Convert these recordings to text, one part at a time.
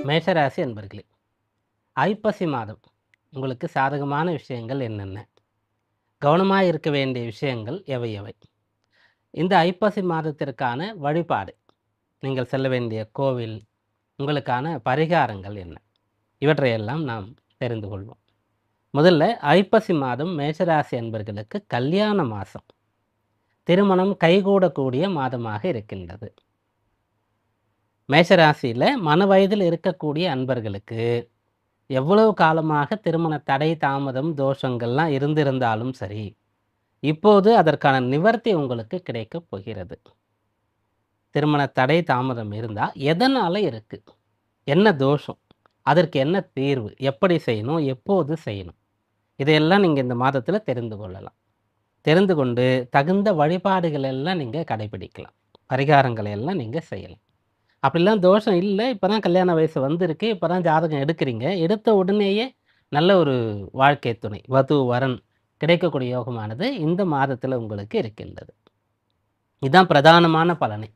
மேஷராசி அன்பர்களே, ஐப்பசி மாதம் உங்களுக்கு சாதகமான விஷயங்கள் என்னென்ன? கவனமாக இருக்க வேண்டிய விஷயங்கள் எவை எவை? இந்த ஐப்பசி மாதத்திற்கான வழிபாடு, நீங்கள் செல்ல வேண்டிய கோவில், உங்களுக்கான பரிகாரங்கள் என்ன? இவற்றையெல்லாம் நாம் தெரிந்து கொள்வோம். முதல்ல ஐப்பசி மாதம் மேஷராசி அன்பர்களுக்கு கல்யாண மாதம், திருமணம் கைகூடக்கூடிய மாதமாக இருக்கின்றது. மேஷராசியில் மன வயதில் இருக்கக்கூடிய அன்பர்களுக்கு எவ்வளவு காலமாக திருமண தடை தாமதம் தோஷங்கள்லாம் இருந்திருந்தாலும் சரி, இப்போது அதற்கான நிவர்த்தி உங்களுக்கு கிடைக்கப் போகிறது. திருமண தடை தாமதம் இருந்தால் எதனால் இருக்குது, என்ன தோஷம், அதற்கு என்ன தீர்வு, எப்படி செய்யணும், எப்போது செய்யணும், இதையெல்லாம் நீங்கள் இந்த மாதத்தில் தெரிந்து கொள்ளலாம். தெரிந்து கொண்டு தகுந்த வழிபாடுகள் எல்லாம் நீங்கள் கடைபிடிக்கலாம், பரிகாரங்களை எல்லாம் நீங்கள் செய்யலாம். அப்படிலாம் தோஷம் இல்லை, இப்போ தான் கல்யாண வயசு வந்திருக்கு, இப்போ தான் ஜாதகம் எடுக்கிறீங்க, எடுத்த உடனேயே நல்ல ஒரு வாழ்க்கை துணை, வது வரன் கிடைக்கக்கூடிய யோகமானது இந்த மாதத்தில் உங்களுக்கு இருக்கின்றது. இதுதான் பிரதானமான பலனை.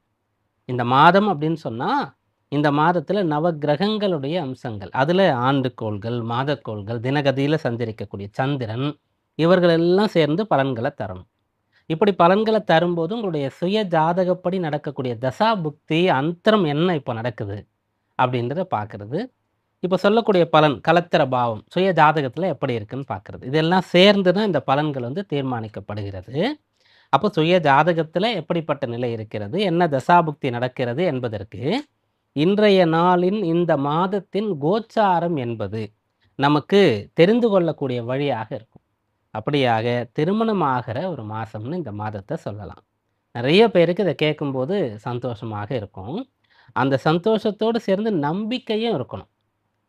இந்த மாதம் அப்படின்னு சொன்னால், இந்த மாதத்தில் நவ கிரகங்களுடைய அம்சங்கள், அதில் ஆண்டுக்கோள்கள், மாதக்கோள்கள், தினகதியில் சஞ்சரிக்கக்கூடிய சந்திரன், இவர்கள் எல்லாம் சேர்ந்து பலன்களை தரணும். இப்படி பலன்களை தரும்போது உங்களுடைய சுய ஜாதகப்படி நடக்கக்கூடிய தசா புக்தி அந்தரம் என்ன இப்போ நடக்குது அப்படின்றத பார்க்குறது. இப்போ சொல்லக்கூடிய பலன் கலத்திர பாவம் சுய ஜாதகத்தில் எப்படி இருக்குன்னு பார்க்குறது. இதெல்லாம் சேர்ந்து தான் இந்த பலன்கள் தீர்மானிக்கப்படுகிறது. அப்போ சுய ஜாதகத்தில் எப்படிப்பட்ட நிலை இருக்கிறது, என்ன தசாபுக்தி நடக்கிறது என்பதற்கு இன்றைய நாளின் இந்த மாதத்தின் கோச்சாரம் என்பது நமக்கு தெரிந்து கொள்ளக்கூடிய வழியாக இருக்கும். அப்படியாக திருமணமாகிற ஒரு மாதம்னு இந்த மாதத்தை சொல்லலாம். நிறைய பேருக்கு இதை கேட்கும்போது சந்தோஷமாக இருக்கும். அந்த சந்தோஷத்தோடு சேர்ந்து நம்பிக்கையும் இருக்கணும்.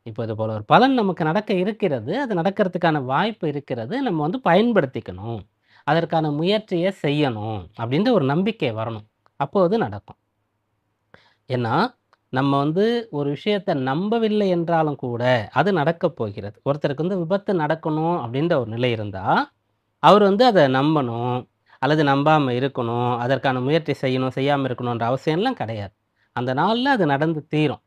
இப்போ இது போல் ஒரு பலன் நமக்கு நடக்க இருக்கிறது, அது நடக்கிறதுக்கான வாய்ப்பு இருக்கிறது, நம்ம பயன்படுத்திக்கணும், அதற்கான முயற்சியை செய்யணும் அப்படின்ற ஒரு நம்பிக்கை வரணும். அப்போது நடக்கும். ஏன்னா நம்ம ஒரு விஷயத்தை நம்பவில்லை என்றாலும் கூட அது நடக்கப் போகிறது. ஒருத்தருக்கு விபத்து நடக்கணும் அப்படின்ற ஒரு நிலை இருந்தால் அவர் அதை நம்பணும் அல்லது நம்பாமல் இருக்கணும், அதற்கான முயற்சி செய்யணும், செய்யாமல் இருக்கணுன்ற அவசியம்லாம் கிடையாது. அந்த நாளில் அது நடந்து தீரும்.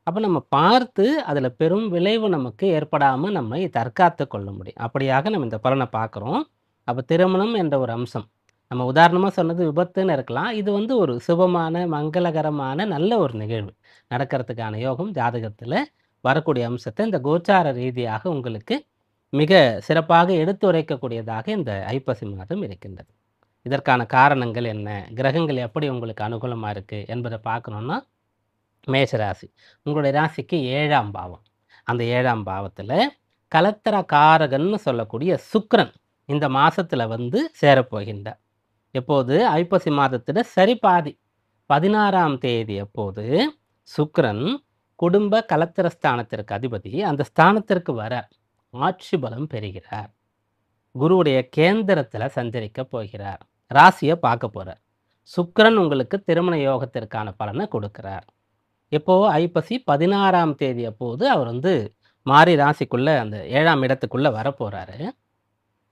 அப்போ நம்ம பார்த்து அதில் பெரும் விளைவு நமக்கு ஏற்படாமல் நம்மை தற்காத்து கொள்ள முடியும். அப்படியாக நம்ம இந்த பலனை பார்க்குறோம். அப்போ திருமணம் என்ற ஒரு அம்சம், நம்ம உதாரணமாக சொன்னது விபத்துன்னு இருக்கலாம், இது ஒரு சுபமான மங்களகரமான நல்ல ஒரு நிகழ்வு நடக்கிறதுக்கான யோகம் ஜாதகத்தில் வரக்கூடிய அம்சத்தை இந்த கோச்சார ரீதியாக உங்களுக்கு மிக சிறப்பாக எடுத்துரைக்கக்கூடியதாக இந்த ஐப்பசி மாதம் இருக்கின்றது. இதற்கான காரணங்கள் என்ன, கிரகங்கள் எப்படி உங்களுக்கு அனுகூலமாக இருக்குது என்பதை பார்க்கணுன்னா, மேஷராசி உங்களுடைய ராசிக்கு 7ஆம் பாவம், அந்த 7ஆம் பாவத்தில் கலத்திர காரகன்னு சொல்லக்கூடிய சுக்கிரன் இந்த மாதத்தில் சேரப்போகின்றார். எப்போது? ஐப்பசி மாதத்தில் சரி பாதி 16ஆம் தேதி எப்போது சுக்கிரன் குடும்ப கலத்திரஸ்தானத்திற்கு அதிபதி அந்த ஸ்தானத்திற்கு வர ஆட்சி பலம் பெறுகிறார். குருவுடைய கேந்திரத்தில் சஞ்சரிக்க போகிறார், ராசியை பார்க்க போகிறார். சுக்கிரன் உங்களுக்கு திருமண யோகத்திற்கான பலனை கொடுக்கிறார். இப்போது ஐப்பசி 16ஆம் தேதி அப்போது அவர் மாறி ராசிக்குள்ளே அந்த 7ஆம் இடத்துக்குள்ளே வரப்போகிறாரு.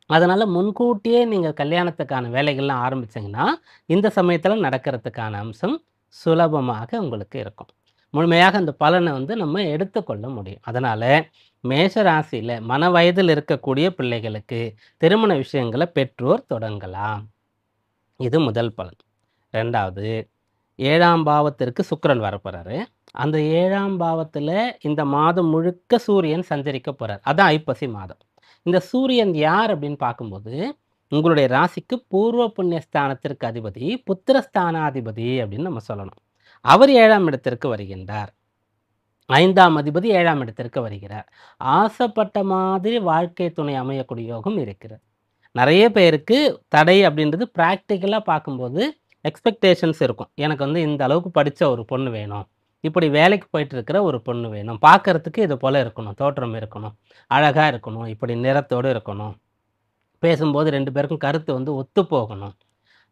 அதனால் முன்கூட்டியே நீங்கள் கல்யாணத்துக்கான வேலைகள்லாம் ஆரம்பிச்சிங்கன்னா இந்த சமயத்தில் நடக்கிறதுக்கான அம்சம் சுலபமாக உங்களுக்கு இருக்கும். முழுமையாக அந்த பலனை நம்ம எடுத்துக்கொள்ள முடியும். அதனால் மேஷராசியில் மன வயதில் இருக்கக்கூடிய பிள்ளைகளுக்கு திருமண விஷயங்களை பெற்றோர் தொடங்கலாம். இது முதல் பலன். ரெண்டாவது, 7ஆம் பாவத்திற்கு சுக்கிரன் வரப்போகிறாரு. அந்த 7ஆம் பாவத்தில் இந்த மாதம் முழுக்க சூரியன் சஞ்சரிக்க போகிறார். அதான் ஐப்பசி மாதம். இந்த சூரியன் யார் அப்படின்னு பார்க்கும்போது உங்களுடைய ராசிக்கு பூர்வ புண்ணியஸ்தானத்திற்கு அதிபதி, புத்திரஸ்தானாதிபதி அப்படின்னு நம்ம சொல்லணும். அவர் 7ஆம் இடத்திற்கு வருகின்றார். 5ஆம் அதிபதி 7ஆம் இடத்திற்கு வருகிறார். ஆசைப்பட்ட மாதிரி வாழ்க்கை துணை அமையக்கூடிய யோகம் இருக்கிறது. நிறைய பேருக்கு தடை அப்படின்றது ப்ராக்டிக்கலாக பார்க்கும்போது எக்ஸ்பெக்டேஷன்ஸ் இருக்கும். எனக்கு இந்த அளவுக்கு படித்த ஒரு பொண்ணு வேணும், இப்படி வேலைக்கு போயிட்டு இருக்கிற ஒரு பொண்ணு வேணும், பார்க்கறதுக்கு இது போல் இருக்கணும், தோற்றம் இருக்கணும், அழகாக இருக்கணும், இப்படி நிறத்தோடு இருக்கணும், பேசும்போது 2 பேருக்கும் கருத்து ஒத்து போகணும்,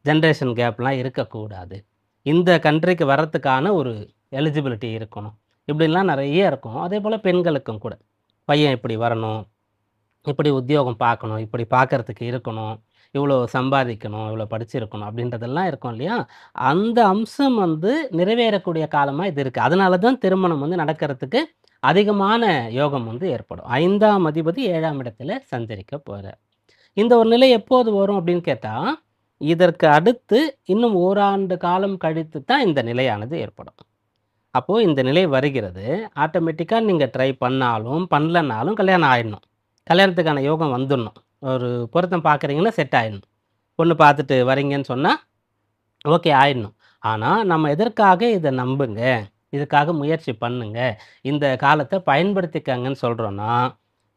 ஜென்ரேஷன் கேப்லாம் இருக்கக்கூடாது, இந்த கண்ட்ரிக்கு வர்றதுக்கான ஒரு எலிஜிபிலிட்டி இருக்கணும், இப்படிலாம் நிறைய இருக்கும். அதே போல் பெண்களுக்கும் கூட பையன் இப்படி வரணும், இப்படி உத்தியோகம் பார்க்கணும், இப்படி பார்க்கறதுக்கு இருக்கணும், இவ்வளோ சம்பாதிக்கணும், இவ்வளோ படிச்சிருக்கணும் அப்படின்றதெல்லாம் இருக்கும் இல்லையா? அந்த அம்சம் வந்து நிறைவேறக்கூடிய காலமா இது இருக்கு. அதனால தான் திருமணம் வந்து நடக்கிறதுக்கு அதிகமான யோகம் வந்து ஏற்படும். 5ஆம் அதிபதி 7ஆம் இடத்துல சஞ்சரிக்க போறார். இந்த ஒரு நிலை எப்போது வரும் அப்படின்னு கேட்டா, இதற்கு அடுத்து இன்னும் ஓராண்டு காலம் கழித்து தான் இந்த நிலையானது ஏற்படும். அப்போ இந்த நிலை வருகிறது. ஆட்டோமேட்டிக்கா நீங்க ட்ரை பண்ணாலும், பண்ணலனாலும் கல்யாணம் ஆயிடணும். கல்யாணத்துக்கான யோகம் வந்துடணும். ஒரு பொருத்தம் பார்க்குறீங்கன்னா செட் ஆயிடணும். பொண்ணு பார்த்துட்டு வரீங்கன்னு சொன்னா, ஓகே ஆயிடணும். ஆனா, நம்ம எதற்காக இத நம்புங்க, இதுக்காக முயற்சி பண்ணுங்க, இந்த காலத்த பயன்படுத்திக்கங்கன்னு சொல்றோம்னா,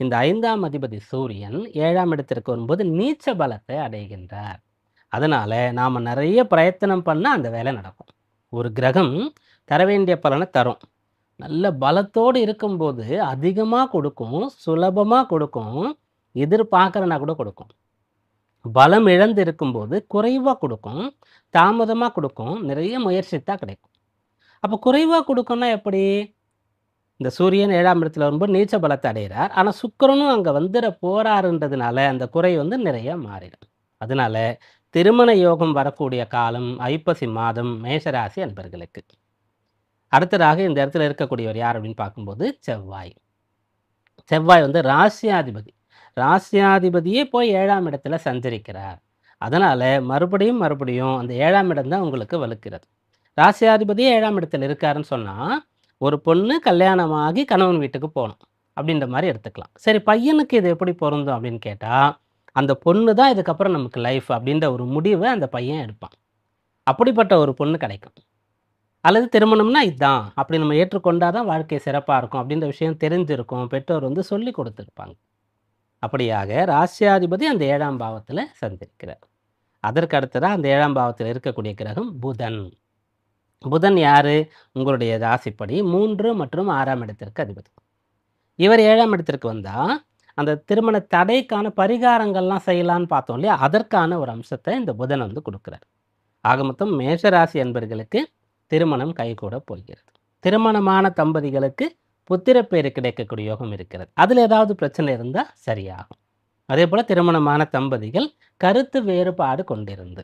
இந்த 5ஆம் அதிபதி சூரியன் 7ஆம் இடத்திற்கு வரும்போது நீச்ச பலத்தை அடைகின்றார். அதனால நாம நெறைய பிரயத்தனம் பண்ணா அந்த வேலை நடக்கும். ஒரு கிரகம் தர வேண்டிய பலன தரும். நல்ல பலத்தோடு இருக்கும்போது அதிகமா கொடுக்கும், சுலபமா கொடுக்கும், எதிர்பார்க்கலனா கூட கொடுக்கும். பலம் இழந்து இருக்கும்போது குறைவா கொடுக்கும், தாமதமா கொடுக்கும், நிறைய முயற்சித்தா கிடைக்கும். அப்ப குறைவா கொடுக்கும்னா எப்படி? இந்த சூரியன் 7ஆம் இடத்துல வரும்போது நீச்ச பலத்தை அடையிறார். ஆனா சுக்கிரனும் அங்க வந்துற போறாருன்றதுனால அந்த குறை வந்து நிறைய மாறிடும். அதனால திருமண யோகம் வரக்கூடிய காலம் ஐப்பசி மாதம் மேஷராசி அன்பர்களுக்கு. அடுத்ததாக இந்த இடத்துல இருக்கக்கூடியவர் யார் அப்படின்னு பார்க்கும்போது செவ்வாய். செவ்வாய் வந்து ராசியாதிபதி. ராசியாதிபதியே போய் 7ஆம் இடத்துல சஞ்சரிக்கிறார். அதனால மறுபடியும் மறுபடியும் அந்த 7ஆம் இடம் தான் உங்களுக்கு வலுக்கிறது. ராசியாதிபதியே 7ஆம் இடத்துல இருக்காருன்னு சொன்னா, ஒரு பொண்ணு கல்யாணமாகி கணவன் வீட்டுக்கு போணும். அப்படின்ற மாரி எடுத்துக்கலாம். சரி பையனுக்கு இது எப்படி பொருந்தும் அப்படின்னு கேட்டா, அந்த பொண்ணு தான் இதுக்கப்புறம் நமக்கு லைஃப் அப்படின்ற ஒரு முடிவ அந்த பையன் எடுப்பான். அப்படிப்பட்ட ஒரு பொண்ணு கிடைக்கும். அல்லது திருமணம்னா இதான். அப்படி நம்ம ஏற்றுக்கொண்டா தான் வாழ்க்கை சிறப்பா இருக்கும் அப்படின்ற விஷயம் தெரிஞ்சிருக்கும். பெற்றோர் வந்து சொல்லிக் குடுத்திருப்பாங்க. அப்படியாக ராசியாதிபதி அந்த 7ஆம் பாவத்துல சஞ்சரிக்கிறார். அதற்கு அடுத்ததா அந்த 7ஆம் பாவத்துல இருக்கக்கூடிய கிரகம் புதன். புதன் யாரு? உங்களுடைய ராசிப்படி 3 மற்றும் 6ஆம் இடத்திற்கு அதிபதி. இவர் 7ஆம் இடத்திற்கு வந்தா, அந்த திருமண தடைக்கான பரிகாரங்கள்லாம் செய்யலான்னு பார்த்தோம் இல்லையா? அதற்கான ஒரு அம்சத்த இந்த புதன் வந்து குடுக்குறார். ஆக மொத்தம் மேஷ ராசி அன்பர்களுக்கு திருமணம் கைகூடப் போகிறது. திருமணமான தம்பதிகளுக்கு புத்திரப்பேறு கிடைக்கக்கூடிய யோகம் இருக்கிறது. அதுல ஏதாவது பிரச்சனை இருந்தா சரியாகும். அதேபோல திருமணமான தம்பதிகள் கருத்து வேறுபாடு கொண்டிருந்து,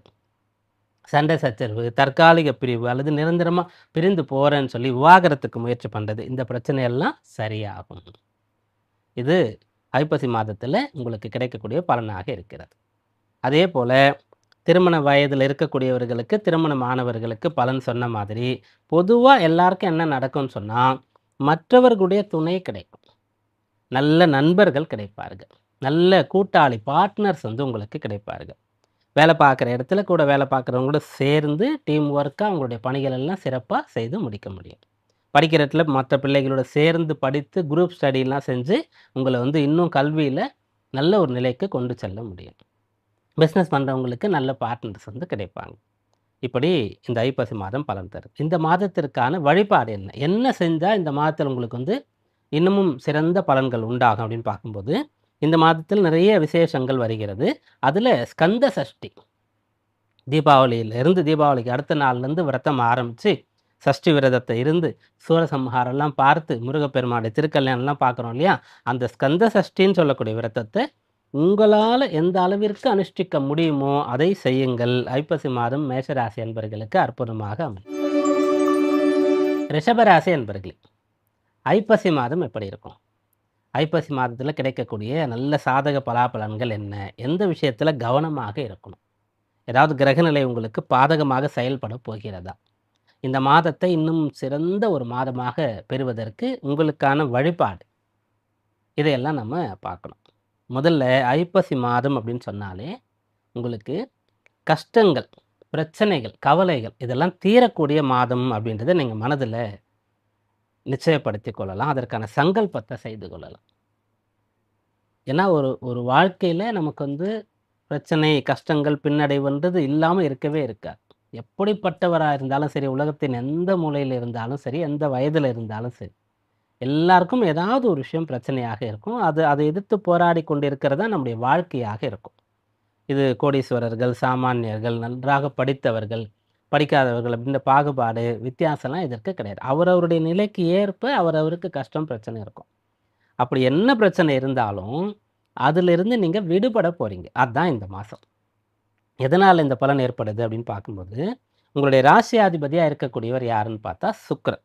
சண்டை சச்சரவு, தற்காலிக பிரிவு அல்லது நிரந்தரமா பிரிந்து போறேன்னு சொல்லி விவாகரத்துக்கு முயற்சி பண்றது, இந்த பிரச்சனையெல்லாம் சரியாகும். இது ஐப்பசி மாதத்துல உங்களுக்கு கிடைக்கக்கூடிய பலனாக இருக்கிறது. அதேபோல திருமண வயதில் இருக்கக்கூடியவர்களுக்கு, திருமணமானவர்களுக்கு பலன் சொன்ன மாதிரி, பொதுவா எல்லாருக்கும் என்ன நடக்கும்னு சொன்னா, மற்றவர்களுடைய துணை கிடைக்கும். நல்ல நண்பர்கள் கிடைப்பார்கள். நல்ல கூட்டாளி, பார்ட்னர்ஸ் வந்து உங்களுக்கு கிடைப்பார்கள். வேலை பார்க்குற இடத்துல கூட வேலை பார்க்குறவங்களோட சேர்ந்து டீம் ஒர்க்கா உங்களுடைய பணிகள் எல்லாம் சிறப்பா செய்து முடிக்க முடியும். படிக்கிற இடத்துல மற்ற பிள்ளைகளோட சேர்ந்து படித்து குரூப் ஸ்டடிலாம் செஞ்சு, உங்கள வந்து இன்னும் கல்வியில நல்ல ஒரு நிலைக்கு கொண்டு செல்ல முடியும். பிஸ்னஸ் பண்றவங்களுக்கு நல்ல பார்ட்னர்ஸ் வந்து கிடைப்பாங்க. இப்படி இந்த ஐப்பசி மாதம் பலன் தருது. இந்த மாதத்திற்கான வழிபாடு என்ன? என்ன செஞ்சா இந்த மாதத்துல உங்களுக்கு வந்து இன்னமும் சிறந்த பலன்கள் உண்டாகும் அப்படின்னு பார்க்கும்போது, இந்த மாதத்தில் நிறைய விசேஷங்கள் வருகிறது. அதுல ஸ்கந்த சஷ்டி. தீபாவளியிலிருந்து தீபாவளிக்கு அடுத்த நாள்லேருந்து விரதம் ஆரம்பிச்சு, சஷ்டி விரதத்தை இருந்து, சூரசம்ஹாரம்லாம் பார்த்து, முருகப்பெருமானுடைய திருக்கல்யாணம்லாம் பார்க்குறோம் இல்லையா? அந்த ஸ்கந்த சஷ்டின்னு சொல்லக்கூடிய விரதத்த உங்களால எந்த அளவிற்கு அனுஷ்டிக்க முடியுமோ அதை செய்யுங்கள். ஐப்பசி மாதம் மேஷராசி அன்பர்களுக்கு அற்புதமாக அமையும். ரிஷபராசி அன்பர்களே, ஐப்பசி மாதம் எப்படி இருக்கும்? ஐப்பசி மாதத்துல கிடைக்கக்கூடிய நல்ல சாதக பலாபலன்கள் என்ன? எந்த விஷயத்துல கவனமாக இருக்கணும்? ஏதாவது கிரகநிலை உங்களுக்கு பாதகமாக செயல்பட போகிறதா? இந்த மாதத்தை இன்னும் சிறந்த ஒரு மாதமாக பெறுவதற்கு உங்களுக்கான வழிபாடு, இதையெல்லாம் நம்ம பார்க்கணும். முதல்ல ஐப்பசி மாதம் அப்படின்னு சொன்னாலே, உங்களுக்கு கஷ்டங்கள், பிரச்சனைகள், கவலைகள் இதெல்லாம் தீரக்கூடிய மாதம் அப்படின்றத நீங்க மனதுல நிச்சயப்படுத்திக் கொள்ளலாம். அதற்கான சங்கல்பத்த செய்து கொள்ளலாம். ஏன்னா ஒரு ஒரு வாழ்க்கையில நமக்கு வந்து பிரச்சனை, கஷ்டங்கள், பின்னடைவுன்றது இல்லாம இருக்கவே இருக்காது. எப்படிப்பட்டவரா இருந்தாலும் சரி, உலகத்தின் எந்த மூலையில இருந்தாலும் சரி, எந்த வயதில இருந்தாலும் சரி, எல்லாருக்கும் ஏதாவது ஒரு விஷயம் பிரச்சனையாக இருக்கும். அதை எதிர்த்து போராடி கொண்டிருக்கிறது தான் நம்முடைய வாழ்க்கையாக இருக்கும். இது கோடீஸ்வரர்கள், சாமானியர்கள், நன்றாக படித்தவர்கள், படிக்காதவர்கள் அப்படின்ற பாகுபாடு, வித்தியாசம்லாம் இதற்கு கிடையாது. அவரவருடைய நிலைக்கு ஏற்ப அவரவருக்கு கஷ்டம், பிரச்சனை இருக்கும். அப்படி என்ன பிரச்சனை இருந்தாலும், அதிலிருந்து நீங்க விடுபட போறீங்க. அதான் இந்த மாசம். எதனால இந்த பலன் ஏற்படுது அப்படின்னு பார்க்கும்போது, உங்களுடைய ராசியாதிபதியா இருக்கக்கூடியவர் யாருன்னு பார்த்தா சுக்கிரன்.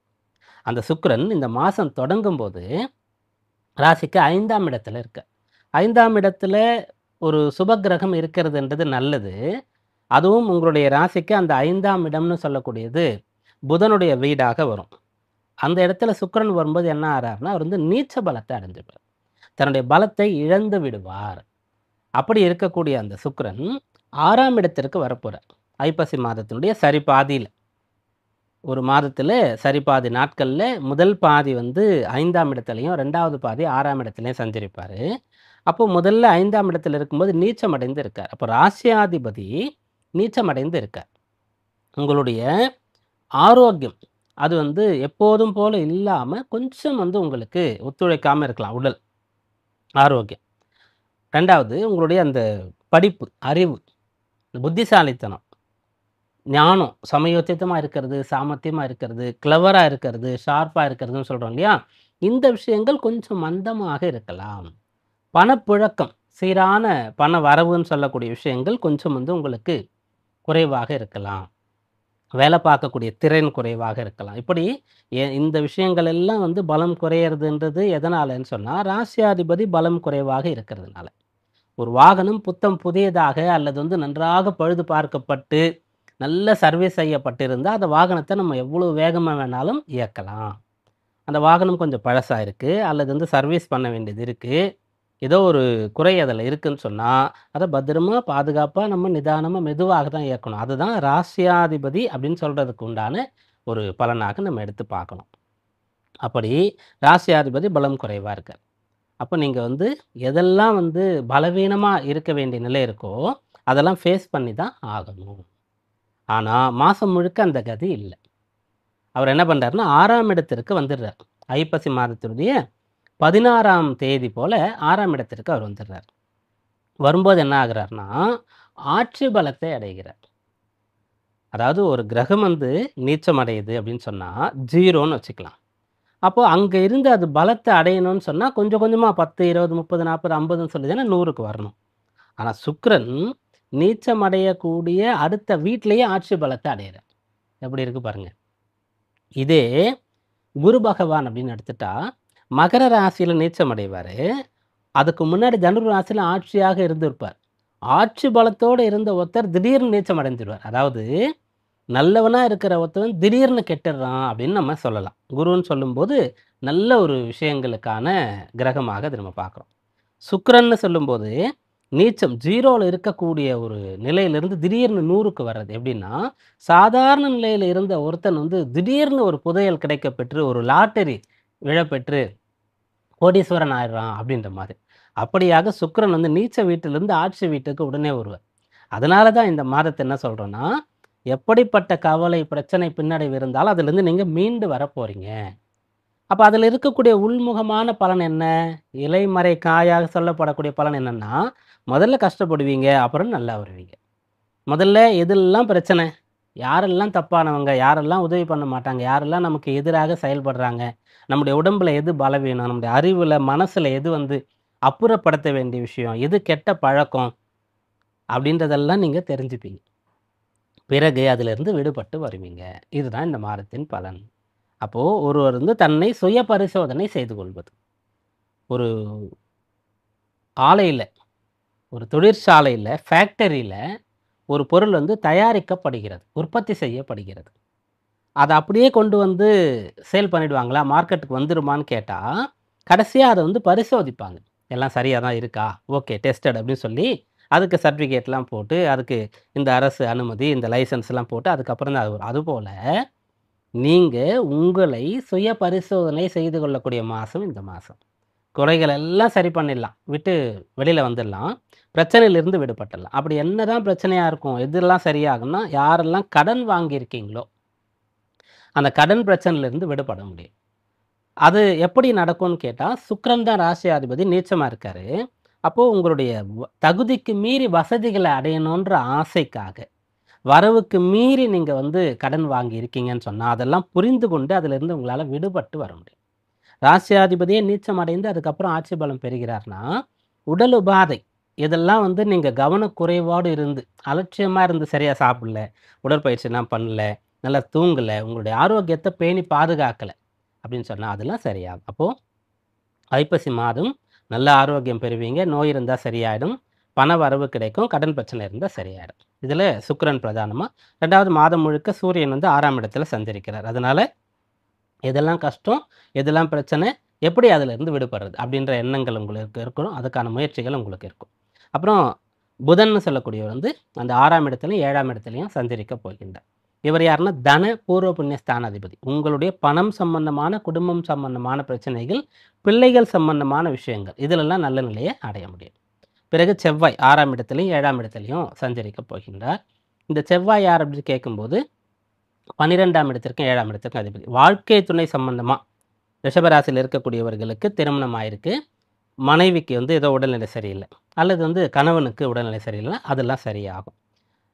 அந்த சுக்கிரன் இந்த மாசம் தொடங்கும்போது ராசிக்கு 5ஆம் இடத்துல இருக்கார். 5ஆம் இடத்துல ஒரு சுபக்கிரகம் இருக்கிறதுன்றது நல்லது. அதுவும் உங்களுடைய ராசிக்கு அந்த 5ஆம் இடம்னு சொல்லக்கூடியது புதனுடைய வீடாக வரும். அந்த இடத்துல சுக்கிரன் வரும்போது என்ன ஆறார்னா, அவர் வந்து நீச்ச பலத்தை அடைஞ்சுப்பார். தன்னுடைய பலத்தை இழந்து விடுவார். அப்படி இருக்கக்கூடிய அந்த சுக்கிரன் 6ஆம் இடத்திற்கு வரப்போறார். ஐப்பசி மாதத்தினுடைய சரிபாதியில. ஒரு மாதத்துல சரிபாதி நாட்கள்ல முதல் பாதி வந்து 5ஆம் இடத்துலயும், 2வது பாதி 6ஆம் இடத்துலயும் சஞ்சரிப்பாரு. அப்போ முதல்ல 5ஆம் இடத்துல இருக்கும்போது நீச்சம் அடைந்து இருக்கார். அப்போ ராசியாதிபதி நீச்சம் அடைந்து இருக்கார். உங்களுடைய ஆரோக்கியம் அது வந்து எப்போதும் போல இல்லாம கொஞ்சம் வந்து உங்களுக்கு ஒத்துழைக்காம இருக்கலாம் உடல் ஆரோக்கியம். 2வது உங்களுடைய அந்த படிப்பு, அறிவு, புத்திசாலித்தனம், ஞானம், சமயோசிதமா இருக்கிறது, சாமர்த்தியமா இருக்கிறது, கிளவரா இருக்கிறது, ஷார்ப்பா இருக்கிறதுன்னு சொல்றோம் இல்லையா? இந்த விஷயங்கள் கொஞ்சம் மந்தமாக இருக்கலாம். பணப்புழக்கம், சீரான பண வரவுன்னு சொல்லக்கூடிய விஷயங்கள் கொஞ்சம் வந்து உங்களுக்கு குறைவாக இருக்கலாம். வேலை பார்க்கக்கூடிய திறன் குறைவாக இருக்கலாம். இப்படி இந்த விஷயங்கள் எல்லாம் வந்து பலம் குறையிறதுன்றது எதனாலன்னு சொன்னா, ராசியாதிபதி பலம் குறைவாக இருக்கிறதுனால. ஒரு வாகனம் புத்தம் புதியதாக அல்லது வந்து நன்றாக பழுது பார்க்கப்பட்டு, நல்ல சர்வீஸ் செய்யப்பட்டிருந்தா, அந்த வாகனத்த நம்ம எவ்வளோ வேகமா வேணாலும் இயக்கலாம். அந்த வாகனம் கொஞ்சம் பழசா இருக்கு, அல்லது வந்து சர்வீஸ் பண்ண வேண்டியது இருக்கு. ஏதோ ஒரு குறை அதில இருக்குன்னு சொன்னா, அத பத்திரமா, பாதுகாப்பா நம்ம நிதானமா, மெதுவாக தான் இயக்கணும். அதுதான் ராசியாதிபதி அப்படின்னு சொல்றதுக்கு உண்டான ஒரு பலனாக நம்ம எடுத்து பார்க்கணும். அப்படி ராசியாதிபதி பலம் குறைவா இருக்கார். அப்ப நீங்க வந்து எதெல்லாம் வந்து பலவீனமா இருக்க வேண்டிய நிலை இருக்கோ, அதெல்லாம் ஃபேஸ் பண்ணி தான் ஆகணும். ஆனா, மாசம் முழுக்க அந்த கதி இல்ல. அவர் என்ன பண்றாருன்னா, 6ஆம் இடத்திற்கு வந்துடுறார். ஐப்பசி மாதத்தினுடைய 16ஆம் தேதி போல 6ஆம் இடத்திற்கு அவர் வந்துடுறார். வரும்போது என்ன ஆகுறார்னா, ஆட்சி பலத்தை அடைகிறார். அதாவது ஒரு கிரகம் வந்து நீச்சம் அடையுது அப்படின்னு சொன்னா, 0ன்னு வச்சுக்கலாம். அப்போ அங்க இருந்து அது பலத்தை அடையணும்னு சொன்னா, கொஞ்சம் கொஞ்சமா 10, 20, 30, 40, 50ன்னு சொல்லி தானே 100க்கு வரணும். ஆனா சுக்கிரன் நீச்சம் அடையக்கூடிய அடுத்த வீட்டிலேயே ஆட்சி பலத்தை அடையிறார். எப்படி இருக்கு பாருங்க. இதே குரு பகவான் அப்படின்னு எடுத்துட்டா, மகர ராசியில நீச்சம் அடைவாரு. அதுக்கு முன்னாடி தனுர் ராசியில ஆட்சியாக இருந்திருப்பார். ஆட்சி பலத்தோட இருந்த ஒருத்தர் திடீர்னு நீச்சம் அடைஞ்சிருவார். அதாவது நல்லவனா இருக்கிற ஒருத்தன் திடீர்னு கெட்டுடுறான் அப்படின்னு நம்ம சொல்லலாம். குருன்னு சொல்லும்போது நல்ல ஒரு விஷயங்களுக்கான கிரகமாக அதை நம்ம பார்க்குறோம். சுக்கிரன்னு சொல்லும்போது நீச்சம் 0ல இருக்கக்கூடிய ஒரு நிலையிலிருந்து திடீர்னு 100க்கு வர்றது எப்படின்னா, சாதாரண நிலையில இருந்த ஒருத்தன் வந்து திடீர்னு ஒரு புதையல் கிடைக்கப்பெற்று, ஒரு லாட்டரி விழப்பெற்று கோடீஸ்வரன் ஆயிடுறான் அப்படின்ற மாதிரி. அப்படியாக சுக்கிரன் வந்து நீச்ச வீட்டிலிருந்து ஆட்சி வீட்டுக்கு உடனே வருவார். அதனால தான் இந்த மாதத்தை என்ன சொல்றோம்னா, எப்படிப்பட்ட கவலை, பிரச்சனை, பின்னடைவு இருந்தாலும் அதிலிருந்து நீங்க மீண்டு வரப்போறீங்க. அப்ப அதில இருக்கக்கூடிய உள்முகமான பலன் என்ன? இலைமறை காயாக சொல்லப்படக்கூடிய பலன் என்னன்னா, முதல்ல கஷ்டப்படுவீங்க, அப்புறம் நல்லா வருவீங்க. முதல்ல எதெல்லாம் பிரச்சனை? யாரெல்லாம் தப்பானவங்க? யாரெல்லாம் உதவி பண்ண மாட்டாங்க? யாரெல்லாம் நமக்கு எதிராக செயல்படுறாங்க? நம்முடைய உடம்புல எது பலவீனம்? நம்முடைய அறிவுல, மனசுல எது வந்து அப்புறப்படுத்த வேண்டிய விஷயம்? எது கெட்ட பழக்கம்? அப்படின்றதெல்லாம் நீங்க தெரிஞ்சுப்பீங்க. பிறகு அதிலிருந்து விடுபட்டு வருவீங்க. இதுதான் இந்த மாதத்தின் பலன். அப்போ ஒருவர் வந்து தன்னை சுய பரிசோதனை செய்து கொள்வது. ஒரு ஆலையில, ஒரு தொழிற்சாலையில, ஃபேக்டரியில ஒரு பொருள் வந்து தயாரிக்கப்படுகிறது. உற்பத்தி செய்யப்படுகிறது. அத அப்படியே கொண்டு வந்து சேல் பண்ணிடுவாங்களா? மார்க்கெட்டுக்கு வந்துருமான்னு கேட்டா, கடைசியா அத வந்து பரிசோதிப்பாங்க. எல்லாம் சரியா தான் இருக்கா? ஓகே டெஸ்டட் அப்படின்னு சொல்லி, அதுக்கு சர்டிஃபிகேட்லாம் போட்டு, அதுக்கு இந்த அரசு அனுமதி, இந்த லைசென்ஸ்லாம் போட்டு அதுக்கப்புறம் தான் அது வரும். அதுபோல நீங்க உங்களை சுய பரிசோதனை செய்து கொள்ளக்கூடிய மாசம் இந்த மாசம். குறைகள் எல்லாம் சரி பண்ணிடலாம். விட்டு வெளியில வந்துடலாம். பிரச்சனையிலிருந்து விடுபட்டுடலாம். அப்படி என்னதான் பிரச்சனையா இருக்கும்? எதெல்லாம் சரியாகும்னா, யாரெல்லாம் கடன் வாங்கியிருக்கீங்களோ, அந்த கடன் பிரச்சனையிலிருந்து விடுபட முடியும். அது எப்படி நடக்கும்னு கேட்டா, சுக்கிரன் தான் ராசியாதிபதி நீச்சமா இருக்காரு. அப்போ உங்களுடைய தகுதிக்கு மீறி வசதிகள அடையணுன்ற ஆசைக்காக, வரவுக்கு மீறி நீங்க வந்து கடன் வாங்கி இருக்கீங்கன்னு சொன்னா, அதெல்லாம் புரிந்து கொண்டு அதிலிருந்து உங்களால விடுபட்டு வர முடியும். ராசியாதிபதியே நீச்சம் அடைந்து அதுக்கப்புறம் ஆட்சி பலம் பெறுகிறார்னா, உடல் உபாதை, இதெல்லாம் வந்து நீங்க கவனக்குறைவோடு இருந்து, அலட்சியமா இருந்து சரியா சாப்பிடல, உடற்பயிற்சிலாம் பண்ணல, நல்லா தூங்கல, உங்களுடைய ஆரோக்கியத்த பேணி பாதுகாக்கல அப்படின்னு சொன்னா, அதெல்லாம் சரியாகும். அப்போ ஐப்பசி மாதம் நல்ல ஆரோக்கியம் பெறுவீங்க. நோய் இருந்தா சரியாயிடும். பண வரவு கிடைக்கும். கடன் பிரச்சனை இருந்தா சரியாயிடும். இதுல சுக்கிரன் பிரதானமா. 2வது மாதம் முழுக்க சூரியன் வந்து 6ஆம் இடத்துல சஞ்சரிக்கிறார். அதனால எதெல்லாம் கஷ்டம், எதெல்லாம் பிரச்சனை, எப்படி அதிலிருந்து விடுபடுறது அப்படின்ற எண்ணங்கள் உங்களுக்கு இருக்கணும். அதுக்கான முயற்சிகள் உங்களுக்கு இருக்கும். அப்புறம் புதன்னு சொல்லக்கூடியவர் வந்து அந்த 6ஆம் இடத்துலயும், 7ஆம் இடத்துலயும் சஞ்சரிக்க போகின்றார். இவர் யாருன்னா தன பூர்வ புண்ணிய ஸ்தானாதிபதி. உங்களுடைய பணம் சம்பந்தமான, குடும்பம் சம்பந்தமான பிரச்சனைகள், பிள்ளைகள் சம்பந்தமான விஷயங்கள் இதிலெல்லாம் நல்ல நிலையை அடைய முடியும். பிறகு செவ்வாய் 6ஆம் இடத்துலயும், 7ஆம் இடத்துலயும் சஞ்சரிக்க போகின்றார். இந்த செவ்வாய் யார் அப்படின்னு கேட்கும்போது 12ஆம் இடத்திற்கும் 7ஆம் இடத்திற்கும் அதிபதி. வாழ்க்கை துணை சம்பந்தமா ரிஷபராசியில் இருக்கக்கூடியவர்களுக்கு திருமணம் ஆயிருக்கு. மனைவிக்கு வந்து ஏதோ உடல்நிலை சரியில்லை, அல்லது வந்து கணவனுக்கு உடல்நிலை சரியில்லைன்னா அதெல்லாம் சரியாகும்.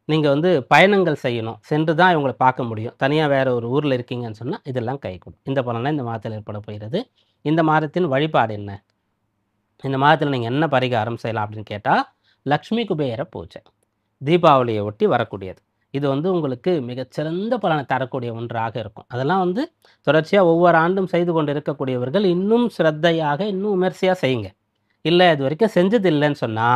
நீங்க வந்து பயணங்கள் செய்யணும், சென்று தான் இவங்கள பார்க்க முடியும். தனியா வேற ஒரு ஊர்ல இருக்கீங்கன்னு சொன்னா இதெல்லாம் கைகூடும். இந்த பலன்லாம் இந்த மாதத்தில் ஏற்பட போகிறது. இந்த மாதத்தின் வழிபாடு என்ன? இந்த மாதத்துல நீங்க என்ன பரிகாரம் செய்யலாம் அப்படின்னு கேட்டா, லக்ஷ்மி குபேர பூஜை. தீபாவளியை ஒட்டி வரக்கூடியது. இது வந்து உங்களுக்கு மிகச்சிறந்த பலனை தரக்கூடிய ஒன்றாக இருக்கும். அதெல்லாம் வந்து தொடர்ச்சியா ஒவ்வொரு ஆண்டும் செய்து கொண்டு இருக்கக்கூடியவர்கள் இன்னும் சிரத்தையாக, இன்னும் விமர்சையா செய்யுங்க. இல்ல இதுவரைக்கும் செஞ்சது இல்லன்னு சொன்னா,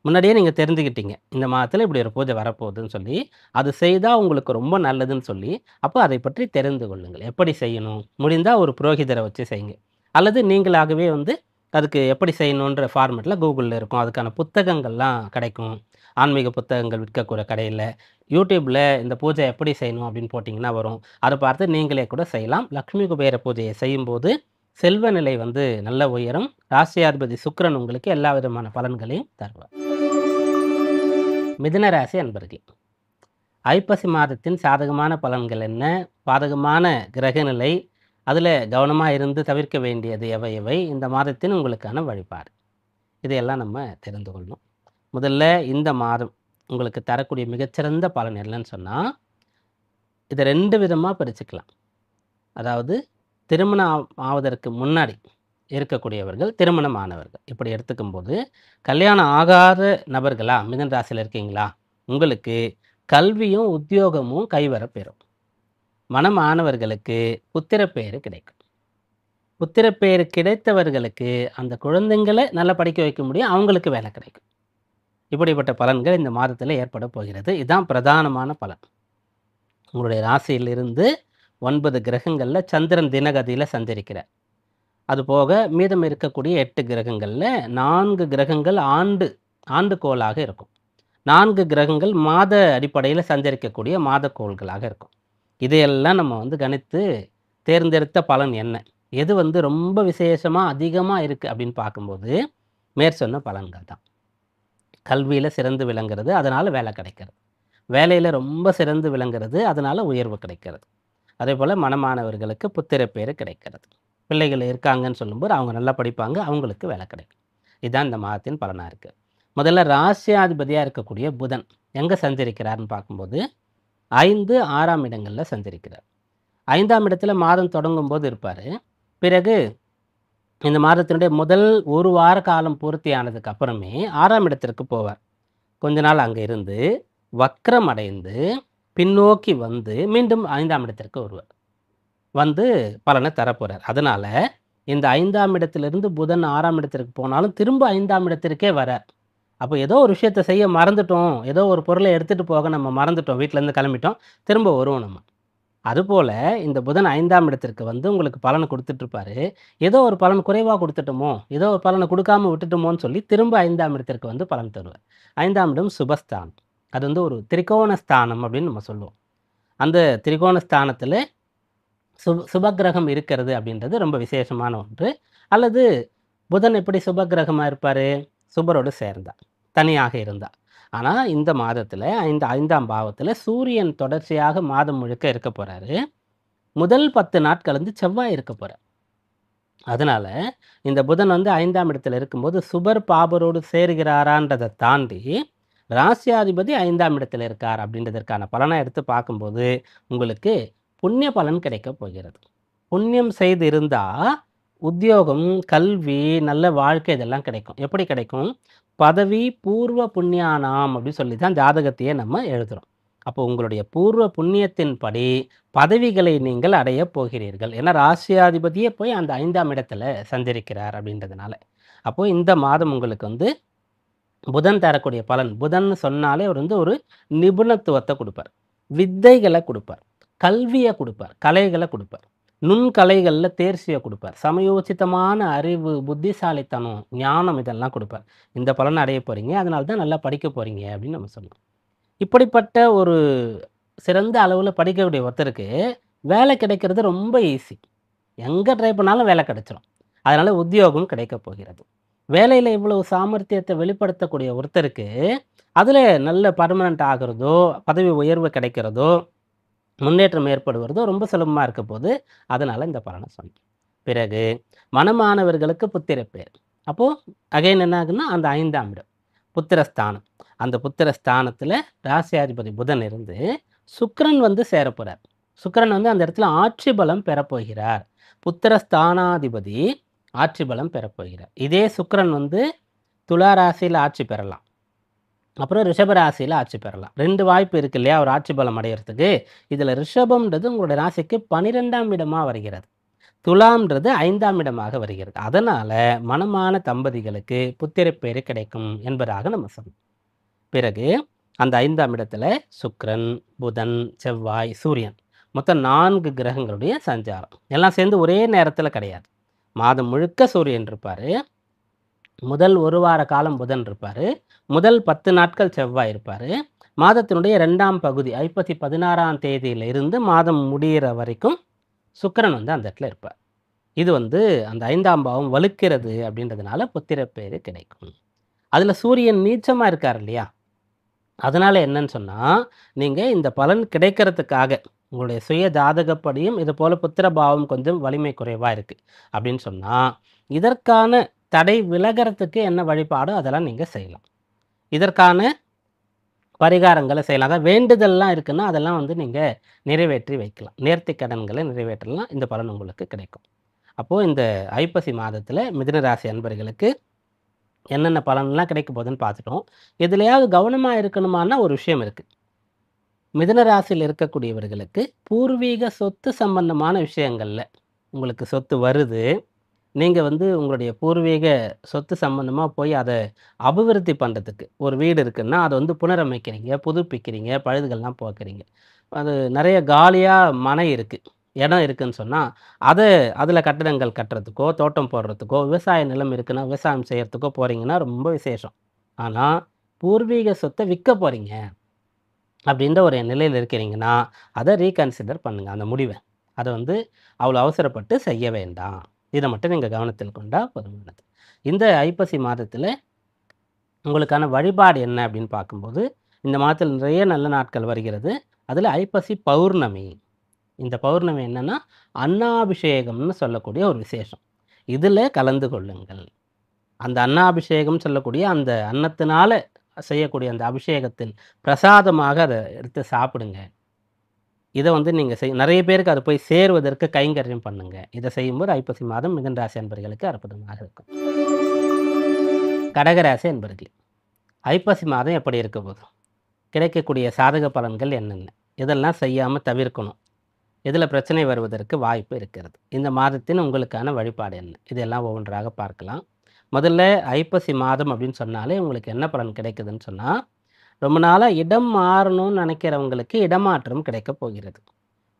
முன்னாடியே நீங்க தெரிஞ்சுக்கிட்டீங்க. இந்த மாதத்துல இப்படி ஒரு பூஜை வரப்போகுதுன்னு சொல்லி, அது செய்தா உங்களுக்கு ரொம்ப நல்லதுன்னு சொல்லி, அப்ப அதை பற்றி தெரிந்து கொள்ளுங்கள். எப்படி செய்யணும்? முடிந்தா ஒரு புரோகிதர வச்சு செய்யுங்க. அல்லது நீங்களாகவே வந்து அதுக்கு எப்படி செய்யணுன்ற ஃபார்மேட்ல Googleல இருக்கும். அதுக்கான புத்தகங்கள்லாம் கிடைக்கும். ஆன்மீக புத்தகங்கள் விற்கக்கூடிய கடையில, YouTubeல இந்த பூஜை எப்படி செய்யணும் அப்படின்னு போட்டிங்கன்னா வரும். அத பார்த்து நீங்களே கூட செய்யலாம். லக்ஷ்மி குபேர பூஜையை செய்யும்போது செல்வ நிலை வந்து நல்ல உயரும். ராசியாதிபதி சுக்கிரன் உங்களுக்கு எல்லா விதமான பலன்களையும் தருவார். மிதுன ராசி அன்பர்களே, ஐப்பசி மாதத்தின் சாதகமான பலன்கள் என்ன? பாதகமான கிரகநிலை, அதில் கவனமாக இருந்து தவிர்க்க வேண்டியது எவை எவை? இந்த மாதத்தின் உங்களுக்கான வழிபாடு, இதையெல்லாம் நம்ம தெரிந்து கொள்ளணும். முதல்ல இந்த மாதம் உங்களுக்கு தரக்கூடிய மிகச்சிறந்த பலன் என்னன்னு சொன்னால், இதை 2 விதமாக பிரிச்சுக்கலாம். அதாவது திருமணம் ஆவதற்கு முன்னாடி இருக்கக்கூடியவர்கள், திருமணம் ஆனவர்கள். இப்படி எடுத்துக்கும்போது, கல்யாணம் ஆகாத நபர்களா மிதுன ராசியில் இருக்கீங்களா? உங்களுக்கு கல்வியும் உத்தியோகமும் கைவர பெறும். மணமானவர்களுக்கு புத்திரப்பேறு கிடைக்கும். புத்திரப்பேறு கிடைத்தவர்களுக்கு அந்த குழந்தைங்களை நல்லா படிக்க வைக்க முடியும். அவங்களுக்கு வேலை கிடைக்கும். இப்படிப்பட்ட பலன்கள் இந்த மாதத்தில் ஏற்பட போகிறது. இதுதான் பிரதானமான பலன். உங்களுடைய ராசியிலிருந்து 9 கிரகங்களில் சந்திரன் தினகதியில் சஞ்சரிக்கிறார். அதுபோக மீதம் இருக்கக்கூடிய 8 கிரகங்களில் 4 கிரகங்கள் ஆண்டுகோளாக இருக்கும். 4 கிரகங்கள் மாத அடிப்படையில் சஞ்சரிக்கக்கூடிய மாதக்கோள்களாக இருக்கும். இதையெல்லாம் நம்ம வந்து கணித்து தேர்ந்தெடுத்த பலன் என்ன? எது வந்து ரொம்ப விசேஷமாக அதிகமாக இருக்குது அப்படின்னு பார்க்கும்போது, மேற்சொன்ன பலன்கள் தான். கல்வியில் சிறந்து விளங்குறது, அதனால் வேலை கிடைக்கிறது. வேலையில் ரொம்ப சிறந்து விளங்குறது, அதனால் உயர்வு கிடைக்கிறது. அதே போல் மணமானவர்களுக்கு புத்திரப்பேறு கிடைக்கிறது. பிள்ளைகள் இருக்காங்கன்னு சொல்லும்போது அவங்க நல்லா படிப்பாங்க, அவங்களுக்கு வேலை கிடைக்கும். இதுதான் இந்த மாதத்தின் பலனாக இருக்குது. முதல்ல ராசியாதிபதியாக இருக்கக்கூடிய புதன் எங்கே சஞ்சரிக்கிறார்னு பார்க்கும்போது 5, 6ஆம் இடங்களில் சஞ்சரிக்கிறார். 5ஆம் இடத்துல மாதம் தொடங்கும் போது இருப்பார். பிறகு இந்த மாதத்தினுடைய முதல் 1 வார காலம் பூர்த்தி ஆனதுக்கு அப்புறமே 6ஆம் இடத்திற்கு போவார். கொஞ்ச நாள் அங்கே இருந்து வக்ரம் அடைந்து பின்னோக்கி வந்து மீண்டும் 5ஆம் இடத்திற்கு வருவார். வந்து பலனை தரப்போகிறார். அதனால் இந்த 5ஆம் இடத்திலிருந்து புதன் 6ஆம் இடத்திற்கு போனாலும் திரும்ப 5ஆம் இடத்திற்கே வரார். அப்போ ஏதோ ஒரு விஷயத்தை செய்ய மறந்துட்டோம், ஏதோ ஒரு பொருளை எடுத்துகிட்டு போக நம்ம மறந்துட்டோம், வீட்டிலேருந்து கிளம்பிட்டோம், திரும்ப வருவோம் நம்ம. அதுபோல் இந்த புதன் 5ஆம் இடத்திற்கு வந்து உங்களுக்கு பலனை கொடுத்துட்ருப்பாரு. ஏதோ ஒரு பலன் குறைவாக கொடுத்துட்டோமோ, ஏதோ ஒரு பலனை கொடுக்காம விட்டுட்டோமோன்னு சொல்லி திரும்ப 5ஆம் இடத்திற்கு வந்து பலன் தருவார். 5ஆம் இடம் சுபஸ்தானம். அது வந்து ஒரு திரிகோண ஸ்தானம் அப்படின்னு நம்ம சொல்லுவோம். அந்த திரிகோண ஸ்தானத்தில் சுபக்கிரகம் இருக்கிறது அப்படின்றது ரொம்ப விசேஷமான ஒன்று. அல்லது புதன் எப்படி சுபக்கிரகமாக இருப்பார்? சுபரோடு சேர்ந்தா, தனியாக இருந்தா. ஆனால் இந்த மாதத்தில் 5ஆம் பாவத்தில் சூரியன் தொடர்ச்சியாக மாதம் முழுக்க இருக்க போகிறாரு. முதல் 10 நாட்கள் வந்து செவ்வாய் இருக்க போகிறார். அதனால் இந்த புதன் வந்து 5ஆம் இடத்துல இருக்கும்போது சுபர் பாபரோடு சேருகிறாரான்றதை தாண்டி ராசியாதிபதி 5ஆம் இடத்துல இருக்கார் அப்படின்றதற்கான பலனை எடுத்து பார்க்கும்போது உங்களுக்கு புண்ணிய பலன் கிடைக்க போகிறது. புண்ணியம் செய்து இருந்தால் உத்தியோகம், கல்வி, நல்ல வாழ்க்கை இதெல்லாம் கிடைக்கும். எப்படி கிடைக்கும்? பதவி பூர்வ புண்ணியானாம் அப்படின்னு சொல்லி தான் ஜாதகத்தையே நம்ம எழுதுறோம். அப்போ உங்களுடைய பூர்வ புண்ணியத்தின்படி பதவிகளை நீங்கள் அடையப் போகிறீர்கள். ஏன்னா ராசியாதிபதியே போய் அந்த 5ஆம் இடத்துல சஞ்சரிக்கிறார் அப்படின்றதுனால. அப்போ இந்த மாதம் உங்களுக்கு வந்து புதன் தரக்கூடிய பலன். புதன்னு சொன்னாலே அவர் வந்து ஒரு நிபுணத்துவத்தை குடுப்பார். வித்தைகள குடுப்பார். கல்விய குடுப்பார். கலைகள குடுப்பார். நுண்கலைகள்ல தேர்ச்சிய குடுப்பார். சமயோசிதமான அறிவு, புத்திசாலித்தனம், ஞானம் இதெல்லாம் குடுப்பார். இந்த பலன அடையப் போறீங்க. அதனால தான் நல்லா படிக்க போறீங்க அப்படின்னு நம்ம சொல்லலாம். இப்படிப்பட்ட ஒரு சிறந்த அளவுல படிக்கக்கூடிய ஒருத்தருக்கு வேலை கிடைக்கிறது ரொம்ப ஈஸி. எங்க ட்ரை பண்ணாலும் வேலை கிடைச்சிரும். அதனால உத்தியோகம் கிடைக்கப் போகிறது. வேலையில இவ்வளவு சாமர்த்தியத்தை வெளிப்படுத்தக்கூடிய ஒருத்தருக்கு, அதுல நல்ல பெர்மனன்ட் ஆகுறதோ, பதவி உயர்வு கிடைக்கிறதோ, முன்னேற்றம் ஏற்படுவதோ ரொம்ப சுலபமா இருக்க போது. அதனால இந்த பலனை சொன்னேன். பிறகு மணமானவர்களுக்கு புத்திரப்பேர். அப்போ அகைன் என்ன ஆகுன்னா, அந்த 5ஆம் இடம் புத்திரஸ்தானம். அந்த புத்திரஸ்தானத்துல ராசியாதிபதி புதன் இருந்து சுக்கிரன் வந்து சேரப்போறார். சுக்கிரன் வந்து அந்த இடத்துல ஆட்சி பலம் பெறப்போகிறார். புத்திரஸ்தானாதிபதி ஆட்சி பலம் பெறப்போகிறார். இதே சுக்கிரன் வந்து துலா ராசியில ஆட்சி பெறலாம். அப்புறம் ரிஷப ராசியில ஆட்சி பெறலாம். 2 வாய்ப்பு இருக்கு இல்லையா? ஒரு ஆட்சி பலம் அடையறதுக்கு. இதுல ரிஷபம்ன்றது உங்களுடைய ராசிக்கு 12ஆம் இடமா வருகிறது. துலாம்ன்றது 5ஆம் இடமாக வருகிறது. அதனால மணமான தம்பதிகளுக்கு புத்திரப்பேறு கிடைக்கும் என்பதாக நம்ம சொன்னோம். பிறகு அந்த 5ஆம் இடத்துல சுக்கிரன், புதன், செவ்வாய், சூரியன் மொத்தம் 4 கிரகங்களுடைய சஞ்சாரம். எல்லாம் சேர்ந்து ஒரே நேரத்துல கிடையாது. மாதம் முழுக்க சூரியன் இருப்பாரு. முதல் 1 வார காலம் புதன் இருப்பாரு. முதல் 10 நாட்கள் செவ்வாய் இருப்பாரு. மாதத்தினுடைய 2ஆம் பகுதி ஐப்பசி 16ஆம் தேதியில இருந்து மாதம் முடியிற வரைக்கும் சுக்கிரன் வந்து அந்த இடத்துல இருப்பார். இது வந்து அந்த 5ஆம் பாவம் வலுக்கிறது அப்படின்றதுனால புத்திரப்பேறு கிடைக்கும். அதுல சூரியன் நீச்சமா இருக்கார் இல்லையா? அதனால என்னன்னு சொன்னா, நீங்க இந்த பலன் கிடைக்கிறதுக்காக உங்களுடைய சுய ஜாதகப்படியும் இது போல புத்திர பாவம் கொஞ்சம் வலிமை குறைவா இருக்கு அப்படின்னு சொன்னா, இதற்கான தடை விலகறதுக்கு என்ன வழிபாடோ அதெல்லாம் நீங்க செய்யலாம். இதற்கான பரிகாரங்களை செய்யலாம். அதாவது வேண்டுதல்லாம் இருக்குன்னா, அதெல்லாம் வந்து நீங்க நிறைவேற்றி வைக்கலாம். நேர்த்திக் கடன்களை நிறைவேற்றலாம். இந்த பலன் உங்களுக்கு கிடைக்கும். அப்போ இந்த ஐப்பசி மாதத்துல மிதுன ராசி அன்பர்களுக்கு என்னென்ன பலன்லாம் கிடைக்க போகுதுன்னு பார்த்துட்டோம். எதுலயாவது கவனமா இருக்கணுமான ஒரு விஷயம் இருக்கு. மிதுன ராசியில் இருக்கக்கூடியவர்களுக்கு பூர்வீக சொத்து சம்பந்தமான விஷயங்கள்ல உங்களுக்கு சொத்து வருது. நீங்க வந்து உங்களுடைய பூர்வீக சொத்து சம்பந்தமா போய் அத அபிவிருத்தி பண்றதுக்கு ஒரு வீடு இருக்குன்னா, அத வந்து புனரமைக்கிறீங்க, புதுப்பிக்கிறீங்க, பழுதுகள்லாம் போக்குறீங்க. அது நெறைய காலியா மனை இருக்கு. இடம் இருக்குன்னு சொன்னா, அத அதுல கட்டடங்கள் கட்டுறதுக்கோ, தோட்டம் போடுறதுக்கோ, விவசாய நிலம் இருக்குன்னா, விவசாயம் செய்யறதுக்கோ போறீங்கன்னா ரொம்ப விசேஷம். ஆனா, பூர்வீக சொத்த விக்க போறீங்க அப்படின்ற ஒரு நிலையில இருக்கிறீங்கன்னா, அத ரீகன்சிடர் பண்ணுங்க அந்த முடிவ. அத வந்து அவ்வளோ அவசரப்பட்டு செய்ய வேண்டாம். இத மட்டும் நீங்க கவனத்தில் கொண்டா போதுமானது. இந்த ஐப்பசி மாதத்துல உங்களுக்கான வழிபாடு என்ன அப்படின்னு பார்க்கும்போது, இந்த மாதத்தில் நிறைய நல்ல நாட்கள் வருகிறது. அதுல ஐப்பசி பௌர்ணமி. இந்த பௌர்ணமி என்னன்னா, அன்னாபிஷேகம்னு சொல்லக்கூடிய ஒரு விசேஷம். இதுல கலந்து கொள்ளுங்கள். அந்த அன்னாபிஷேகம் சொல்லக்கூடிய அந்த அன்னத்தினால செய்யக்கூடிய அந்த அபிஷேகத்தின் பிரசாதமாக அத எடுத்து சாப்பிடுங்க. இத வந்து நீங்க நெறைய பேருக்கு அது போய் சேருவதற்கு கைங்கரியம் பண்ணுங்க. இத செய்யும்போது ஐப்பசி மாதம் மிதுன ராசி அன்பர்களுக்கு அற்புதமாக இருக்கும். கடகராசி அன்பர்களே, ஐப்பசி மாதம் எப்படி இருக்க போகுது? கிடைக்கக்கூடிய சாதக பலன்கள் என்னென்ன? எதெல்லாம் செய்யாம தவிர்க்கணும்? எதுல பிரச்சனை வருவதற்கு வாய்ப்பு இருக்கிறது? இந்த மாதத்தின் உங்களுக்கான வழிபாடு என்ன? இதெல்லாம் ஒவ்வொன்றாக பார்க்கலாம். முதல்ல ஐப்பசி மாதம் அப்படின்னு சொன்னாலே உங்களுக்கு என்ன பலன் கிடைக்குதுன்னு சொன்னா, ரொம்ப நாளா இடம் மாறணும்னு நினைக்கிறவங்களுக்கு இடமாற்றம் கிடைக்கப் போகிறது.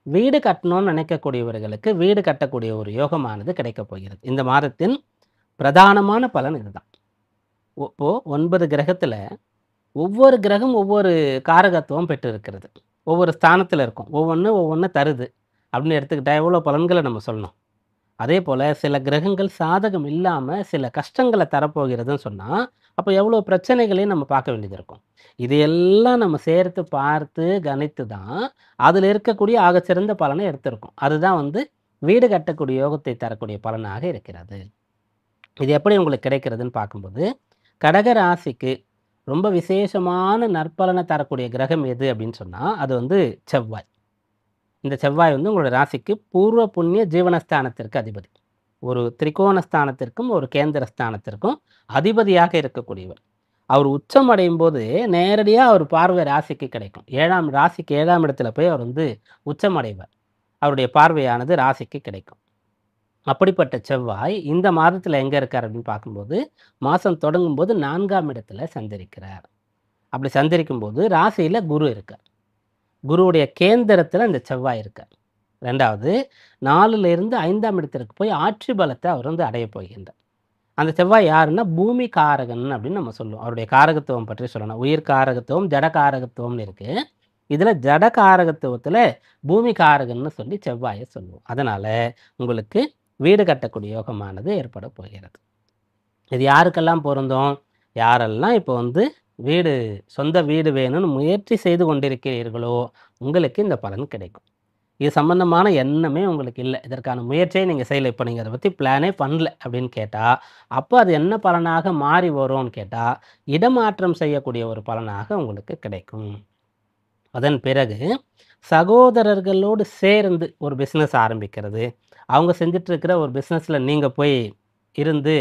வீடு கட்டணும்னு நினைக்கக்கூடியவர்களுக்கு வீடு கட்டக்கூடிய ஒரு யோகமானது கிடைக்கப் போகிறது. இந்த மாதத்தின் பிரதானமான பலன் இதுதான். இப்போ 9 கிரகத்துல ஒவ்வொரு கிரகம் ஒவ்வொரு காரகத்துவம் பெற்றிருக்கிறது. ஒவ்வொரு ஸ்தானத்துல இருக்கும். ஒவ்வொன்னு தருது அப்படின்னு எடுத்துக்கிட்டா எவ்வளோ பலன்களை நம்ம சொல்லணும். அதே போல சில கிரகங்கள் சாதகம் இல்லாம சில கஷ்டங்களை தரப்போகிறதுன்னு சொன்னா, அப்போ எவ்வளோ பிரச்சனைகளையும் நம்ம பார்க்க வேண்டியது இருக்கும். இதையெல்லாம் நம்ம சேர்த்து பார்த்து கணித்து தான் அதில் இருக்கக்கூடிய ஆகச்சிறந்த பலனை எடுத்திருக்கோம். அதுதான் வந்து வீடு கட்டக்கூடிய யோகத்தை தரக்கூடிய பலனாக இருக்கிறது. இது எப்படி உங்களுக்கு கிடைக்கிறதுன்னு பார்க்கும்போது, கடக ராசிக்கு ரொம்ப விசேஷமான நற்பலனை தரக்கூடிய கிரகம் எது அப்படின்னு சொன்னா, அது வந்து செவ்வாய். இந்த செவ்வாய் வந்து உங்களோட ராசிக்கு பூர்வ புண்ணிய ஜீவனஸ்தானத்திற்கு அதிபதி. ஒரு திரிகோண ஸ்தானத்திற்கும், ஒரு கேந்திர ஸ்தானத்திற்கும் அதிபதியாக இருக்கக்கூடியவர். அவர் உச்சம் அடையும்போது நேரடியா அவர் பார்வை ராசிக்கு கிடைக்கும். 7ஆம் ராசிக்கு 7ஆம் இடத்துல போய் அவர் வந்து உச்சம் அடைவார். அவருடைய பார்வையானது ராசிக்கு கிடைக்கும். அப்படிப்பட்ட செவ்வாய் இந்த மாதத்துல எங்க இருக்கார் அப்படின்னு பார்க்கும்போது, மாசம் தொடங்கும்போது 4ஆம் இடத்துல சஞ்சரிக்கிறார். அப்படி சஞ்சரிக்கும்போது ராசியில குரு இருக்கார். குருவுடைய கேந்திரத்துல இந்த செவ்வாய் இருக்கார். 2வது 4லிருந்து 5ஆம் இடத்திற்கு போய் ஆட்சி பலத்தை அவர் வந்து அடையப் போகின்றார். அந்த செவ்வாய் யாருன்னா பூமி காரகன் அப்படின்னு நம்ம சொல்லுவோம். அவருடைய காரகத்துவம் பற்றி சொல்லணும். உயிர் காரகத்துவம், ஜட காரகத்துவம்னு இருக்கு. இதுல ஜட காரகத்துவத்துல பூமி காரகன்னு சொல்லி செவ்வாயை சொல்லுவோம். அதனால உங்களுக்கு வீடு கட்டக்கூடிய யோகமானது ஏற்பட போகிறது. இது யாருக்கெல்லாம் பொருந்தும்? யாரெல்லாம் இப்போ வந்து வீடு சொந்த வீடு வேணும்னு முயற்சி செய்து கொண்டிருக்கிறீர்களோ, உங்களுக்கு இந்த பலன் கிடைக்கும். இது சம்பந்தமான எண்ணமே உங்களுக்கு இல்ல. இதற்கான முயற்சியே நீங்க செய்யல. இப்ப நீங்க அத பத்தி பிளானே பண்ணல அப்படின்னு கேட்டா, அப்ப அது என்ன பலனாக மாறி வரும்னு கேட்டா, இடமாற்றம் செய்யக்கூடிய ஒரு பலனாக உங்களுக்கு கிடைக்கும். அதன் பிறகு சகோதரர்களோடு சேர்ந்து ஒரு பிசினஸ் ஆரம்பிக்கிறது. அவங்க செஞ்சுட்டு இருக்கிற ஒரு பிசினஸ்ல நீங்க போய் இருந்து,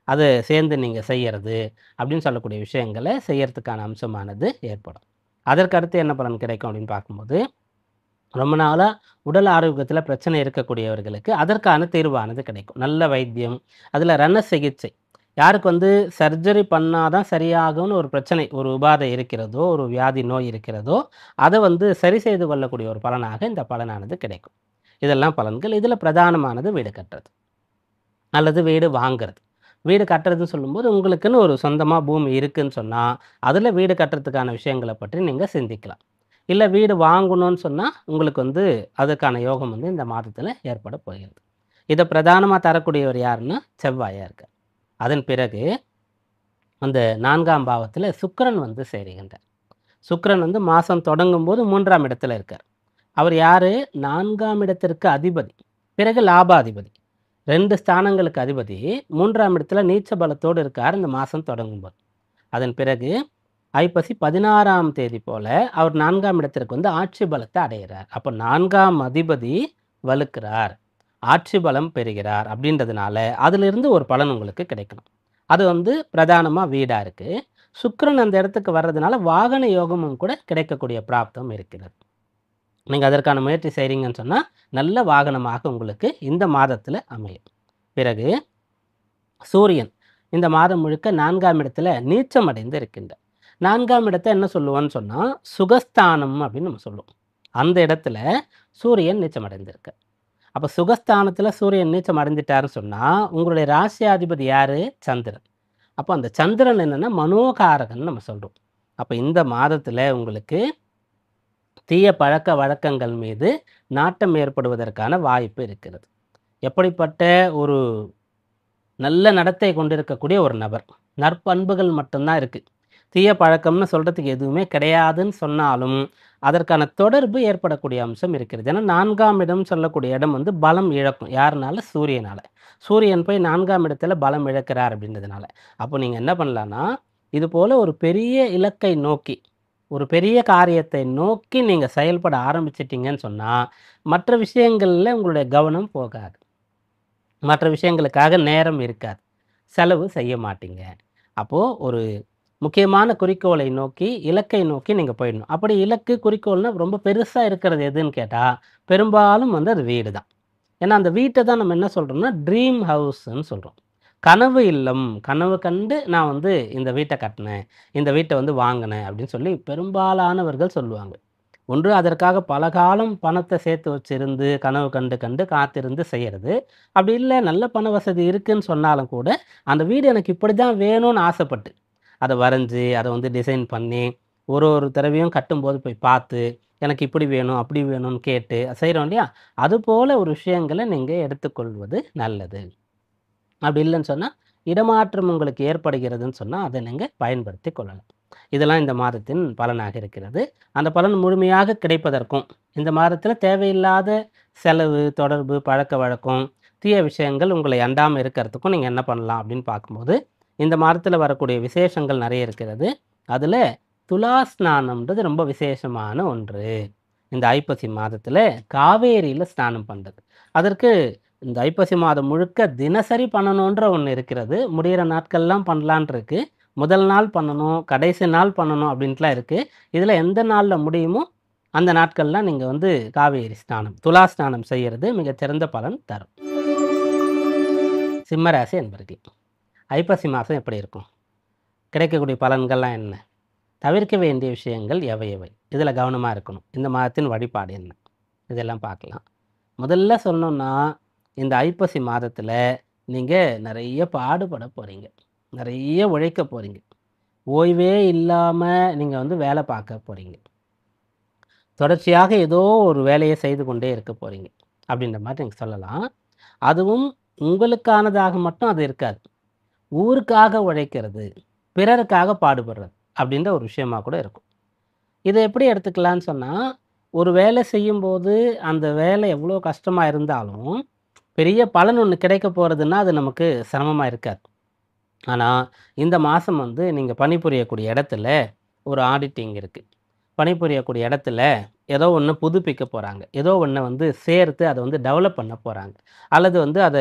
அத சேர்ந்து நீங்க செய்யறது, அப்படின்னு சொல்லக்கூடிய விஷயங்கள செய்யறதுக்கான அம்சமானது ஏற்படும். அதற்கு அடுத்து என்ன பலன் கிடைக்கும் அப்படின்னு பார்க்கும்போது, ரொம்ப நாளா உடல் ஆரோக்கியத்துல பிரச்சனை இருக்கக்கூடியவர்களுக்கு அதற்கான தீர்வானது கிடைக்கும். நல்ல வைத்தியம், அதுல ரண சிகிச்சை. யாருக்கு வந்து சர்ஜரி பண்ணா தான் சரியாகும்னு ஒரு பிரச்சனை, ஒரு உபாதை இருக்கிறதோ, ஒரு வியாதி நோய் இருக்கிறதோ, அத வந்து சரி செய்து கொள்ளக்கூடிய ஒரு பலனாக இந்த பலனானது கிடைக்கும். இதெல்லாம் பலன்கள். இதுல பிரதானமானது வீடு கட்டுறது. அல்லது வீடு வாங்குறது. வீடு கட்டுறதுன்னு சொல்லும்போது, உங்களுக்குன்னு ஒரு சொந்தமா பூமி இருக்குன்னு சொன்னா, அதுல வீடு கட்டுறதுக்கான விஷயங்கள பற்றி நீங்க சிந்திக்கலாம். இல்ல வீடு வாங்கணும்னு சொன்னா, உங்களுக்கு வந்து அதுக்கான யோகம் வந்து இந்த மாதத்துல ஏற்பட போகிறது. இத பிரதானமா தரக்கூடியவர் யாருன்னா, செவ்வாயா இருக்கார். அதன் பிறகு அந்த 4ஆம் பாவத்துல சுக்கிரன் வந்து சேருகின்றார். சுக்கிரன் வந்து மாசம் தொடங்கும்போது 3ஆம் இடத்துல இருக்கார். அவர் யாரு? 4ஆம் இடத்திற்கு அதிபதி. பிறகு லாபாதிபதி. 2 ஸ்தானங்களுக்கு அதிபதி 3ஆம் இடத்துல நீச்ச பலத்தோடு இருக்கார் இந்த மாசம் தொடங்கும்போது. அதன் பிறகு ஐப்பசி 16ஆம் தேதி போல அவர் 4ஆம் இடத்திற்கு வந்து ஆட்சி பலத்தை அடைகிறார். அப்ப 4ஆம் அதிபதி வலுக்கிறார். ஆட்சி பலம் பெறுகிறார் அப்படின்றதுனால, அதிலிருந்து ஒரு பலன் உங்களுக்கு கிடைக்கணும். அது வந்து பிரதானமா வீடா இருக்கு. சுக்கிரன் அந்த இடத்துக்கு வர்றதுனால வாகன யோகமும் கூட கிடைக்கக்கூடிய பிராப்தம் இருக்கிறது. நீங்க அதற்கான முயற்சி செய்றீங்கன்னு சொன்னா, நல்ல வாகனமாக உங்களுக்கு இந்த மாதத்துல அமையும். பிறகு சூரியன் இந்த மாதம் முழுக்க 4ஆம் இடத்துல நீச்சம் அடைந்து இருக்கின்றார். 4ஆம் இடத்த என்ன சொல்லுவோம்னு சொன்னா, சுகஸ்தானம் அப்படின்னு நம்ம சொல்லுவோம். அந்த இடத்துல சூரியன் நீச்சம் அடைந்திருக்கார். அப்ப சுகஸ்தானத்துல சூரியன் நீச்சம் அடைந்துட்டாருன்னு சொன்னா, உங்களுடைய ராசியாதிபதி யாரு? சந்திரன். அப்ப அந்த சந்திரன் என்னன்னா மனோகாரகன்னு நம்ம சொல்றோம். அப்ப இந்த மாதத்துல உங்களுக்கு தீய பழக்க வழக்கங்கள் மீது நாட்டம் ஏற்படுவதற்கான வாய்ப்பு இருக்கிறது. எப்படிப்பட்ட ஒரு நல்ல நடத்தை கொண்டிருக்கக்கூடிய ஒரு நபர். நற்பண்புகள் மட்டும்தான் இருக்கு. தீய பழக்கம்னு சொல்றதுக்கு எதுவுமே கிடையாதுன்னு சொன்னாலும், அதற்கான தொடர்பு ஏற்படக்கூடிய அம்சம் இருக்கிறது. ஏன்னா 4ஆம் இடம் சொல்லக்கூடிய இடம் வந்து பலம் இழக்கும். யாருனால? சூரியனால. சூரியன் போய் 4ஆம் இடத்துல பலம் இழக்கிறார் அப்படின்றதுனால. அப்போ நீங்க என்ன பண்ணலான்னா, இது போல ஒரு பெரிய இலக்கை நோக்கி, ஒரு பெரிய காரியத்தை நோக்கி நீங்க செயல்பட ஆரம்பிச்சிட்டீங்கன்னு சொன்னா, மற்ற விஷயங்கள்ல உங்களுடைய கவனம் போகாது. மற்ற விஷயங்களுக்காக நேரம் இருக்காது. செலவு செய்ய மாட்டீங்க. அப்போ ஒரு முக்கியமான குறிக்கோளை நோக்கி, இலக்கை நோக்கி நீங்க போயிடணும். அப்படி இலக்கு, குறிக்கோள்னா ரொம்ப பெருசா இருக்கிறது எதுன்னு கேட்டா, பெரும்பாலும் வந்து அது வீடு தான். ஏன்னா, அந்த வீட்ட தான் நம்ம என்ன சொல்றோம்னா, ட்ரீம் ஹவுஸ்ன்னு சொல்றோம். கனவு இல்லம். கனவு கண்டு நான் வந்து இந்த வீட்ட கட்டினேன். இந்த வீட்ட வந்து வாங்கினேன் அப்படின்னு சொல்லி பெரும்பாலானவர்கள் சொல்லுவாங்க. ஒன்று அதற்காக பல காலம் பணத்தை சேர்த்து வச்சிருந்து, கனவு கண்டு கண்டு காத்திருந்து செய்யறது. அப்படி இல்ல நல்ல பண வசதி இருக்குன்னு சொன்னாலும் கூட, அந்த வீடு எனக்கு இப்படிதான் வேணும்னு ஆசைப்பட்டு, அத வரைஞ்சு, அத வந்து டிசைன் பண்ணி, ஒரு ஒரு தடவையும் கட்டும்போது போய் பார்த்து, எனக்கு இப்படி வேணும், அப்படி வேணும்னு கேட்டு செய்றோம் இல்லையா? அதுபோல ஒரு விஷயங்கள நீங்க எடுத்துக்கொள்வது நல்லது. அப்படி இல்லன்னு சொன்னா, இடமாற்றம் உங்களுக்கு ஏற்படுகிறதுன்னு சொன்னா, அத நீங்க பயன்படுத்திக் கொள்ளலாம். இதெல்லாம் இந்த மாதத்தின் பலனாக இருக்கிறது. அந்த பலன் முழுமையாக கிடைப்பதற்கும், இந்த மாதத்தில தேவையில்லாத செலவு, தொடர்பு, பழக்கவழக்கம், தீய விஷயங்கள் உங்களை அண்டாம இருக்கிறதுக்கும் நீங்க என்ன பண்ணலாம் அப்படின்னு பார்க்கும்போது, இந்த மாதத்தில வரக்கூடிய விசேஷங்கள் நெறைய இருக்கிறது. அதுல துலா ஸ்நானம்ன்றது ரொம்ப விசேஷமான ஒன்று. இந்த ஐப்பசி மாதத்தில காவேரியில ஸ்நானம் பண்றது. அதற்கு இந்த ஐப்பசி மாதம் முழுக்க தினசரி பண்ணணுன்ற ஒண்ணு இருக்கிறது. முடியிற நாட்கள்லாம் பண்ணலான்ட்டு இருக்கு. முதல் நாள் பண்ணணும், கடைசி நாள் பண்ணணும் அப்படின்ட்டுலாம் இருக்கு. இதில எந்த நாள்ல முடியுமோ, அந்த நாட்கள்லாம் நீங்க வந்து காவேரி ஸ்நானம், துலா ஸ்நானம் செய்யறது மிகச்சிறந்த பலன் தரும். சிம்ம ராசி அன்பர்களே, ஐப்பசி மாசம் எப்படி இருக்கும்? கிடைக்கக்கூடிய பலன்கள்லாம் என்ன? தவிர்க்க வேண்டிய விஷயங்கள் எவை எவை? இதில கவனமா இருக்கணும். இந்த மாதத்தின் வழிபாடு என்ன? இதெல்லாம் பார்க்கலாம். முதல்ல சொல்லணும்னா, இந்த ஐப்பசி மாதத்தில நீங்க நெறைய பாடுபட போறீங்க. நெறைய உழைக்க போறீங்க. ஓய்வே இல்லாம நீங்க வந்து வேலை பார்க்க போறீங்க. தொடர்ச்சியாக ஏதோ ஒரு வேலைய செய்து கொண்டே இருக்க போறீங்க. அப்படின்ற மாரி நீங்க சொல்லலாம். அதுவும் உங்களுக்கானதாக மட்டும் அது இருக்காது. ஊருக்காக உழைக்கிறது, பிறருக்காக பாடுபடுறது அப்படின்ற ஒரு விஷயமா கூட இருக்கும். இத எப்படி எடுத்துக்கலான்னு சொன்னா, ஒரு வேலை செய்யும்போது அந்த வேலை எவ்வளோ கஷ்டமா இருந்தாலும், பெரிய பலன் ஒண்ணு கிடைக்க போறதுன்னா, அது நமக்கு சிரமமா இருக்காது. ஆனா, இந்த மாசம் வந்து நீங்க பணிபுரியக்கூடிய இடத்துல ஒரு ஆடிட்டிங் இருக்கு. பணிபுரியக்கூடிய இடத்துல ஏதோ ஒண்ணு புதுப்பிக்க போறாங்க. ஏதோ ஒண்ண வந்து சேர்த்து அத வந்து டெவலப் பண்ண போறாங்க. அல்லது வந்து அத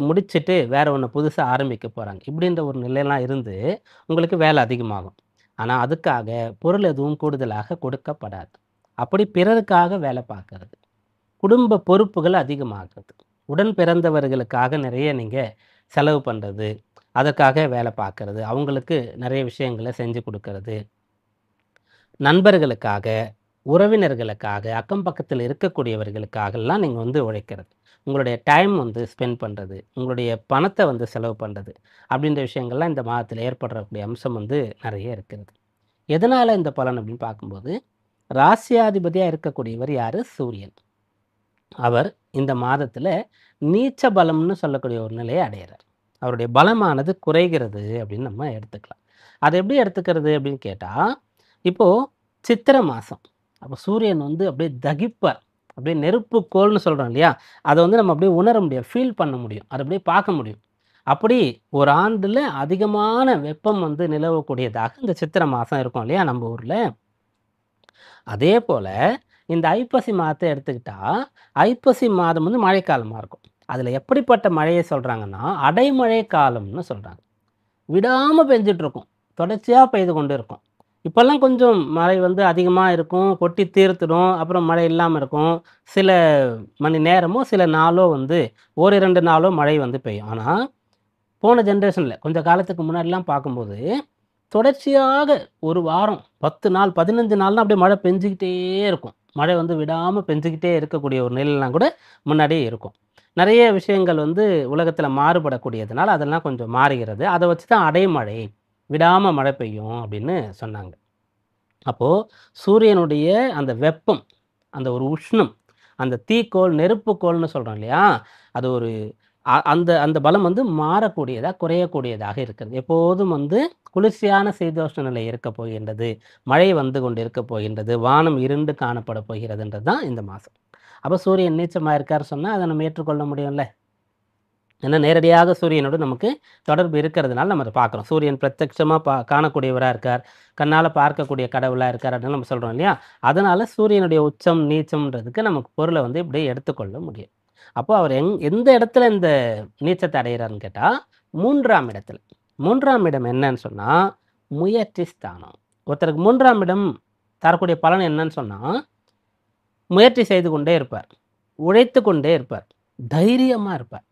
முடிச்சுட்டு வேற ஒண்ணு புதுசா ஆரம்பிக்க போறாங்க. இப்படின்ற ஒரு நிலைலாம் இருந்து உங்களுக்கு வேலை அதிகமாகும். ஆனா, அதுக்காக பொருள் எதுவும் கூடுதலாக கொடுக்கப்படாது. அப்படி பிறருக்காக வேலை பார்க்கறது. குடும்ப பொறுப்புகள் அதிகமாகுது. உடன் பிறந்தவர்களுக்காக நிறைய நீங்க செலவு பண்றது. அதற்காக வேலை பார்க்கறது. அவங்களுக்கு நிறைய விஷயங்கள செஞ்சு குடுக்கறது. நண்பர்களுக்காக, உறவினர்களுக்காக, அக்கம் பக்கத்துல இருக்கக்கூடியவர்களுக்காகலாம் நீங்க வந்து உழைக்கிறது. உங்களுடைய டைம் வந்து ஸ்பெண்ட் பண்றது. உங்களுடைய பணத்த வந்து செலவு பண்றது. அப்படின்ற விஷயங்கள்லாம் இந்த மாதத்துல ஏற்படக்கூடிய அம்சம் வந்து நெறைய இருக்கிறது. எதனால இந்த பலன் அப்படின்னு பார்க்கும்போது, ராசியாதிபதியா இருக்கக்கூடியவர் யாரு? சூரியன். அவர் இந்த மாதத்துல நீச்ச பலம்னு சொல்லக்கூடிய ஒரு நிலையை அடையறார். அவருடைய பலமானது குறைகிறது அப்படின்னு நம்ம எடுத்துக்கலாம். அத எப்படி எடுத்துக்கிறது அப்படின்னு கேட்டா, இப்போ சித்திரை மாசம். அப்ப சூரியன் வந்து அப்படியே தகிப்பார். அப்படியே நெருப்பு கோல்ன்னு சொல்றோம் இல்லையா? அத வந்து நம்ம அப்படியே உணர முடியும். ஃபீல் பண்ண முடியும். அத அப்படியே பார்க்க முடியும். அப்படி ஒரு ஆண்டுல அதிகமான வெப்பம் வந்து நிலவக்கூடியதாக இந்த சித்திரை மாசம் இருக்கும் இல்லையா நம்ம ஊர்ல. அதே போல இந்த ஐப்பசி மாதத்த எடுத்துக்கிட்டா, ஐப்பசி மாதம் வந்து மழைக்காலமா இருக்கும். அதுல எப்படிப்பட்ட மழைய சொல்றாங்கன்னா, அடைமழை காலம்னு சொல்றாங்க. விடாம பெஞ்சுட்டு இருக்கும். தொடர்ச்சியா பெய்து கொண்டு இருக்கும். இப்பல்லாம் கொஞ்சம் மழை வந்து அதிகமா இருக்கும். கொட்டி தீர்த்துடும். அப்புறம் மழை இல்லாம இருக்கும். சில மணி நேரமோ, சில நாளோ வந்து ஓரிரண்டு நாளோ மழை வந்து பெய்யும். ஆனா, போன ஜெனரேஷன்ல கொஞ்ச காலத்துக்கு முன்னாடிலாம் பார்க்கும்போது, தொடர்ச்சியாக 1 வாரம், 10 நாள், 15 நாள்லாம் அப்படியே மழை பெஞ்சுகிட்டே இருக்கும். மழை வந்து விடாம பெஞ்சுகிட்டே இருக்கக்கூடிய ஒரு நிலைலாம் கூட முன்னாடியே இருக்கும். நெறைய விஷயங்கள் வந்து உலகத்துல மாறுபடக்கூடியதுனால, அதெல்லாம் கொஞ்சம் மாறுகிறது. அத வச்சு தான் அடைமழை, விடாம மழை பெய்யும் அப்படின்னு சொன்னாங்க. அப்போ சூரியனுடைய அந்த வெப்பம், அந்த ஒரு உஷ்ணம், அந்த தீக்கோள், நெருப்புக்கோள்ன்னு சொல்றோம் இல்லையா? அது ஒரு அந்த அந்த பலம் வந்து மாறக்கூடியதா, குறையக்கூடியதாக இருக்கிறது. எப்போதும் வந்து குளிர்ச்சியான சீதோஷ்ண நிலை இருக்கப் போகின்றது. மழை வந்து கொண்டு இருக்கப் போகின்றது. வானம் இருண்டு காணப்படப் போகிறதுன்றது தான் இந்த மாசம். அப்ப சூரியன் நீச்சமா இருக்காரு சொன்னா, அத நம்ம ஏற்றுக்கொள்ள முடியும்ல. ஏன்னா நேரடியாக சூரியனோடு நமக்கு தொடர்பு இருக்கிறதுனால நம்ம அத பார்க்குறோம். சூரியன் பிரத்யட்சமா காணக்கூடியவரா இருக்கார். கண்ணால பார்க்கக்கூடிய கடவுளா இருக்கார் அப்படின்னு நம்ம சொல்றோம் இல்லையா? அதனால சூரியனுடைய உச்சம், நீச்சம்ன்றதுக்கு நமக்கு பொருள வந்து இப்படி எடுத்துக்கொள்ள முடியும். அப்போ அவர் எந்த இடத்துல இந்த நீச்சத்த அடையிறாருன்னு கேட்டா, 3ஆம் இடத்துல. 3ஆம் இடம் என்னன்னு சொன்னா, முயற்சி ஸ்தானம். ஒருத்தருக்கு 3ஆம் இடம் தரக்கூடிய பலன் என்னன்னு சொன்னா, முயற்சி செய்து கொண்டே இருப்பார். உழைத்து கொண்டே இருப்பார். தைரியமா இருப்பார்.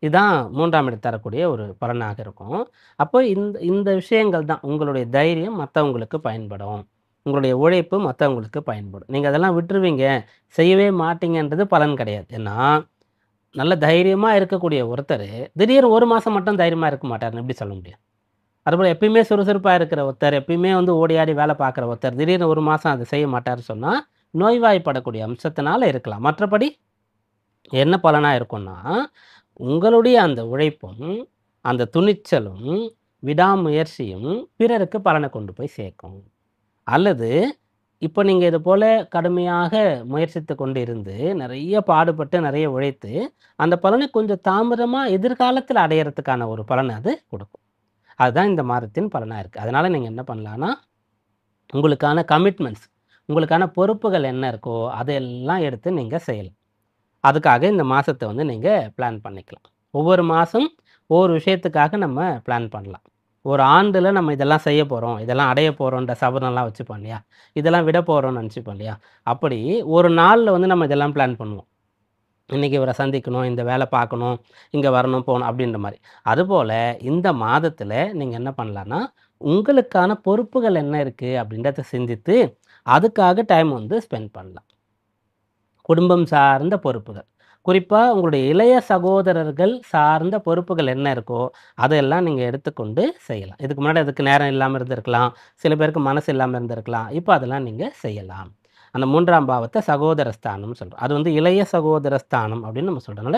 இதான் 3ஆம் இடம் தரக்கூடிய ஒரு பலனாக இருக்கும். அப்போ இந்த இந்த விஷயங்கள் தான் உங்களுடைய தைரியம் மத்தவங்களுக்கு பயன்படும். உங்களுடைய உழைப்பு மத்தவங்களுக்கு பயன்படும். நீங்க அதெல்லாம் விட்டுருவீங்க, செய்யவே மாட்டீங்கன்றது பலன் கிடையாது. ஏன்னா, நல்ல தைரியமா இருக்கக்கூடிய ஒருத்தரு, திடீர்னு 1 மாசம் மட்டும் தைரியமா இருக்க மாட்டாருன்னு எப்படி சொல்ல முடியும்? அதுபோல எப்பயுமே சுறுசுறுப்பா இருக்கிற ஒருத்தர், எப்பயுமே வந்து ஓடி ஆடி வேலை பார்க்குற ஒருத்தர், திடீர்னு 1 மாசம் அத செய்ய மாட்டாருன்னு சொன்னா, நோய்வாய்ப்படக்கூடிய அம்சத்தினால இருக்கலாம். மற்றபடி என்ன பலனா இருக்கும்னா, உங்களுடைய அந்த உழைப்பும், அந்த துணிச்சலும், விடாமுயற்சியும் பிறருக்கு பலன கொண்டு போய் சேர்க்கும். அல்லது இப்ப நீங்க இது போல கடுமையாக முயற்சித்துக் கொண்டு இருந்து, நெறைய பாடுபட்டு, நெறைய உழைத்து, அந்த பலனை கொஞ்சம் தாமதமா எதிர்காலத்தில அடையறதுக்கான ஒரு பலன அது குடுக்கும். அதுதான் இந்த மாதத்தின் பலனா இருக்கு. அதனால நீங்க என்ன பண்ணலான்னா, உங்களுக்கான கமிட்மெண்ட்ஸ், உங்களுக்கான பொறுப்புகள் என்ன இருக்கோ, அதெல்லாம் எடுத்து நீங்க செய்யலாம். அதுக்காக இந்த மாதத்தை வந்து நீங்கள் பிளான் பண்ணிக்கலாம். ஒவ்வொரு மாதம் ஒவ்வொரு விஷயத்துக்காக நம்ம பிளான் பண்ணலாம். ஒரு ஆண்டில் நம்ம இதெல்லாம் செய்ய போகிறோம், இதெல்லாம் அடைய போகிறோன்ற சபதம்லாம் வச்சுப்போம் இல்லையா? இதெல்லாம் விட போகிறோம்னு நினச்சிப்போம் இல்லையா? அப்படி ஒரு நாளில் வந்து நம்ம இதெல்லாம் பிளான் பண்ணுவோம். இன்றைக்கி இவரை சந்திக்கணும், இந்த வேலை பார்க்கணும், இங்கே வரணும், போகணும் அப்படின்ற மாதிரி. அதுபோல் இந்த மாதத்தில் நீங்கள் என்ன பண்ணலான்னா, உங்களுக்கான பொறுப்புகள் என்ன இருக்குது அப்படின்றத சிந்தித்து அதுக்காக டைம் வந்து ஸ்பெண்ட் பண்ணலாம். குடும்பம் சார்ந்த பொறுப்புகள். குறிப்பா உங்களுடைய இளைய சகோதரர்கள் சார்ந்த பொறுப்புகள் என்ன இருக்கோ, அதெல்லாம் நீங்க எடுத்துக்கொண்டு செய்யலாம். இதுக்கு முன்னாடி அதுக்கு நேரம் இல்லாம இருந்திருக்கலாம். சில பேருக்கு மனசு இல்லாம இருந்திருக்கலாம். இப்ப அதெல்லாம் நீங்க செய்யலாம். அந்த 3ஆம் பாவத்த சகோதர ஸ்தானம்னு சொல்றோம். அது வந்து இளைய சகோதர ஸ்தானம் அப்படின்னு நம்ம சொல்றோம்.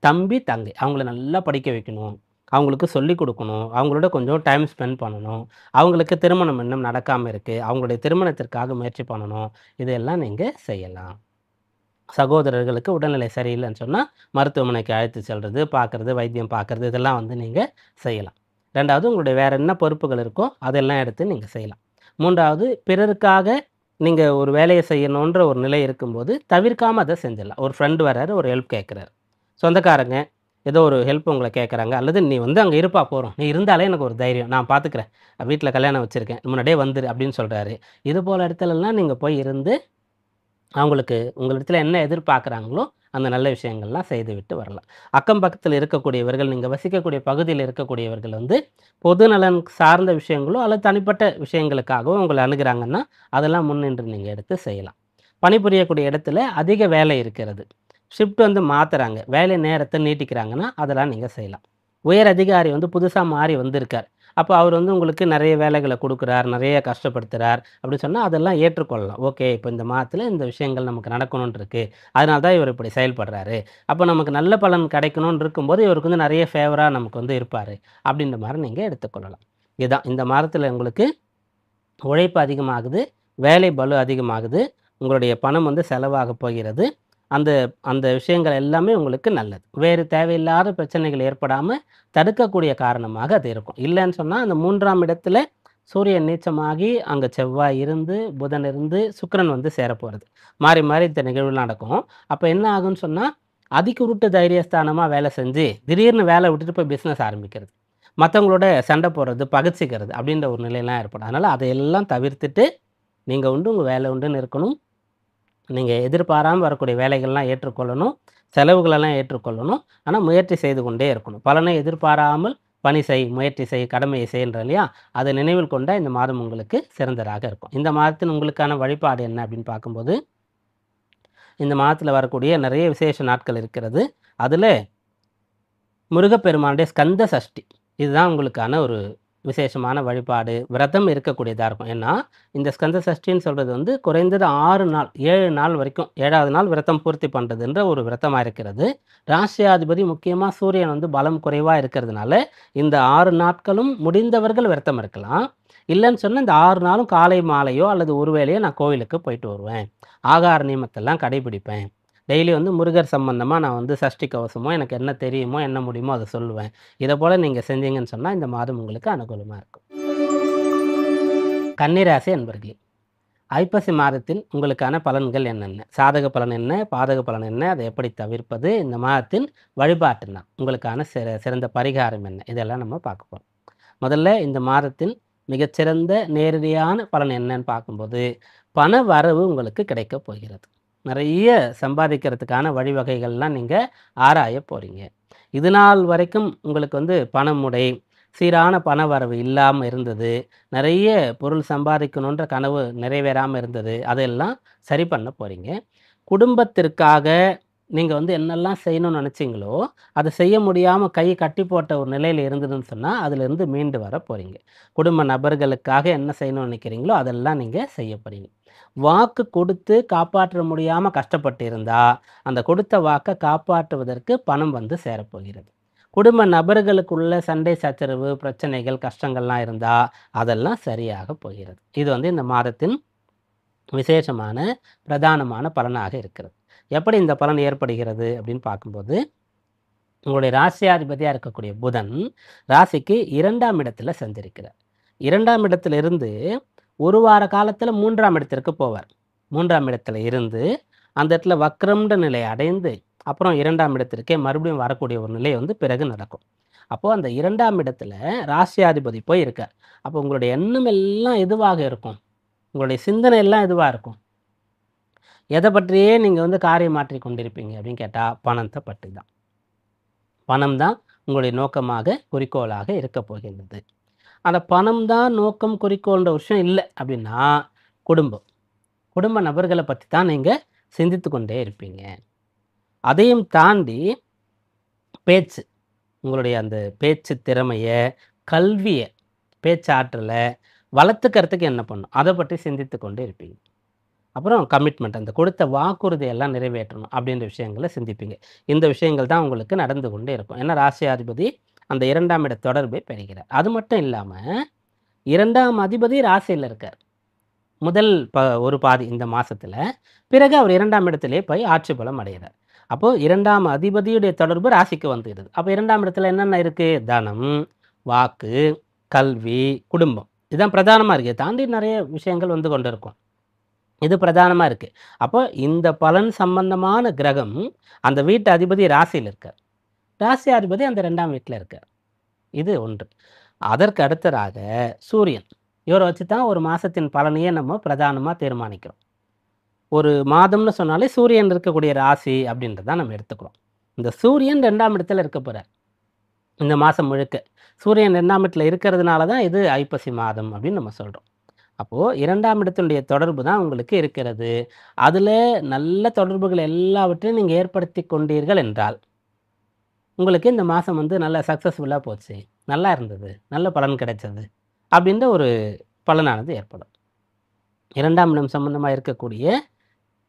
தம்பி, தங்கை அவங்கள நல்லா படிக்க வைக்கணும். அவங்களுக்கு சொல்லிக் குடுக்கணும். அவங்களோட கொஞ்சம் டைம் ஸ்பெண்ட் பண்ணணும். அவங்களுக்கு திருமணம் இன்னும் நடக்காம இருக்கு. அவங்களுடைய திருமணத்திற்காக முயற்சி பண்ணணும். இதெல்லாம் நீங்க செய்யலாம். சகோதரர்களுக்கு உடல்நிலை சரியில்லைன்னு சொன்னா, மருத்துவமனைக்கு அழைத்து செல்றது, பார்க்கறது, வைத்தியம் பார்க்கறது இதெல்லாம் வந்து நீங்க செய்யலாம். 2வது உங்களுடைய வேற என்ன பொறுப்புகள் இருக்கோ, அதெல்லாம் எடுத்து நீங்க செய்யலாம். 3வது பிறருக்காக நீங்க ஒரு வேலைய செய்யணுன்ற ஒரு நிலை இருக்கும்போது, தவிர்க்காம அத செஞ்சிடலாம். ஒரு ஃப்ரெண்ட் வராரு, ஒரு ஹெல்ப் கேட்குறாரு. சொந்தக்காரங்க ஏதோ ஒரு ஹெல்ப் உங்கள கேட்குறாங்க, அல்லது "நீ வந்து அங்க இருப்பா போறோம். நீ இருந்தாலே எனக்கு ஒரு தைரியம். நான் பார்த்துக்கிறேன். வீட்ல கல்யாணம் வச்சிருக்கேன். முன்னாடியே வந்துரு" அப்படின்னு சொல்றாரு. இது போல இடத்துலலாம் நீங்க போய் இருந்து அவங்களுக்கு உங்களிடத்துல என்ன எதிர்பார்க்குறாங்களோ, அந்த நல்ல விஷயங்கள்லாம் செய்துவிட்டு வரலாம். அக்கம் பக்கத்துல இருக்கக்கூடியவர்கள், நீங்க வசிக்கக்கூடிய பகுதியில இருக்கக்கூடியவர்கள் வந்து, பொது நலன் சார்ந்த விஷயங்களோ, அல்லது தனிப்பட்ட விஷயங்களுக்காகவோ உங்கள அணுகுறாங்கன்னா, அதெல்லாம் முன்னின்று நீங்க எடுத்து செய்யலாம். பணிபுரியக்கூடிய இடத்துல அதிக வேலை இருக்கிறது. ஷிஃப்ட் வந்து மாத்துறாங்க. வேலை நேரத்த நீட்டிக்கிறாங்கன்னா, அதெல்லாம் நீங்க செய்யலாம். உயர் அதிகாரி வந்து புதுசா மாறி வந்திருக்கார். அப்ப அவர் வந்து உங்களுக்கு நெறைய வேலைகள குடுக்குறார், நெறைய கஷ்டப்படுத்துறார் அப்படின்னு சொன்னா, அதெல்லாம் ஏற்றுக்கொள்ளலாம். ஓகே, இப்ப இந்த மாதத்துல இந்த விஷயங்கள் நமக்கு நடக்கணும்னு இருக்கு. அதனால தான் இவர் இப்படி செயல்படுறாரு. அப்ப நமக்கு நல்ல பலன் கிடைக்கணும்னு இருக்கும்போது, இவருக்கு வந்து நெறைய ஃபேவரா நமக்கு வந்து இருப்பாரு. அப்படின்ற மாரி நீங்க எடுத்துக்கொள்ளலாம். இதுதான் இந்த மாதத்துல உங்களுக்கு உழைப்பு அதிகமாகுது, வேலை பளு அதிகமாகுது, உங்களுடைய பணம் வந்து செலவாகப் போகிறது. அந்த அந்த விஷயங்கள் எல்லாமே உங்களுக்கு நல்லது. வேறு தேவையில்லாத பிரச்சனைகள் ஏற்படாம தடுக்கக்கூடிய காரணமாக அது இருக்கும். இல்லன்னு சொன்னா, அந்த 3ஆம் இடத்துல சூரியன் நீச்சமாகி, அங்க செவ்வாய் இருந்து, புதன் இருந்து, சுக்கிரன் வந்து சேரப்போறது. மாறி, மாறி இந்த நிகழ்வு நடக்கும். அப்ப என்ன ஆகும்ன்னு சொன்னா, அதிகுருட்டு தைரியஸ்தானமா வேலை செஞ்சு, திடீர்னு வேலை விட்டுட்டு போய் பிசினஸ் ஆரம்பிக்கிறது. மத்தவங்களோட சண்டை போடுறது, பகைச்சிக்கிறது அப்படின்ற ஒரு நிலையெல்லாம் ஏற்படும். அதனால அதையெல்லாம் தவிர்த்துட்டு, நீங்க உண்டு, உங்க வேலை உண்டுன்னு இருக்கணும். நீங்க எதிர்பாராம வரக்கூடிய வேலைகள்லாம் ஏற்றுக்கொள்ளணும். செலவுகளெல்லாம் ஏற்றுக்கொள்ளணும். ஆனா முயற்சி செய்து கொண்டே இருக்கணும். பலனை எதிர்பாராமல் பணி செய், முயற்சி செய், கடமையை செய்ன்றோம் இல்லையா? அதை நினைவில் கொண்டா இந்த மாதம் உங்களுக்கு சிறந்ததாக இருக்கும். இந்த மாதத்தின் உங்களுக்கான வழிபாடு என்ன அப்படின்னு பார்க்கும்போது, இந்த மாதத்துல வரக்கூடிய நிறைய விசேஷ நாட்கள் இருக்கிறது. அதுல முருகப்பெருமானுடைய ஸ்கந்த சஷ்டி. இதுதான் உங்களுக்கான ஒரு விசேஷமான வழிபாடு. விரதம் இருக்கக்கூடியதா இருக்கும். ஏன்னா, இந்த ஸ்கந்த சஷ்டின்னு சொல்றது வந்து குறைந்தது 6 நாள், 7 நாள் வரைக்கும் 7வது நாள் விரதம் பூர்த்தி பண்றதுன்ற ஒரு விரதமா இருக்கிறது. ராசியாதிபதி முக்கியமா சூரியன் வந்து பலம் குறைவா இருக்கிறதுனால, இந்த 6 நாட்களும் முடிந்தவர்கள் விரதம் இருக்கலாம். இல்லன்னு சொன்னா, இந்த 6 நாளும் காலை மாலையோ அல்லது ஒரு வேளையோ நான் கோவிலுக்கு போயிட்டு வருவேன். ஆகார நியமத்தெல்லாம் கடைபிடிப்பேன். டெய்லி வந்து முருகர் சம்பந்தமா நான் வந்து சஷ்டி கவசமோ, எனக்கு என்ன தெரியுமோ, என்ன முடியுமோ அத சொல்லுவேன். இத போல நீங்க செஞ்சீங்கன்னு சொன்னா, இந்த மாதம் உங்களுக்கு அனுகூலமா இருக்கும். கன்னிராசி அன்பர்களே, ஐப்பசி மாதத்தில் உங்களுக்கான பலன்கள் என்னென்ன? சாதக பலன் என்ன? பாதக பலன் என்ன? அதை எப்படி தவிர்ப்பது? இந்த மாதத்தின் வழிபாட்டுன்னா உங்களுக்கான சிறந்த பரிகாரம் என்ன? இதெல்லாம் நம்ம பார்க்க போறோம். முதல்ல இந்த மாதத்தின் மிகச்சிறந்த நேரடியான பலன் என்னன்னு பார்க்கும்போது, பண வரவு உங்களுக்கு கிடைக்கப் போகிறது. நிறைய சம்பாதிக்கிறதுக்கான வழிவகைகள்லாம் நீங்க ஆராயப் போறீங்க. இது நாள் வரைக்கும் உங்களுக்கு வந்து பணமுடை, சீரான பண வரவு இல்லாம இருந்தது. நிறைய பொருள் சம்பாதிக்கணுன்ற கனவு நிறைவேறாம இருந்தது. அதெல்லாம் சரி பண்ண போறீங்க. குடும்பத்திற்காக நீங்க வந்து என்னெல்லாம் செய்யணும்னு நினைச்சீங்களோ, அத செய்ய முடியாம கை கட்டி போட்ட ஒரு நிலையில இருந்ததுன்னு சொன்னா, அதிலிருந்து மீண்டு வர போறீங்க. குடும்ப நபர்களுக்காக என்ன செய்யணும்னு நினைக்கிறீங்களோ, அதெல்லாம் நீங்க செய்ய போறீங்க. வாக்கு கொடுத்து காப்பாற்ற முடியாம கஷ்டப்பட்டு இருந்தா, அந்த கொடுத்த வாக்க காப்பாற்றுவதற்கு பணம் வந்து சேரப்போகிறது. குடும்ப நபர்களுக்குள்ள சண்டை சச்சரவு, பிரச்சனைகள், கஷ்டங்கள்லாம் இருந்தா, அதெல்லாம் சரியாக போகிறது. இது வந்து இந்த மாதத்தின் விசேஷமான, பிரதானமான பலனாக இருக்கிறது. எப்படி இந்த பலன் ஏற்படுகிறது அப்படின்னு பார்க்கும்போது, உங்களுடைய ராசியாதிபதியா இருக்கக்கூடிய புதன், ராசிக்கு 2ஆம் இடத்துல சஞ்சரிக்கிறார். 2ஆம் இடத்திலிருந்து 1 வார காலத்துல 3ஆம் இடத்திற்கு போவார். 3ஆம் இடத்துல இருந்து, அந்த இடத்துல வக்ரம்ன்ற நிலை அடைந்து, அப்புறம் 2ஆம் இடத்திற்கே மறுபடியும் வரக்கூடிய ஒரு நிலை வந்து பிறகு நடக்கும். அப்போது அந்த 2ஆம் இடத்துல ராசியாதிபதி போய் இருக்கார். அப்போ உங்களுடைய எண்ணம் எல்லாம் எதுவாக இருக்கும்? உங்களுடைய சிந்தனை எல்லாம் எதுவா இருக்கும்? எதை பற்றியே நீங்கள் வந்து காரியம் மாற்றி கொண்டிருப்பீங்க அப்படின்னு கேட்டால் பணத்தை பற்றி தான். பணம் தான் உங்களுடைய நோக்கமாக குறிக்கோளாக இருக்க போகின்றது. அந்த பணம் தான் நோக்கம் குறிக்கோள்ன்ற விஷயம் இல்லை அப்படின்னா குடும்பம் குடும்ப நபர்களை பற்றி தான் நீங்கள் சிந்தித்து கொண்டே இருப்பீங்க. அதையும் தாண்டி பேச்சு, உங்களுடைய அந்த பேச்சு திறமையை, கல்வியை, பேச்சாற்றலை வளர்த்துக்கிறதுக்கு என்ன பண்ணும் அதை பற்றி சிந்தித்து கொண்டு இருப்பீங்க. அப்புறம் கமிட்மெண்ட், அந்த கொடுத்த வாக்குறுதியெல்லாம் நிறைவேற்றணும் அப்படின்ற விஷயங்களை சிந்திப்பீங்க. இந்த விஷயங்கள் தான் உங்களுக்கு நடந்து கொண்டே இருக்கும். ஏன்னா ராசியாதிபதி அந்த 2ஆம் இட தொடர்பை பெறுகிறார். அது மட்டும் இல்லாமல் 2ஆம் அதிபதி ராசியில் இருக்கார். முதல் ஒரு பாதி இந்த மாசத்துல. பிறகு அவர் 2ஆம் இடத்திலே போய் ஆட்சி பலம் அடைகிறார். அப்போ 2ஆம் அதிபதியுடைய தொடர்பு ராசிக்கு வந்துடுது. அப்போ 2ஆம் இடத்துல என்னென்ன இருக்கு? தனம், வாக்கு, கல்வி, குடும்பம். இதுதான் பிரதானமா இருக்கு. இதை தாண்டி நிறைய விஷயங்கள் வந்து கொண்டு இருக்கும். இது பிரதானமா இருக்கு. அப்போ இந்த பலன் சம்பந்தமான கிரகம் அந்த வீட்டு அதிபதி ராசியில் இருக்கார். ராசி அதிபதி அந்த 2ஆம் வீட்டில் இருக்கார். இது ஒன்று. அதற்கு அடுத்ததாக சூரியன். இவரை வச்சு தான் ஒரு மாசத்தின் பலனையே நம்ம பிரதானமா தீர்மானிக்கிறோம். ஒரு மாதம்னு சொன்னாலே சூரியன் இருக்கக்கூடிய ராசி அப்படின்றத நம்ம எடுத்துக்கிறோம். இந்த சூரியன் 2ஆம் இடத்துல இருக்க போறார் இந்த மாசம் முழுக்க. சூரியன் 2ஆம் இடத்துல இருக்கிறதுனால தான் இது ஐப்பசி மாதம் அப்படின்னு நம்ம சொல்றோம். அப்போ 2ஆம் இடத்தினுடைய தொடர்பு தான் உங்களுக்கு இருக்கிறது. அதுல நல்ல தொடர்புகள் எல்லாவற்றையும் நீங்க ஏற்படுத்தி கொண்டீர்கள் என்றால், உங்களுக்கு இந்த மாசம் வந்து நல்ல சக்சஸ்ஃபுல்லா போச்சு. நல்லா இருந்தது. நல்ல பலன் கிடைச்சது. அப்படின்ற ஒரு பலனானது ஏற்படும். 2ஆம் இடம் சம்பந்தமா இருக்கக்கூடிய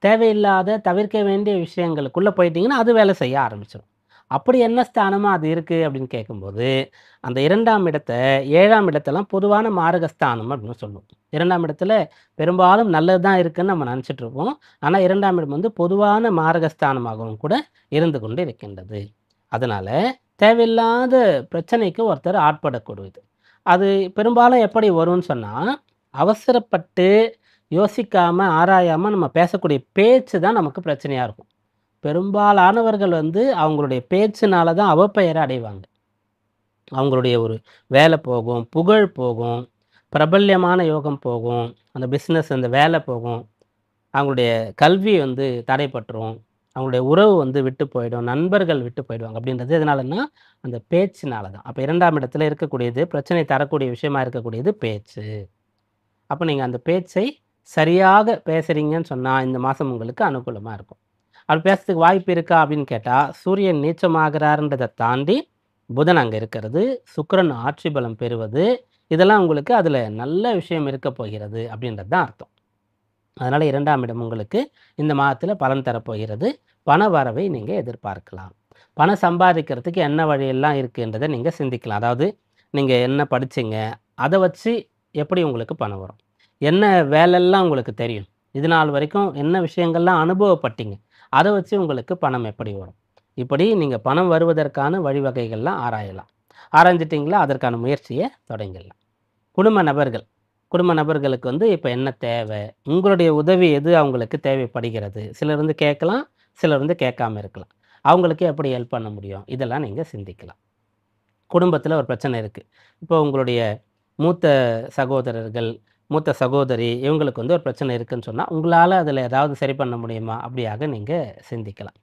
தேவையில்லாத தவிர்க்க வேண்டிய விஷயங்களுக்குள்ள போயிட்டீங்கன்னா, அது வேலை செய்ய ஆரம்பிச்சிடும். அப்படி என்ன ஸ்தானமா அது இருக்கு அப்படின்னு கேட்கும்போது, அந்த 2ஆம் இடத்த 7ஆம் இடத்தெல்லாம் பொதுவான மாரகஸ்தானம் அப்படின்னு சொல்லுவோம். 2ஆம் இடத்துல பெரும்பாலும் நல்லது தான் இருக்குன்னு நம்ம நினச்சிட்டு இருப்போம். ஆனா 2ஆம் இடம் வந்து பொதுவான மாரகஸ்தானமாகவும் கூட இருந்து கொண்டு இருக்கின்றது. அதனால தேவையில்லாத பிரச்சனைக்கு ஒருத்தர் ஆட்படக்கூடியது. அது பெரும்பாலும் எப்படி வரும்னு சொன்னா, அவசரப்பட்டு யோசிக்காம, ஆராயாம நம்ம பேசக்கூடிய பேச்சு தான் நமக்கு பிரச்சனையா இருக்கும். பெரும்பாலானவர்கள் வந்து அவங்களுடைய பேச்சுனால தான் அவப்பெயரை அடைவாங்க. அவங்களுடைய ஒரு வேலை போகும், புகழ் போகும், பிரபல்யமான யோகம் போகும், அந்த பிஸ்னஸ் அந்த வேலை போகும், அவங்களுடைய கல்வி வந்து தடைப்பட்டுரும், அவங்களுடைய உறவு வந்து விட்டு போயிடும், நண்பர்கள் விட்டு போயிடுவாங்க. அப்படின்றது எதனாலன்னா, அந்த பேச்சினால தான். அப்போ 2ஆம் இடத்துல இருக்கக்கூடியது, பிரச்சனை தரக்கூடிய விஷயமா இருக்கக்கூடியது பேச்சு. அப்போ நீங்க அந்த பேச்சை சரியாக பேசுறீங்கன்னு சொன்னா, இந்த மாசம் உங்களுக்கு அனுகூலமா இருக்கும். அப்படி பேசுறதுக்கு வாய்ப்பு இருக்கா அப்படின்னு கேட்டா, சூரியன் நீச்சமாகிறார்ன்றதை தாண்டி புதன் அங்க இருக்கிறது, சுக்கிரன் ஆட்சி பலம் பெறுவது, இதெல்லாம் உங்களுக்கு அதுல நல்ல விஷயம் இருக்க போகிறது அப்படின்றது தான் அர்த்தம். அதனால 2ஆம் இடம் உங்களுக்கு இந்த மாதத்துல பலன் தரப்போகிறது. பண வரவை நீங்க எதிர்பார்க்கலாம். பணம் சம்பாதிக்கிறதுக்கு என்ன வழியெல்லாம் இருக்குன்றதை நீங்க சிந்திக்கலாம். அதாவது நீங்க என்ன படிச்சீங்க? அதை வச்சு எப்படி உங்களுக்கு பணம் வரும்? என்ன வேலைலாம் உங்களுக்கு தெரியும்? இது நாள் வரைக்கும் என்ன விஷயங்கள்லாம் அனுபவப்பட்டீங்க? அதை வச்சு உங்களுக்கு பணம் எப்படி வரும்? இப்படி நீங்க பணம் வருவதற்கான வழிவகைகள்லாம் ஆராயலாம். ஆராய்ஞ்சிட்டிங்களா? அதற்கான முயற்சியை தொடங்கிடலாம். குடும்ப நபர்கள். குடும்ப நபர்களுக்கு வந்து இப்ப என்ன தேவை? உங்களுடைய உதவி எது அவங்களுக்கு தேவைப்படுகிறது? சிலர் வந்து கேட்கலாம், சிலர் வந்து கேட்காம இருக்கலாம். அவங்களுக்கு எப்படி ஹெல்ப் பண்ண முடியும்? இதெல்லாம் நீங்க சிந்திக்கலாம். குடும்பத்தில ஒரு பிரச்சனை இருக்கு. இப்போ உங்களுடைய மூத்த சகோதரர்கள், மூத்த சகோதரி இவங்களுக்கு வந்து ஒரு பிரச்சனை இருக்குன்னு சொன்னா, உங்களால அதில ஏதாவது சரி பண்ண முடியுமா? அப்படியாக நீங்க சிந்திக்கலாம்.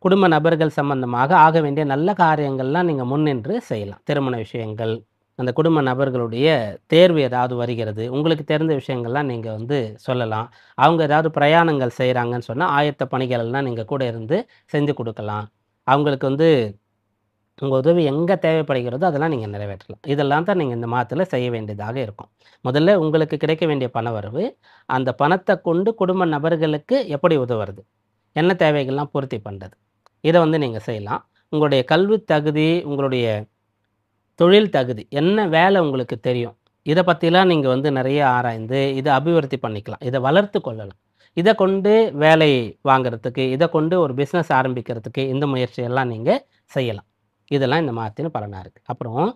குடும்ப நபர்கள் சம்பந்தமாக ஆக வேண்டிய நல்ல காரியங்கள்லாம் நீங்க முன்னின்று செய்யலாம். திருமண விஷயங்கள், அந்த குடும்ப நபர்களுடைய தேர்வு ஏதாவது வருகிறது, உங்களுக்கு தெரிந்த விஷயங்கள்லாம் நீங்க வந்து சொல்லலாம். அவங்க ஏதாவது பிரயாணங்கள் செய்றாங்கன்னு சொன்னா, ஆயத்த பணிகள் எல்லாம் நீங்க கூட இருந்து செஞ்சு குடுக்கலாம். அவங்களுக்கு வந்து உங்க உதவி எங்க தேவைப்படுகிறதோ அதெல்லாம் நீங்க நிறைவேற்றலாம். இதெல்லாம் தான் நீங்க இந்த மாதத்துல செய்ய வேண்டியதாக இருக்கும். முதல்ல உங்களுக்கு கிடைக்க வேண்டிய பணவரவு, அந்த பணத்த கொண்டு குடும்ப நபர்களுக்கு எப்படி உதவுறது? என்ன தேவைகள்லாம் பூர்த்தி பண்றது? இத வந்து நீங்க செய்யலாம். உங்களுடைய கல்வி தகுதி, உங்களுடைய தொழில் தகுதி, என்ன வேலை உங்களுக்கு தெரியும்? இத பத்திலாம் நீங்க வந்து நிறைய ஆராய்ந்து, இத அபிவிருத்தி பண்ணிக்கலாம். இத வளர்த்து கொள்ளலாம். இத கொண்டு வேலை வாங்குறதுக்கு, இத கொண்டு ஒரு பிசினஸ் ஆரம்பிக்கிறதுக்கு, இந்த முயற்சியெல்லாம் நீங்க செய்யலாம். இதெல்லாம் இந்த மாதத்தின் பலனா இருக்கு. அப்புறம்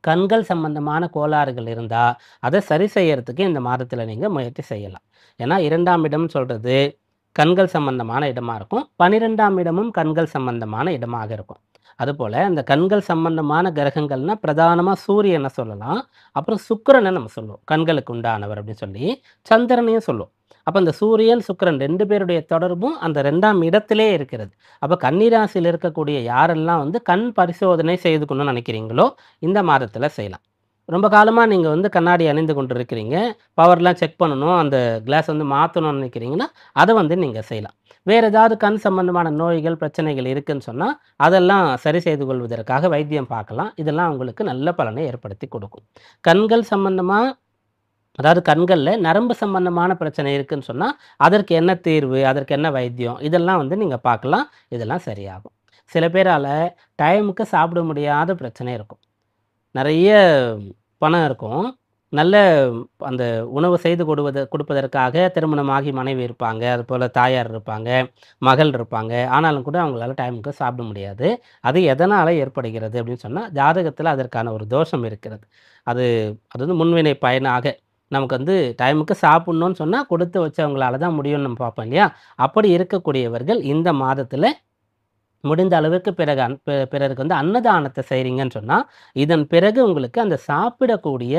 கண்கள் சம்பந்தமான கோளாறுகள் இருந்தா, அத சரி செய்யறதுக்கு இந்த மாதத்துல நீங்க முயற்சி செய்யலாம். ஏன்னா 2ஆம் இடம் சொல்றது, கண்கள் சம்பந்தமான இடமா இருக்கும். 12ஆம் இடமும் கண்கள் சம்பந்தமான இடமாக இருக்கும். அதுபோல இந்த கண்கள் சம்பந்தமான கிரகங்கள்னா பிரதானமா சூரியனை சொல்லலாம். அப்புறம் சுக்கிரனை நம்ம சொல்லுவோம். கண்களுக்கு உண்டானவர் அப்படின்னு சொல்லி, சந்திரனையும் சொல்லுவோம். அப்ப இந்த சூரியன், சுக்கிரன் 2 பேருடைய தொடர்பும் அந்த 2ஆம் இடத்திலே இருக்கிறது. அப்ப கன்னி ராசியில இருக்கக்கூடிய யாரெல்லாம் வந்து கண் பரிசோதனை செய்துக்கணும்னு நினைக்கிறீங்களோ, இந்த மாதத்துல செய்யலாம். ரொம்ப காலமா நீங்க வந்து கண்ணாடி அணிந்து கொண்டு இருக்கிறீங்க. பவர்லாம் செக் பண்ணணும், அந்த கிளாஸ் வந்து மாத்தணும்னு நினைக்கிறீங்கன்னா, அத வந்து நீங்க செய்யலாம். வேற ஏதாவது கண் சம்பந்தமான நோய்கள், பிரச்சனைகள் இருக்குன்னு சொன்னா, அதெல்லாம் சரி செய்து கொள்வதற்காக வைத்தியம் பார்க்கலாம். இதெல்லாம் உங்களுக்கு நல்ல பலனை ஏற்படுத்தி கொடுக்கும். கண்கள் சம்பந்தமா அதாவது கண்கள்ல நரம்பு சம்பந்தமான பிரச்சனை இருக்குன்னு சொன்னா, அதற்கு என்ன தீர்வு? அதற்கு என்ன வைத்தியம்? இதெல்லாம் வந்து நீங்க பார்க்கலாம். இதெல்லாம் சரியாகும். சில பேரால டைமுக்கு சாப்பிட முடியாத பிரச்சனை இருக்கும். நெறைய பணம் இருக்கும். நல்ல அந்த உணவு செய்து கொடுப்பதற்காக திருமணமாகி மனைவி இருப்பாங்க. அதுபோல தாயார் இருப்பாங்க, மகள் இருப்பாங்க. ஆனாலும் கூட அவங்களால டைமுக்கு சாப்பிட முடியாது. அது எதனால ஏற்படுகிறது அப்படின்னு சொன்னா, ஜாதகத்தில அதற்கான ஒரு தோஷம் இருக்கிறது. அது அது வந்து முன்வினை பயனாக நமக்கு வந்து டைமுக்கு சாப்பிடணும்னு சொன்னா, கொடுத்து வச்சவங்களால தான் முடியும்னு நம்ம பார்ப்போம் இல்லையா? அப்படி இருக்கக்கூடியவர்கள் இந்த மாதத்தில முடிந்த அளவுக்கு பிறகு பிறருக்கு வந்து அன்னதானத்தை செய்றீங்கன்னு சொன்னா, இதன் பிறகு உங்களுக்கு அந்த சாப்பிடக்கூடிய,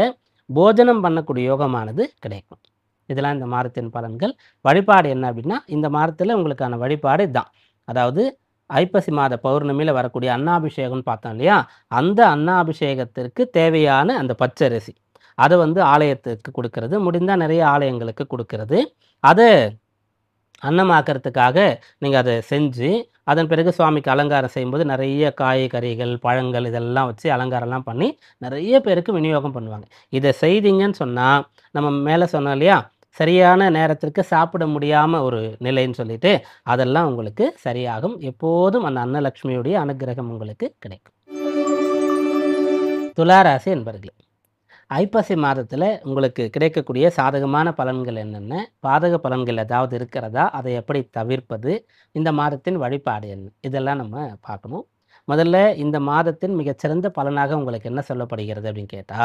போஜனம் பண்ணக்கூடிய யோகமானது கிடைக்கும். இதெல்லாம் இந்த மாதத்தின் பலன்கள். வழிபாடு என்ன அப்படின்னா, இந்த மாதத்தில உங்களுக்கான வழிபாடு இதான். அதாவது ஐப்பசி மாத பௌர்ணமியில வரக்கூடிய அன்னாபிஷேகம்னு பார்த்தோம் இல்லையா? அந்த அன்னாபிஷேகத்திற்கு தேவையான அந்த பச்சரிசி, அத வந்து ஆலயத்துக்கு குடுக்கிறது. முடிந்தா நிறைய ஆலயங்களுக்கு குடுக்கிறது. அத அன்னமாக்குறதுக்காக நீங்க அத செஞ்சு, அதன் பிறகு சுவாமிக்கு அலங்காரம் செய்யும்போது நெறைய காய்கறிகள், பழங்கள் இதெல்லாம் வச்சு அலங்காரம்லாம் பண்ணி, நெறைய பேருக்கு விநியோகம் பண்ணுவாங்க. இத செய்தீங்கன்னு சொன்னா, நம்ம மேல சொன்னோம் இல்லையா? சரியான நேரத்திற்கு சாப்பிட முடியாம ஒரு நிலைன்னு சொல்லிட்டு, அதெல்லாம் உங்களுக்கு சரியாகும். எப்போதும் அந்த அன்னலட்சுமியுடைய அனுக்கிரகம் உங்களுக்கு கிடைக்கும். துலா ராசி என்பர்களே, ஐப்பசி மாதத்துல உங்களுக்கு கிடைக்கக்கூடிய சாதகமான பலன்கள் என்னென்ன? பாதக பலன்கள் ஏதாவது இருக்கிறதா? அதை எப்படி தவிர்ப்பது? இந்த மாதத்தின் வழிபாடு என்ன? இதெல்லாம் நம்ம பார்க்கணும். முதல்ல இந்த மாதத்தின் மிகச்சிறந்த பலனாக உங்களுக்கு என்ன சொல்லப்படுகிறது அப்படின்னு கேட்டா,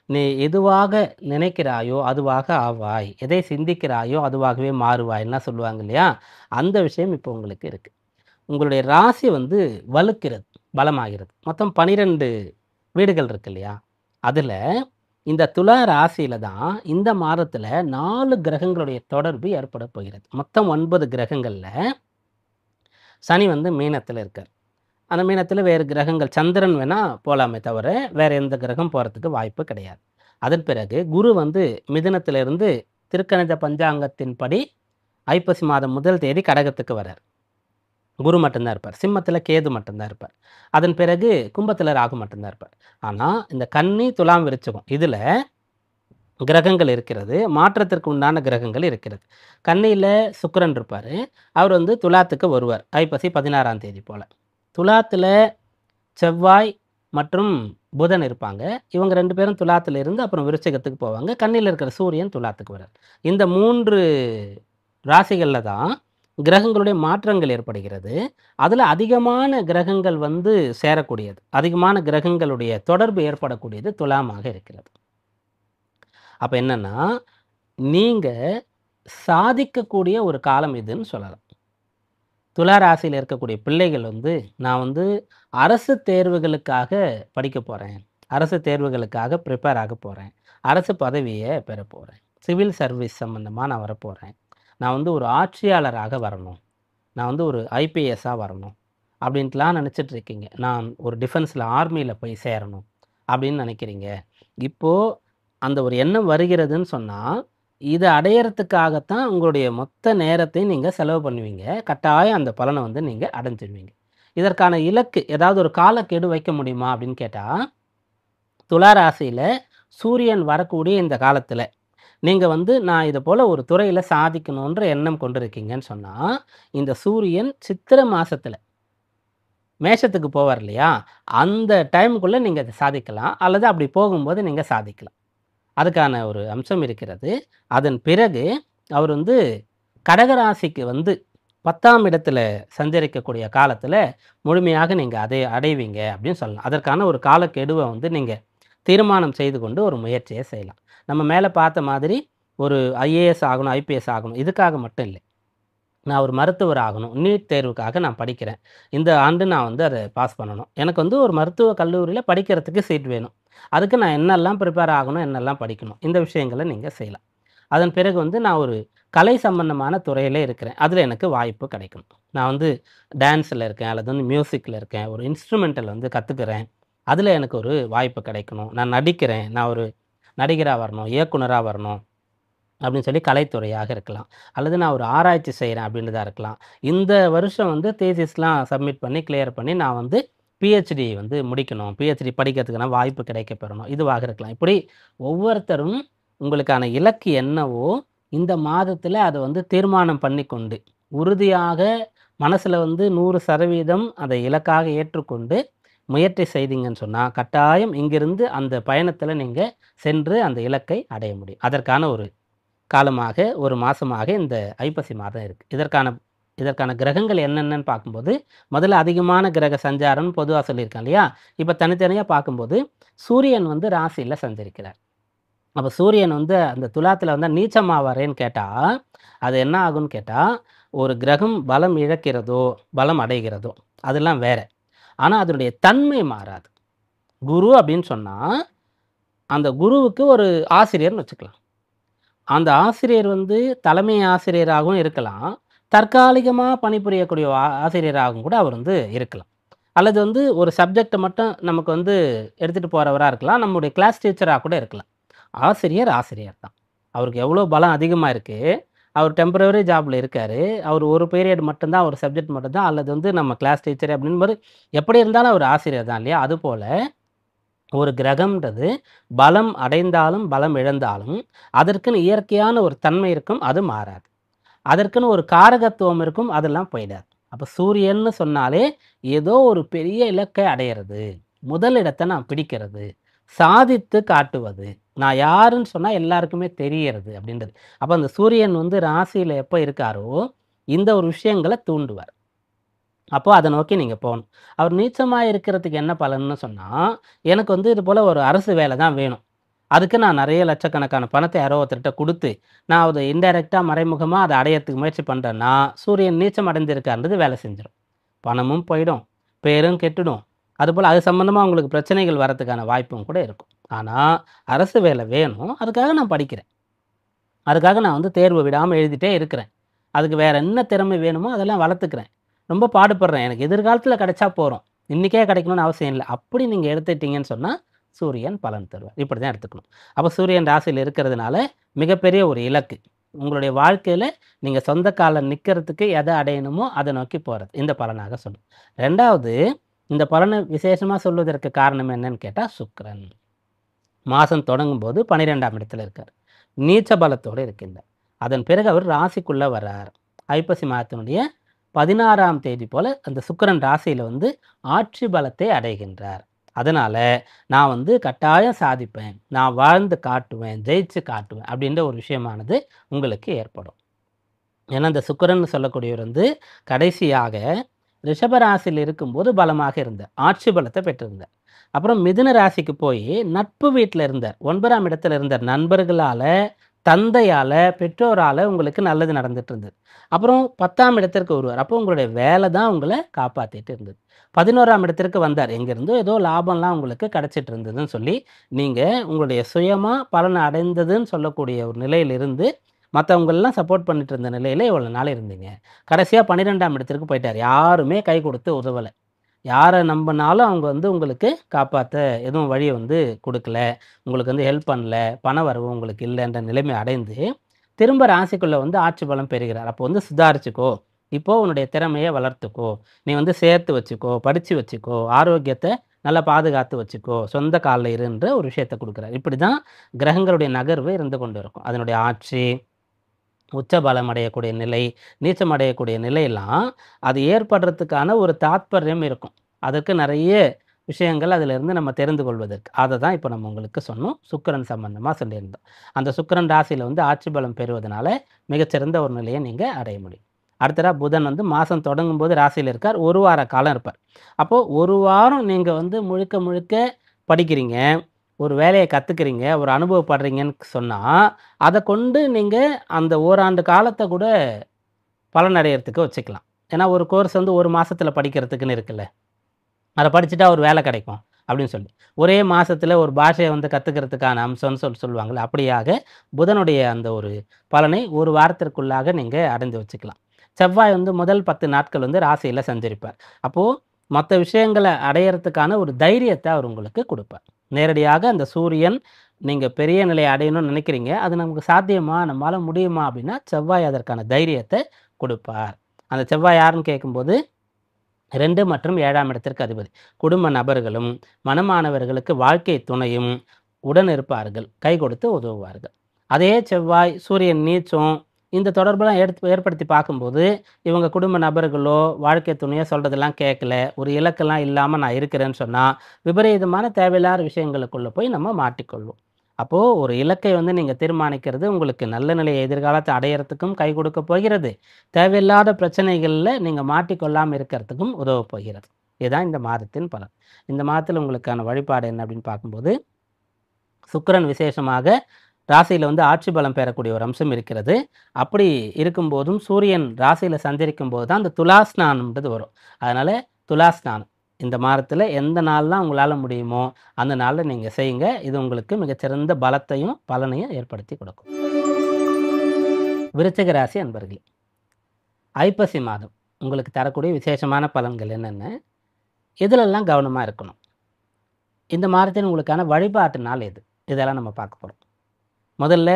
"நீ எதுவாக நினைக்கிறாயோ அதுவாக ஆவாய். எதை சிந்திக்கிறாயோ அதுவாகவே மாறுவாய்ன்லாம்" சொல்லுவாங்க இல்லையா? அந்த விஷயம் இப்போ உங்களுக்கு இருக்கு. உங்களுடைய ராசி வந்து வலுக்கிறது, பலமாகிறது. மொத்தம் 12 வீடுகள் இருக்கு இல்லையா? அதுல இந்த துலா ராசியில தான் இந்த மாதத்துல 4 கிரகங்களுடைய தொடர்பு ஏற்பட போகிறது. மொத்தம் 9 கிரகங்கள்ல சனி வந்து மீனத்துல இருக்கார். அந்த மீனத்துல வேறு கிரகங்கள் சந்திரன் வேணா போலாமே தவிர, வேற எந்த கிரகம் போறதுக்கு வாய்ப்பு கிடையாது. அதன் பிறகு குரு வந்து மிதுனத்திலிருந்து திருக்கணித பஞ்சாங்கத்தின்படி ஐப்பசி மாதம் 1 தேதி கடகத்துக்கு வரார். குரு மட்டும் தான் இருப்பார். சிம்மத்தில கேது மட்டும் தான் இருப்பார். அதன் பிறகு கும்பத்தில ராகு மட்டும் தான் இருப்பார். ஆனா, இந்த கன்னி, துலாம், விருச்சிகம் இதுல கிரகங்கள் இருக்கிறது. மாற்றத்திற்கு உண்டான கிரகங்கள் இருக்கிறது. கன்னியில சுக்கிரன் இருப்பாரு. அவர் வந்து துலாத்துக்கு வருவார். ஐப்பசி 16ஆம் தேதி போல. துலாத்துல செவ்வாய் மற்றும் புதன் இருப்பாங்க. இவங்க 2 பேரும் துலாத்துல இருந்து அப்புறம் விருச்சிகத்துக்கு போவாங்க. கன்னியில இருக்கிற சூரியன் துலாத்துக்கு வரார். இந்த 3 ராசிகள்ல தான் கிரகங்களுடைய மாற்றங்கள் ஏற்படுகிறது. அதுல அதிகமான கிரகங்கள் வந்து சேரக்கூடியது. அதிகமான கிரகங்களுடைய தொடர்பு ஏற்படக்கூடியது துலாமாக இருக்கிறது. அப்ப என்னன்னா, நீங்க சாதிக்கக்கூடிய ஒரு காலம் இதுன்னு சொல்லலாம். துலா ராசியில இருக்கக்கூடிய பிள்ளைகள் வந்து, நான் வந்து அரசு தேர்வுகளுக்காக படிக்க போறேன். அரசு தேர்வுகளுக்காக ப்ரிப்பேர் ஆக போறேன். அரசு பதவிய பெறப் போறேன். சிவில் சர்வீஸ் சம்பந்தமா நான் வரப்போறேன். நான் வந்து ஒரு ஆட்சியாளராக வரணும். நான் வந்து ஒரு ஐபிஎஸ்ஸா வரணும். அப்படின்ட்டுலாம் நினைச்சிட்டு இருக்கீங்க. நான் ஒரு டிஃபென்ஸ்ல ஆர்மியில போய் சேரணும். அப்படின்னு நினைக்கிறீங்க. இப்போ அந்த ஒரு எண்ணம் வருகிறதுன்னு சொன்னா, இத அடையறதுக்காகத்தான் உங்களுடைய மொத்த நேரத்தையும் நீங்க செலவு பண்ணுவீங்க. கட்டாயம் அந்த பலன வந்து நீங்க அடைஞ்சிருவீங்க. இதற்கான இலக்கு ஏதாவது ஒரு காலக்கெடு வைக்க முடியுமா அப்படின்னு கேட்டா, துலா ராசியில சூரியன் வரக்கூடிய இந்த காலத்துல, நீங்க வந்து நான் இத போல ஒரு துறையில சாதிக்கணுன்ற எண்ணம் கொண்டிருக்கீங்கன்னு சொன்னா, இந்த சூரியன் சித்திரை மாசத்துல மேஷத்துக்கு போவார் இல்லையா? அந்த டைம்க்குள்ள நீங்க அத சாதிக்கலாம். அல்லது அப்படி போகும்போது நீங்க சாதிக்கலாம். அதுக்கான ஒரு அம்சம் இருக்கிறது. அதன் பிறகு அவர் வந்து கடகராசிக்கு வந்து 10ஆம் இடத்துல சஞ்சரிக்கக்கூடிய காலத்துல முழுமையாக நீங்க அதை அடைவீங்க அப்படின்னு சொல்லலாம். அதற்கான ஒரு காலக்கெடுவ வந்து நீங்க தீர்மானம் செய்து கொண்டு ஒரு முயற்சிய செய்யலாம். நம்ம மேல பார்த்த மாதிரி ஒரு ஐஏஎஸ் ஆகணும், ஐபிஎஸ் ஆகணும் இதுக்காக மட்டும் இல்ல. நான் ஒரு மருத்துவர் ஆகணும். நீட் தேர்வுக்காக நான் படிக்கிறேன். இந்த ஆண்டு நான் வந்து அத பாஸ் பண்ணணும். எனக்கு வந்து ஒரு மருத்துவக் கல்லூரியில படிக்கிறதுக்கு சீட் வேணும். அதுக்கு நான் என்னெல்லாம் ப்ரிப்பேர் ஆகணும், என்னெல்லாம் படிக்கணும். இந்த விஷயங்கள நீங்க செய்யலாம். அதன் பிறகு வந்து நான் ஒரு கலை சம்பந்தமான துறையில இருக்கிறேன். அதில எனக்கு வாய்ப்பு கிடைக்கணும். நான் வந்து டான்ஸ்ல இருக்கேன், அல்லது வந்து மியூசிக்ல இருக்கேன். ஒரு இன்ஸ்ட்ருமெண்டல் வந்து கத்துக்கிறேன். அதில எனக்கு ஒரு வாய்ப்பு கிடைக்கணும். நான் நடிக்கிறேன். நான் ஒரு நடிகரா வரணும், இயக்குனரா வரணும். அப்படின்னு சொல்லி கலைத்துறையாக இருக்கலாம். அல்லது நான் ஒரு ஆராய்ச்சி செய்றேன் அப்படின்றதா இருக்கலாம். இந்த வருஷம் வந்து தீசிஸ்லாம் சப்மிட் பண்ணி, கிளியர் பண்ணி நான் வந்து பிஹெச்டி வந்து முடிக்கணும். பிஹெச்டி படிக்கிறதுக்கான வாய்ப்பு கிடைக்கப் பெறணும். இதுவாக இருக்கலாம். இப்படி ஒவ்வொருத்தரும் உங்களுக்கான இலக்கு என்னவோ, இந்த மாதத்தில அத வந்து தீர்மானம் பண்ணிக்கொண்டு, உறுதியாக மனசுல வந்து 100% அதை இலக்காக ஏற்றுக்கொண்டு, முயற்சி செய்தீங்கன்னு சொன்னா, கட்டாயம் இங்கிருந்து அந்த பயணத்தில நீங்க சென்று அந்த இலக்கை அடைய முடியும். அதற்கான ஒரு காலமாக, ஒரு மாசமாக இந்த ஐப்பசி மாதம் இருக்கு. இதற்கான இதற்கான கிரகங்கள் என்னென்னன்னு பார்க்கும்போது, முதல்ல அதிகமான கிரக சஞ்சாரம்னு பொதுவா சொல்லியிருக்கேன் இல்லையா? இப்ப தனித்தனியா பார்க்கும்போது, சூரியன் வந்து ராசியில சஞ்சரிக்கிறார். அப்ப சூரியன் வந்து அந்த துலாத்துல வந்தா நீச்சமாவாரேன்னு கேட்டா, அது என்ன ஆகும்னு கேட்டா, ஒரு கிரகம் பலம் இழக்கிறதோ, பலம் அடைகிறதோ, அதெல்லாம் வேற. ஆனா அதனுடைய தன்மை மாறாது. குரு அப்படின்னு சொன்னா, அந்த குருவுக்கு ஒரு ஆசிரியர்ன்னு வச்சுக்கலாம். அந்த ஆசிரியர் வந்து தலைமை ஆசிரியராகவும் இருக்கலாம். தற்காலிகமா பணிபுரியக்கூடிய ஆசிரியராகவும் கூட அவர் வந்து இருக்கலாம். அல்லது வந்து ஒரு சப்ஜெக்ட்ட மட்டும் நமக்கு வந்து எடுத்துட்டு போறவரா இருக்கலாம். நம்முடைய கிளாஸ் டீச்சரா கூட இருக்கலாம். ஆசிரியர், ஆசிரியர் தான். அவருக்கு எவ்வளோ பலம் அதிகமா இருக்கு. அவர் டெம்பரவரி ஜாப்ல இருக்காரு. அவர் ஒரு பீரியட் மட்டும் தான், ஒரு சப்ஜெக்ட் மட்டும் தான். அல்லது வந்து நம்ம கிளாஸ் டீச்சர் அப்படின்போது எப்படி இருந்தாலும் அவர் ஆசிரியர் தான் இல்லையா? அதுபோல ஒரு கிரகம்ன்றது பலம் அடைந்தாலும், பலம் இழந்தாலும், அதற்குன்னு இயற்கையான ஒரு தன்மை இருக்கும். அது மாறாது. அதற்குன்னு ஒரு காரகத்துவம் இருக்கும். அதெல்லாம் போயிடாது. அப்ப சூரியன்னு சொன்னாலே, ஏதோ ஒரு பெரிய இலக்கை அடையறது. முதல் இடத்த நான் பிடிக்கிறது. சாதித்து காட்டுவது. நான் யாருன்னு சொன்னா எல்லாருக்குமே தெரியறது அப்படின்றது. அப்ப அந்த சூரியன் வந்து ராசியில எப்ப இருக்காரோ, இந்த ஒரு விஷயங்கள தூண்டுவார். அப்போ அத நோக்கி நீங்க போணும். அவர் நீச்சமா இருக்கிறதுக்கு என்ன பலன்னு சொன்னா, எனக்கு வந்து இது போல ஒரு அரசு வேலை தான் வேணும். அதுக்கு நான் நெறைய லட்சக்கணக்கான பணத்த யாரோ ஒருத்தர்ட்ட குடுத்து, நான் அத இன்டைரக்ட்டா மறைமுகமா அத அடையறதுக்கு முயற்சி பண்றேன்னா, சூரியன் நீச்சம் அடைந்திருக்காருன்றது வேலை செஞ்சுரும். பணமும் போயிடும், பேரும் கெட்டுடும். அதுபோல அது சம்மந்தமா உங்களுக்கு பிரச்சனைகள் வரதுக்கான வாய்ப்பும் கூட இருக்கும். ஆனா, அரசு வேலை வேணும். அதுக்காக நான் படிக்கிறேன். அதுக்காக நான் வந்து தேர்வு விடாம எழுதிட்டே இருக்கிறேன். அதுக்கு வேற என்ன திறமை வேணுமோ அதெல்லாம் வளர்த்துக்கிறேன். ரொம்ப பாடுபடுறேன். எனக்கு எதிர்காலத்தில கிடைச்சா போறோம். இன்னைக்கே கிடைக்கணும்னு அவசியம் இல்ல. அப்படி நீங்க எடுத்துட்டீங்கன்னு சொன்னா, சூரியன் பலன் தருவார். இப்படி தான் எடுத்துக்கணும். அப்ப சூரியன் ராசியில இருக்கிறதுனால, மிகப்பெரிய ஒரு இலக்கு. உங்களுடைய வாழ்க்கையில நீங்க சொந்த கால்ல நிக்கிறதுக்கு எத அடையணுமோ, அத நோக்கி போறது. இந்த பலனாக சொல்லும். 2வது இந்த பலன விசேஷமா சொல்வதற்கு காரணம் என்னன்னு கேட்டா, சுக்கிரன். மாசம் தொடங்கும்போது 12ஆம் இடத்துல இருக்கார். நீச்ச பலத்தோடு இருக்கின்றார். அதன் பிறகு அவர் ராசிக்குள்ள வர்றார். ஐப்பசி மாதத்தினுடைய 16ஆம் தேதி போல அந்த சுக்கிரன் ராசியில வந்து ஆட்சி பலத்தை அடைகின்றார். அதனால நான் வந்து கட்டாயம் சாதிப்பேன். நான் வாழ்ந்து காட்டுவேன், ஜெயிச்சு காட்டுவேன் அப்படின்ற ஒரு விஷயமானது உங்களுக்கு ஏற்படும். ஏன்னா, இந்த சுக்கிரன்னு சொல்லக்கூடியவர் வந்து கடைசியாக ரிஷப ராசியில் இருக்கும்போது பலமாக இருந்தார். ஆட்சி பலத்த பெற்றிருந்தார். அப்புறம் மிதுன ராசிக்கு போய் நட்பு வீட்ல இருந்தார். 9ஆம் இடத்துல இருந்தார். நண்பர்களால, தந்தையால, பெற்றோரால உங்களுக்கு நல்லது நடந்துட்டு இருந்தது. அப்புறம் 10ஆம் இடத்திற்கு வருவார். அப்போ உங்களுடைய வேலை தான் உங்கள காப்பாத்திட்டு இருந்தது. 11ஆம் இடத்திற்கு வந்தார். எங்கிருந்தோ ஏதோ லாபம்லாம் உங்களுக்கு கிடைச்சிட்டு இருந்ததுன்னு சொல்லி, நீங்க உங்களுடைய சுயமா பலன் அடைந்ததுன்னு சொல்லக்கூடிய ஒரு நிலையிலிருந்து மத்தவங்கலாம் சப்போர்ட் பண்ணிட்டு இருந்த நிலையில இவ்வளவு நாள் இருந்தீங்க. கடைசியா 12ஆம் இடத்திற்கு போயிட்டாரு. யாருமே கை கொடுத்து உதவல. யார நம்புனாலும் அவங்க வந்து உங்களுக்கு காப்பாத்த எதுவும் வழிய வந்து குடுக்கல. உங்களுக்கு வந்து ஹெல்ப் பண்ணல. பண வரவு உங்களுக்கு இல்லன்ற நிலைமை அடைந்து, திரும்ப ராசிக்குள்ள வந்து ஆட்சி பலம் பெறுகிறார். அப்போ வந்து சுதாரிச்சுக்கோ. இப்போ உன்னுடைய திறமைய வளர்த்துக்கோ. நீ வந்து சேர்த்து வச்சுக்கோ, படிச்சு வச்சுக்கோ, ஆரோக்கியத்த நல்லா பாதுகாத்து வச்சுக்கோ, சொந்த கால்ல இருன்ற ஒரு விஷயத்த குடுக்குறார். இப்படிதான் கிரகங்களுடைய நகர்வு இருந்து கொண்டு இருக்கும். அதனுடைய ஆட்சி, உச்ச பலம் அடையக்கூடிய நிலை, நீச்சம் அடையக்கூடிய நிலையெல்லாம், அது ஏற்படுறதுக்கான ஒரு தாத்பரியம் இருக்கும். அதற்கு நெறைய விஷயங்கள் அதிலிருந்து நம்ம தெரிந்து கொள்வதற்கு. அத தான் இப்ப நம்ம உங்களுக்கு சொன்னோம். சுக்கிரன் சம்பந்தமா சொல்லியிருந்தோம். அந்த சுக்கிரன் ராசியில வந்து ஆட்சி பலம் பெறுவதனால, மிகச்சிறந்த ஒரு நிலைய நீங்க அடைய முடியும். அடுத்ததா புதன் வந்து மாசம் தொடங்கும்போது ராசியில இருக்கார். 1 வார காலம் இருப்பார். அப்போ 1 வாரம் நீங்க வந்து முழுக்க முழுக்க படிக்கிறீங்க. ஒரு வேலைய கத்துக்கிறீங்க, ஒரு அனுபவப்படுறீங்கன்னு சொன்னா, அத கொண்டு நீங்க அந்த ஓராண்டு காலத்த கூட பலன் அடையறதுக்கு வச்சுக்கலாம். ஏன்னா ஒரு கோர்ஸ் வந்து 1 மாசத்துல படிக்கிறதுக்குன்னு இருக்குல்ல. அத படிச்சுட்டா ஒரு வேலை கிடைக்கும் அப்படின்னு சொல்லி. ஒரே மாசத்துல ஒரு பாஷைய வந்து கத்துக்கிறதுக்கான அம்சம்னு சொல்லுவாங்கல்ல. அப்படியாக புதனுடைய அந்த ஒரு பலனை 1 வாரத்திற்குள்ளாக நீங்க அடைஞ்சு வச்சுக்கலாம். செவ்வாய் வந்து முதல் 10 நாட்கள் வந்து ராசியில சஞ்சரிப்பார். அப்போ மத்த விஷயங்கள அடையறதுக்கான ஒரு தைரியத்த அவர் உங்களுக்கு குடுப்பார். நேரடியாக அந்த சூரியன் நீங்க பெரிய நிலைய அடையணும்னு நினைக்கிறீங்க. அது நமக்கு சாத்தியமா? நம்மால முடியுமா? அப்படின்னா செவ்வாய் அதற்கான தைரியத்த குடுப்பார். அந்த செவ்வாய் யாருன்னு கேட்கும்போது 2 மற்றும் 7ஆம் இடத்திற்கு அதிபதி. குடும்ப நபர்களும், மணமானவர்களுக்கு வாழ்க்கை துணையும் உடன் இருப்பார்கள். கை கொடுத்து உதவுவார்கள். அதே செவ்வாய், சூரியன் நீச்சம் இந்த தொடர்பெல்லாம் ஏற்படுத்தி பார்க்கும்போது, இவங்க குடும்ப நபர்களோ, வாழ்க்கை துணையோ சொல்றதெல்லாம் கேட்கல, ஒரு இலக்கெல்லாம் இல்லாம நான் இருக்கிறேன்னு சொன்னா, விபரீதமான தேவையில்லாத விஷயங்களுக்குள்ள போய் நம்ம மாட்டிக்கொள்வோம். அப்போ ஒரு இலக்கை வந்து நீங்க தீர்மானிக்கிறது உங்களுக்கு நல்ல நிலையை எதிர்காலத்தை அடையறதுக்கும் கை கொடுக்க போகிறது. தேவையில்லாத பிரச்சனைகள்ல நீங்க மாட்டிக்கொள்ளாம இருக்கிறதுக்கும் உதவப் போகிறது. இதுதான் இந்த மாதத்தின் பலன். இந்த மாதத்துல உங்களுக்கான வழிபாடு என்ன அப்படின்னு பார்க்கும்போது, சுக்கிரன் விசேஷமாக ராசியில வந்து ஆட்சி பலம் பெறக்கூடிய ஒரு அம்சம் இருக்கிறது. அப்படி இருக்கும்போதும் சூரியன் ராசியில சஞ்சரிக்கும்போது தான் அந்த துலா ஸ்நானம்ன்றது வரும். அதனால துலா ஸ்நானம் இந்த மாதத்துல எந்த நாள்லாம் உங்களால முடியுமோ, அந்த நாள்ல நீங்க செய்யுங்க. இது உங்களுக்கு மிகச்சிறந்த பலத்தையும், பலனையும் ஏற்படுத்தி கொடுக்கும். விருச்சிக ராசி அன்பர்களே, ஐப்பசி மாதம் உங்களுக்கு தரக்கூடிய விசேஷமான பலன்கள் என்னென்ன? எதுலெல்லாம் கவனமா இருக்கணும்? இந்த மாதத்தின் உங்களுக்கான வழிபாட்டு நாள் எது? இதெல்லாம் நம்ம பார்க்க போறோம். முதல்ல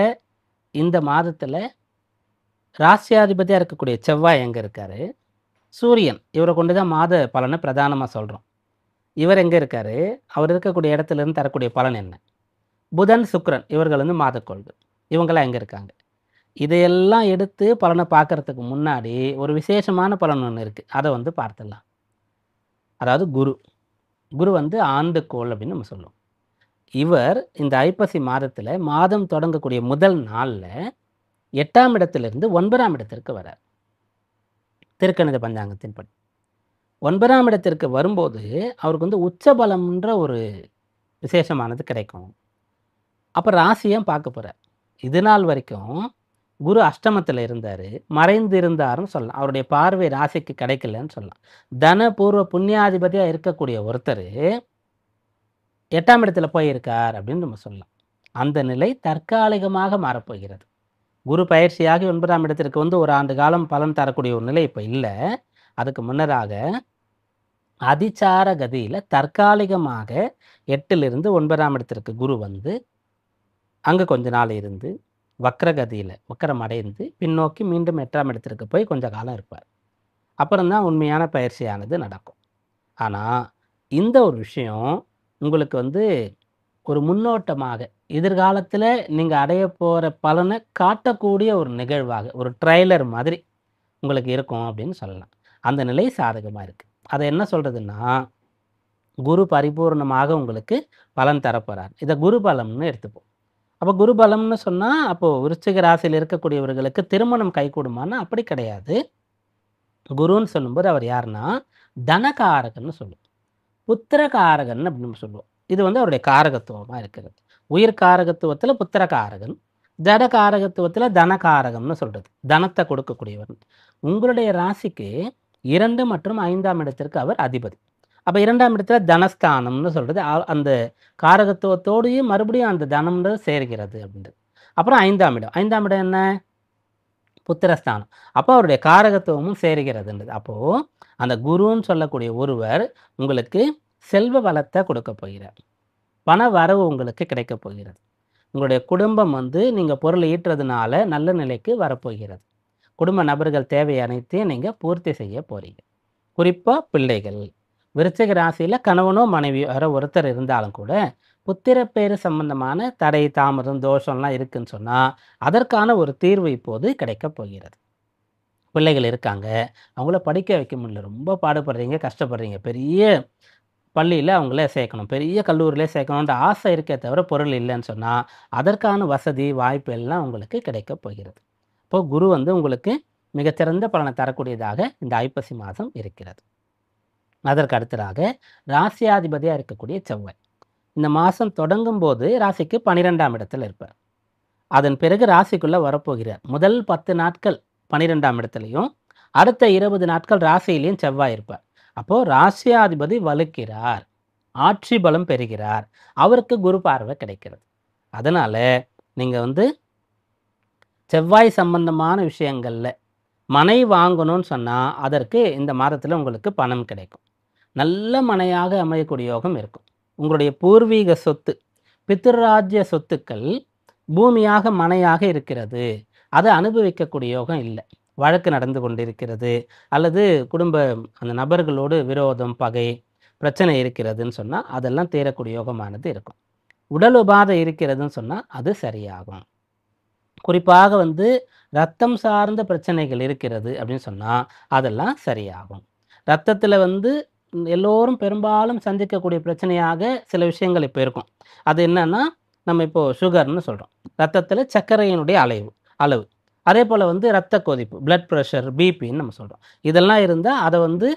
இந்த மாதத்துல ராசியாதிபதியா இருக்கக்கூடிய செவ்வாய் எங்க இருக்காரு? சூரியன் இவர கொண்டு தான் மாத பலன பிரதானமா சொல்றோம். இவர் எங்க இருக்காரு? அவர் இருக்கக்கூடிய இடத்திலிருந்து தரக்கூடிய பலன் என்ன? புதன், சுக்கிரன் இவர்கள் வந்து மாதக்கோள்கள். இவங்கலாம் எங்க இருக்காங்க? இதையெல்லாம் எடுத்து பலன பார்க்கறதுக்கு முன்னாடி ஒரு விசேஷமான பலன் ஒண்ணு இருக்கு. அத வந்து பார்த்துடலாம். அதாவது குரு. குரு வந்து ஆண்டுக்கோள் அப்படின்னு நம்ம சொல்லுவோம். இவர் இந்த ஐப்பசி மாதத்துல மாதம் தொடங்கக்கூடிய முதல் நாள்ல 8ஆம் இடத்திலிருந்து 9ஆம் இடத்திற்கு வரார். திருக்கணித பஞ்சாங்கத்தின்படி. 9ஆம் இடத்திற்கு வரும்போது, அவருக்கு வந்து உச்ச பலம்ன்ற ஒரு விசேஷமானது கிடைக்கும். அப்ப ராசிய பார்க்க போறார். இதுநாள் வரைக்கும் குரு அஷ்டமத்துல இருந்தாரு. மறைந்து இருந்தாருன்னு சொல்லலாம். அவருடைய பார்வை ராசிக்கு கிடைக்கலன்னு சொல்லலாம். தன பூர்வ புண்ணியாதிபதியா இருக்கக்கூடிய ஒருத்தரு 8ஆம் இடத்துல போய் இருக்கார் அப்படின்னு நம்ம சொல்லலாம். அந்த நிலை தற்காலிகமாக மாறப்போகிறது. குரு பயிற்சியாகி 9ஆம் இடத்திற்கு வந்து 1 ஆண்டு காலம் பலன் தரக்கூடிய ஒரு நிலை இப்ப இல்ல. அதுக்கு முன்னதாக அதிசார கதியில தற்காலிகமாக 8லிருந்து 9ஆம் இடத்திற்கு குரு வந்து, அங்க கொஞ்ச நாள் இருந்து, வக்ரகதியில வக்ரம் அடைந்து, பின்னோக்கி மீண்டும் 8ஆம் இடத்திற்கு போய் கொஞ்ச காலம் இருப்பார். அப்புறம் தான் உண்மையான பயிற்சியானது நடக்கும். ஆனா, இந்த ஒரு விஷயம் உங்களுக்கு வந்து ஒரு முன்னோட்டமாக, எதிர்காலத்துல நீங்க அடையப் போற பலன காட்டக்கூடிய ஒரு நிகழ்வாக, ஒரு ட்ரெய்லர் மாதிரி உங்களுக்கு இருக்கும் அப்படின்னு சொல்லலாம். அந்த நிலை சாதகமா இருக்கு. அத என்ன சொல்றதுன்னா, குரு பரிபூரணமாக உங்களுக்கு பலன் தரப்போறார். இத குரு பலம்னு எடுத்துப்போம். அப்ப குரு பலம்னு சொன்னா, அப்போ விருச்சிக ராசியில இருக்கக்கூடியவர்களுக்கு திருமணம் கைகூடுமான்னா, அப்படி கிடையாது. குருன்னு சொல்லும்போது அவர் யாருன்னா, தனகாரகன்னு சொல்லுவோம். புத்திரகாரகன் அப்படின்னு சொல்லுவோம். இது வந்து அவருடைய காரகத்துவமா இருக்கிறது. உயிர் காரகத்துவத்துல புத்திரகாரகன், ஜட காரகத்துவத்துல தனகாரகம்னு சொல்றது. தனத்த கொடுக்கக்கூடியவர். உங்களுடைய ராசிக்கு 2 மற்றும் 5ஆம் இடத்திற்கு அவர் அதிபதி. அப்ப 2ஆம் இடத்துல தனஸ்தானம்னு சொல்றது. அந்த காரகத்துவத்தோடயும் மறுபடியும் அந்த தனம்ன்றது சேர்கிறது அப்படின்றது. அப்புறம் 5ஆம் இடம். 5ஆம் இடம் என்ன? புத்திரஸ்தானம். அப்போ அவருடைய காரகத்துவமும் சேருகிறதுன்றது. அப்போ அந்த குருன்னு சொல்லக்கூடிய ஒருவர் உங்களுக்கு செல்வ வளத்த கொடுக்கப் போகிறார். பண வரவு உங்களுக்கு கிடைக்கப் போகிறது. உங்களுடைய குடும்பம் வந்து நீங்க பொருள் ஈட்டுறதுனால நல்ல நிலைக்கு வரப்போகிறது. குடும்ப நபர்கள் தேவை அனைத்தையும் நீங்க பூர்த்தி செய்ய போறீங்க. குறிப்பா பிள்ளைகள். விருச்சிக ராசியில கணவனோ மனைவியோ யாரோ ஒருத்தர் இருந்தாலும் கூட, புத்திரப்பேறு சம்பந்தமான தடை, தாமதம், தோஷம்லாம் இருக்குன்னு சொன்னா, அதற்கான ஒரு தீர்வு இப்போது கிடைக்கப் போகிறது. பிள்ளைகள் இருக்காங்க. அவங்கள படிக்க வைக்க முடியல. ரொம்ப பாடுபடுறீங்க, கஷ்டப்படுறீங்க. பெரிய பள்ளியில அவங்கள சேர்க்கணும். பெரிய கல்லூரியில சேர்க்கணுன்ற ஆசை இருக்கே தவிர பொருள் இல்லன்னு சொன்னா, அதற்கான வசதி, வாய்ப்பு எல்லாம் உங்களுக்கு கிடைக்கப் போகிறது. இப்போ குரு வந்து உங்களுக்கு மிகச்சிறந்த பலனை தரக்கூடியதாக இந்த ஐப்பசி மாதம் இருக்கிறது. அதற்கு அடுத்ததாக ராசியாதிபதியா இருக்கக்கூடிய செவ்வாய். இந்த மாசம் தொடங்கும்போது ராசிக்கு 12ஆம் இடத்துல இருப்பார். அதன் பிறகு ராசிக்குள்ள வரப்போகிறார். முதல் 10 நாட்கள் 12ஆம் இடத்துலயும், அடுத்த 20 நாட்கள் ராசியிலேயும் செவ்வாய் இருப்பார். அப்போ ராசியாதிபதி வலுக்கிறார். ஆட்சி பலம் பெறுகிறார். அவருக்கு குரு பார்வை கிடைக்கிறது. அதனால நீங்க வந்து செவ்வாய் சம்பந்தமான விஷயங்கள்ல மனை வாங்கணும்னு சொன்னா, அதற்கு இந்த மாதத்துல உங்களுக்கு பணம் கிடைக்கும். நல்ல மனையாக அமையக்கூடிய யோகம் இருக்கும். உங்களுடைய பூர்வீக சொத்து, பித்ருராஜ்ய சொத்துக்கள் பூமியாக மனையாக இருக்கிறது. அதை அனுபவிக்கக்கூடிய யோகம் இல்ல. வழக்கு நடந்து கொண்டிருக்கிறது. அல்லது குடும்ப அந்த நபர்களோடு விரோதம், பகை, பிரச்சனை இருக்கிறதுன்னு சொன்னா, அதெல்லாம் தீரக்கூடிய யோகமானது இருக்கும். உடல் உபாதை இருக்கிறதுன்னு சொன்னா, அது சரியாகும். குறிப்பாக வந்து ரத்தம் சார்ந்த பிரச்சனைகள் இருக்கிறது அப்படின்னு சொன்னா, அதெல்லாம் சரியாகும். ரத்தத்தில வந்து எல்லோரும் பெரும்பாலும் சந்திக்கக்கூடிய பிரச்சனையாக சில விஷயங்கள் இப்ப இருக்கும். அது என்னன்னா, நம்ம இப்போ சுகர்ன்னு சொல்றோம். ரத்தத்தில சர்க்கரையினுடைய அளவு. அதேபோல வந்து ரத்த கொதிப்பு, பிளட் பிரஷர், பிபின்னு நம்ம சொல்றோம். இதெல்லாம் இருந்தா அத வந்து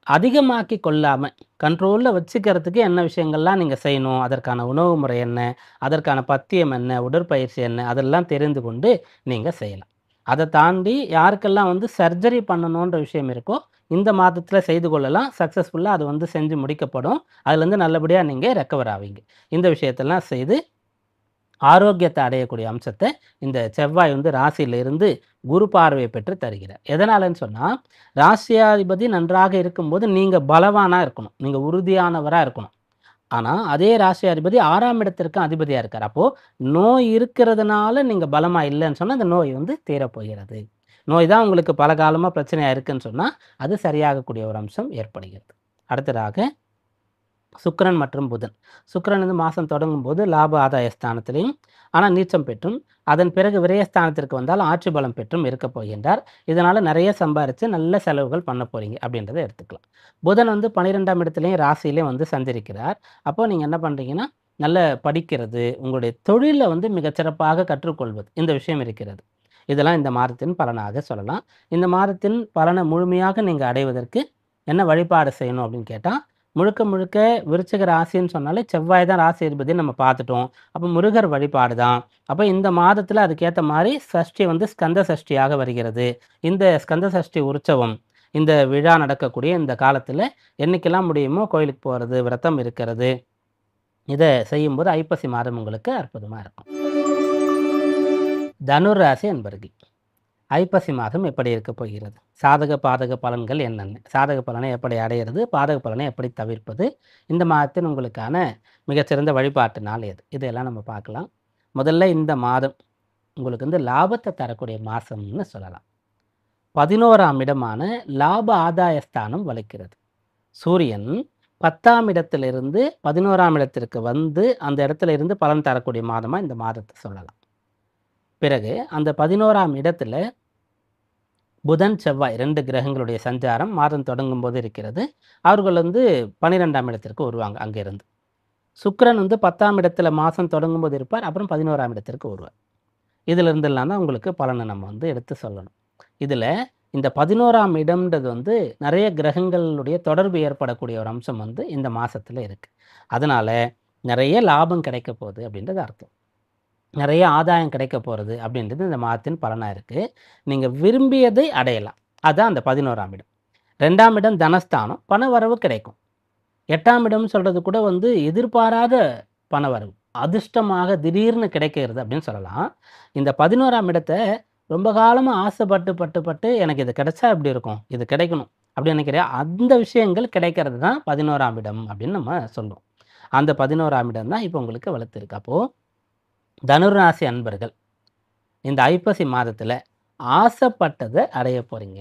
அதிகமாக்கி கொள்ளாம, கண்ட்ரோல்ல வச்சுக்கிறதுக்கு என்ன விஷயங்கள்லாம் நீங்க செய்யணும்? அதற்கான உணவு முறை என்ன? அதற்கான பத்தியம் என்ன? உடற்பயிற்சி என்ன? அதெல்லாம் தெரிந்து கொண்டு நீங்க செய்யலாம். அத தாண்டி யாருக்கெல்லாம் வந்து சர்ஜரி பண்ணணுன்ற விஷயம் இருக்கோ, இந்த மாதத்தில செய்து கொள்ளலாம். சக்சஸ்ஃபுல்லா அது வந்து செஞ்சு முடிக்கப்படும். அதுலேருந்து நல்லபடியா நீங்க ரெக்கவர் ஆவீங்க. இந்த விஷயத்தெல்லாம் செய்து ஆரோக்கியத்தை அடையக்கூடிய அம்சத்தை இந்த செவ்வாய் வந்து ராசியில இருந்து குரு பார்வையை பெற்று தருகிறார். எதனாலன்னு சொன்னா, ராசியாதிபதி நன்றாக இருக்கும்போது நீங்க பலவானா இருக்கணும். நீங்க உறுதியானவரா இருக்கணும். ஆனா, அதே ராசியாதிபதி 6ஆம் இடத்திற்கு அதிபதியா இருக்கார். அப்போ நோய் இருக்கிறதுனால நீங்க பலமா இல்லன்னு சொன்னா, அந்த நோய் வந்து தீரப்போகிறது. நோய் தான் உங்களுக்கு பல காலமா பிரச்சனையா இருக்குன்னு சொன்னா, அது சரியாகக்கூடிய ஒரு அம்சம் ஏற்படுகிறது. அடுத்ததாக சுக்கிரன் மற்றும் புதன். சுக்கிரன் வந்து மாசம் தொடங்கும்போது லாப ஆதாய ஸ்தானத்திலும், ஆனா நீச்சம் பெற்றும், அதன் பிறகு விரயஸ்தானத்திற்கு வந்தால் ஆட்சி பலம் பெற்றும் இருக்கப் போகின்றார். இதனால நிறைய சம்பாரிச்சு நல்ல செலவுகள் பண்ண போறீங்க அப்படின்றத எடுத்துக்கலாம். புதன் வந்து 12ஆம் இடத்திலேயும் ராசியிலேயும் வந்து சஞ்சரிக்கிறார். அப்போ நீங்க என்ன பண்றீங்கன்னா, நல்ல படிக்கிறது, உங்களுடைய தொழில வந்து மிகச்சிறப்பாக கற்றுக்கொள்வது, இந்த விஷயம் இருக்கிறது. இதெல்லாம் இந்த மாதத்தின் பலனாக சொல்லலாம். இந்த மாதத்தின் பலனை முழுமையாக நீங்க அடைவதற்கு என்ன வழிபாடு செய்யணும் அப்படின்னு கேட்டா, முழுக்க முழுக்க விருச்சிக ராசின்னு சொன்னாலே செவ்வாய் தான் ராசி அதிபதின்னு நம்ம பார்த்துட்டோம். அப்போ முருகர் வழிபாடு தான். அப்போ இந்த மாதத்துல அதுக்கேத்த மாரி சஷ்டி வந்து ஸ்கந்த சஷ்டியாக வருகிறது. இந்த ஸ்கந்த சஷ்டி உற்சவம், இந்த விழா நடக்கக்கூடிய இந்த காலத்துல என்னைக்கெல்லாம் முடியுமோ கோயிலுக்கு போறது, விரதம் இருக்கிறது, இத செய்யும்போது ஐப்பசி மாதம் உங்களுக்கு அற்புதமா இருக்கும். தனுர் ராசி அன்பர்களே, ஐப்பசி மாதம் எப்படி இருக்கப் போகிறது? சாதக, பாதக பலன்கள் என்னென்ன? சாதக பலனை எப்படி அடையிறது? பாதக பலனை எப்படி தவிர்ப்பது? இந்த மாதத்தின் உங்களுக்கான மிகச்சிறந்த வழிபாட்டு நாள் எது? இதையெல்லாம் நம்ம பார்க்கலாம். முதல்ல இந்த மாதம் உங்களுக்கு வந்து லாபத்தை தரக்கூடிய மாசம்னு சொல்லலாம். 11ஆம் இடமான லாப ஆதாய ஸ்தானம் வலுக்கிறது. சூரியன் 10ஆம் இடத்திலிருந்து 11ஆம் இடத்திற்கு வந்து, அந்த இடத்துல இருந்து பலன் தரக்கூடிய மாதமா இந்த மாதத்தை சொல்லலாம். பிறகு அந்த 11ஆம் இடத்துல புதன், செவ்வாய் 2 கிரகங்களுடைய சஞ்சாரம் மாதம் தொடங்கும்போது இருக்கிறது. அவர்கள் வந்து 12ஆம் இடத்திற்கு வருவாங்க அங்கிருந்து. சுக்கிரன் வந்து 10ஆம் இடத்துல மாசம் தொடங்கும்போது இருப்பார். அப்புறம் 11ஆம் இடத்திற்கு வருவார். இதிலிருந்தெல்லாம் தான் உங்களுக்கு பலனை நம்ம வந்து எடுத்து சொல்லணும். இதில இந்த 11ஆம் இடம்ன்றது வந்து நிறைய கிரகங்களுடைய தொடர்பு ஏற்படக்கூடிய ஒரு அம்சம் வந்து இந்த மாசத்துல இருக்கு. அதனால நிறைய லாபம் கிடைக்க போகுது அப்படின்றது அர்த்தம். நிறைய ஆதாயம் கிடைக்க போறது அப்படின்றது இந்த மாதத்தின் பலனா இருக்கு. நீங்க விரும்பியதை அடையலாம். அதான் அந்த 11ஆம் இடம். 2ஆம் இடம் தனஸ்தானம். பணவரவு கிடைக்கும். 8ஆம் இடம் சொல்றது கூட வந்து எதிர்பாராத பணவரவு. அதிர்ஷ்டமாக திடீர்னு கிடைக்கிறது அப்படின்னு சொல்லலாம். இந்த 11ஆம் இடத்த ரொம்ப காலமா ஆசைப்பட்டு எனக்கு இது கிடைச்சா எப்படி இருக்கும்? இது கிடைக்கணும் அப்படின்னு நினைக்கிற அந்த விஷயங்கள் கிடைக்கிறது தான் 11ஆம் இடம் அப்படின்னு நம்ம சொல்லுவோம். அந்த 11ஆம் இடம் தான் இப்போ உங்களுக்கு வலுத்திருக்கு. அப்போ தனுராசி அன்பர்கள் இந்த ஐப்பசி மாதத்துல ஆசைப்பட்டதை அடைய போறீங்க.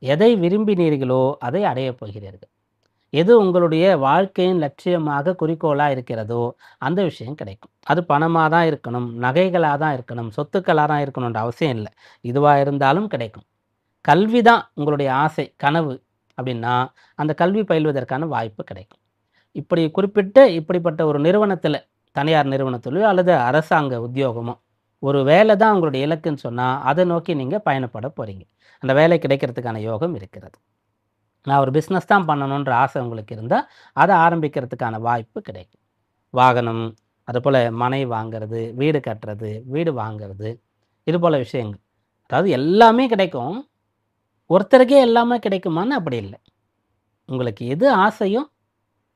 எதை விரும்பினீர்களோ அதை அடையப் போகிறீர்கள். எது உங்களுடைய வாழ்க்கையின் லட்சியமாக குறிக்கோளா இருக்கிறதோ அந்த விஷயம் கிடைக்கும். அது பணமா தான் இருக்கணும், நகைகளா தான் இருக்கணும், சொத்துக்களா தான் இருக்கணும்ன்ற அவசியம் இல்ல. இதுவா இருந்தாலும் கிடைக்கும். கல்வி தான் உங்களுடைய ஆசை, கனவு அப்படின்னா, அந்த கல்வி பயில்வதற்கான வாய்ப்பு கிடைக்கும். இப்படிப்பட்ட ஒரு நிறுவனத்தில, தனியார் நிறுவனத்திலயோ அல்லது அரசாங்க உத்தியோகமோ, ஒரு வேலை தான் உங்களுடைய இலக்குன்னு சொன்னா, அத நோக்கி நீங்க பயணப்பட போறீங்க. அந்த வேலை கிடைக்கிறதுக்கான யோகம் இருக்கிறது. நான் ஒரு பிசினஸ் தான் பண்ணணுன்ற ஆசை உங்களுக்கு இருந்தா, அத ஆரம்பிக்கிறதுக்கான வாய்ப்பு கிடைக்கும். வாகனம், அதுபோல மனை வாங்குறது, வீடு கட்டுறது, வீடு வாங்குறது, இது போல விஷயங்கள். அதாவது எல்லாமே கிடைக்கும். ஒருத்தருக்கே எல்லாமே கிடைக்குமான்னு அப்படி இல்ல. உங்களுக்கு எது ஆசையோ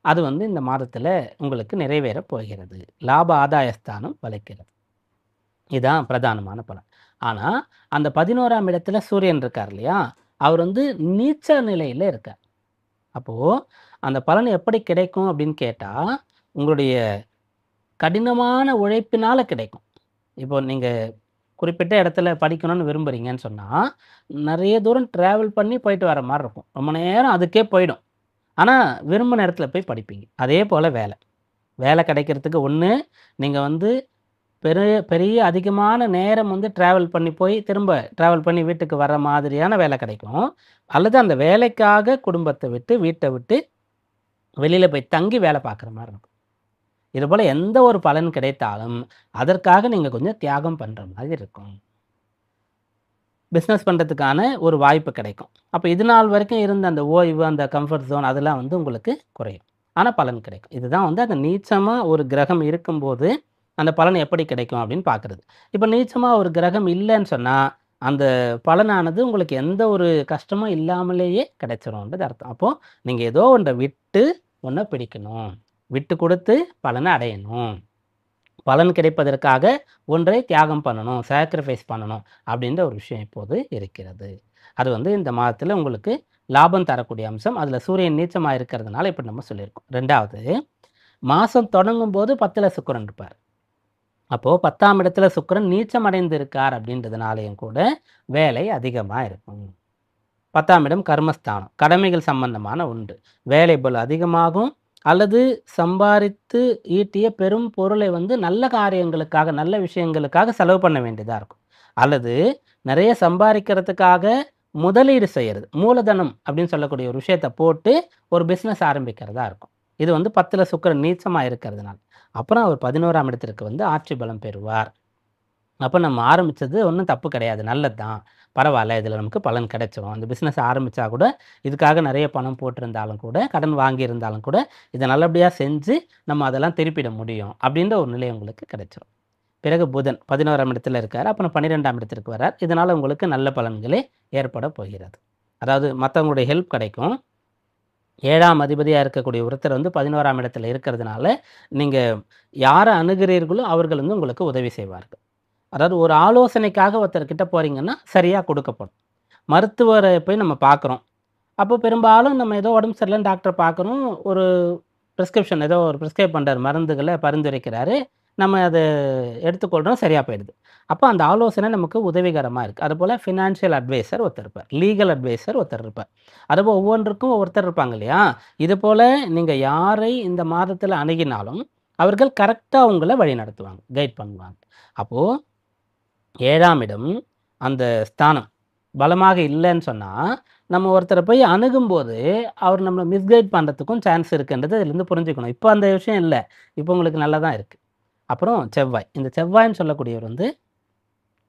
அது வந்து இந்த மாதத்துல உங்களுக்கு நிறைவேறப் போகிறது. லாப ஆதாயஸ்தானம் வளைக்கிறது. இதான் பிரதானமான பலன். ஆனா, அந்த 11ஆம் இடத்துல சூரியன் இருக்கார் இல்லையா? அவர் வந்து நீச்ச நிலையில இருக்கார். அப்போ அந்த பலன் எப்படி கிடைக்கும் அப்படின்னு கேட்டா, உங்களுடைய கடினமான உழைப்பினால கிடைக்கும். இப்போ நீங்க குறிப்பிட்ட இடத்துல படிக்கணும்னு விரும்புறீங்கன்னு சொன்னா, நெறைய தூரம் டிராவல் பண்ணி போயிட்டு வர மாரி இருக்கும். ரொம்ப நேரம் அதுக்கே போயிடும். ஆனா, விரும்பின இடத்துல போய் படிப்பீங்க. அதே போல வேலை. வேலை கிடைக்கிறதுக்கு ஒண்ணு, நீங்க வந்து பெரிய பெரிய அதிகமான நேரம் வந்து டிராவல் பண்ணி போய், திரும்ப டிராவல் பண்ணி வீட்டுக்கு வர மாதிரியான வேலை கிடைக்கும். அல்லது அந்த வேலைக்காக குடும்பத்த விட்டு, வீட்ட விட்டு வெளியில போய் தங்கி வேலை பார்க்குற மாரி இருக்கும். இதுபோல எந்த ஒரு பலன் கிடைத்தாலும், அதற்காக நீங்க கொஞ்சம் தியாகம் பண்ற மாதிரி இருக்கும். பிசினஸ் பண்றதுக்கான ஒரு வாய்ப்பு கிடைக்கும். அப்ப இது நாள் வரைக்கும் இருந்த அந்த ஓய்வு, அந்த கம்ஃபர்ட் ஜோன் அதெல்லாம் வந்து உங்களுக்கு குறையும். ஆனா பலன் கிடைக்கும். இதுதான் வந்து அந்த நீச்சமா ஒரு கிரகம் இருக்கும்போது, அந்த பலன் எப்படி கிடைக்கும் அப்படின்னு பார்க்குறது. இப்ப நீச்சமா ஒரு கிரகம் இல்லன்னு சொன்னா, அந்த பலனானது உங்களுக்கு எந்த ஒரு கஷ்டமும் இல்லாமலேயே கிடைச்சிரும்ன்றது அர்த்தம். அப்போ நீங்க ஏதோ ஒன்ற விட்டு ஒண்ண பிடிக்கணும். விட்டு குடுத்து பலன அடையணும். பலன் கிடைப்பதற்காக ஒன்றை தியாகம் பண்ணணும், சாக்ரிஃபைஸ் பண்ணணும் அப்படின்ற ஒரு விஷயம் இப்போது இருக்கிறது. அது வந்து இந்த மாதத்துல உங்களுக்கு லாபம் தரக்கூடிய அம்சம். அதுல சூரியன் நீச்சமா இருக்கிறதுனால இப்படி நம்ம சொல்லியிருக்கோம். 2வது மாசம் தொடங்கும்போது 10ல சுக்கிரன் இருப்பார். அப்போ 10ஆம் இடத்துல சுக்கிரன் நீச்சம் அடைந்து இருக்கார் அப்படின்றதுனாலயும் கூட வேலை அதிகமா இருக்கும். 10ஆம் இடம் கர்மஸ்தானம். கடமைகள் சம்பந்தமான ஒன்று. வேலைப்பளு அதிகமாகும். அல்லது சம்பாரித்து ஈட்டிய பெரும் பொருளை வந்து நல்ல காரியங்களுக்காக, நல்ல விஷயங்களுக்காக செலவு பண்ண வேண்டியதா இருக்கும். அல்லது நெறைய சம்பாரிக்கிறதுக்காக முதலீடு செய்யறது. மூலதனம் அப்படின்னு சொல்லக்கூடிய ஒரு விஷயத்த போட்டு ஒரு பிசினஸ் ஆரம்பிக்கிறதா இருக்கும். இது வந்து 10ல சுக்கிரன் நீச்சமா இருக்கிறதுனால. அப்புறம் அவர் 11ஆம் இடத்திற்கு வந்து ஆட்சி பலம் பெறுவார். அப்ப நம்ம ஆரம்பிச்சது ஒண்ணும் தப்பு கிடையாது. நல்லது தான். பரவால்ல. இதில நமக்கு பலன் கிடைச்சிரும். அந்த பிசினஸ் ஆரம்பிச்சா கூட, இதுக்காக நெறைய பணம் போட்டிருந்தாலும் கூட, கடன் வாங்கியிருந்தாலும் கூட, இத நல்லபடியா செஞ்சு நம்ம அதெல்லாம் திருப்பிட முடியும். அப்படின்ற ஒரு நிலை உங்களுக்கு கிடைச்சிரும். பிறகு புதன் 11ஆம் இடத்துல இருக்காரு. அப்புறம் 12ஆம் இடத்திற்கு வரார். இதனால உங்களுக்கு நல்ல பலன்களே ஏற்பட போகிறது. அதாவது மத்தவங்களுடைய ஹெல்ப் கிடைக்கும். 7ஆம் அதிபதியா இருக்கக்கூடிய ஒருத்தர் வந்து 11ஆம் இடத்துல இருக்கிறதுனால, நீங்க யார அணுகுறீர்களோ அவர்கள் வந்து உங்களுக்கு உதவி செய்வார்கள். அதாவது ஒரு ஆலோசனைக்காக ஒருத்தர்கிட்ட போறீங்கன்னா, சரியா குடுக்கப்படும். மருத்துவர போய் நம்ம பார்க்குறோம். அப்போ பெரும்பாலும் நம்ம ஏதோ உடம்பு சரியில்லன்னு டாக்டர பார்க்குறோம். ஒரு பிரிஸ்கிரிப்ஷன் ஏதோ ஒரு பிரிஸ்கிரைப் பண்றாரு. மருந்துகள பரிந்துரைக்கிறாரு. நம்ம அத எடுத்துக்கொள்றோம். சரியா போயிடுது. அப்ப அந்த ஆலோசனை நமக்கு உதவிகரமா இருக்கு. அதுபோல ஃபினான்ஷியல் அட்வைசர் ஒருத்தர் இருப்பார். லீகல் அட்வைசர் ஒருத்தர் இருப்பார். அதுபோல ஒவ்வொன்றுக்கும் ஒவ்வொருத்தர் இருப்பாங்க இல்லையா? இதுபோல நீங்க யாரை இந்த மாதத்தில அணுகினாலும், அவர்கள் கரெக்ட்டா உங்கள வழிநடத்துவாங்க. கைட் பண்ணுவாங்க. அப்போ 7ஆம் இடம் அந்த ஸ்தானம் பலமாக இல்லன்னு சொன்னா, நம்ம ஒருத்தர போய் அணுகும்போது, அவர் நம்மள மிஸ்கைட் பண்றதுக்கும் சான்ஸ் இருக்குன்றத இதிலருந்து புரிஞ்சுக்கணும். இப்ப அந்த விஷயம் இல்ல. இப்ப உங்களுக்கு நல்லா தான் இருக்கு. அப்புறம் செவ்வாய். இந்த செவ்வாய்ன்னு சொல்லக்கூடியவர் வந்து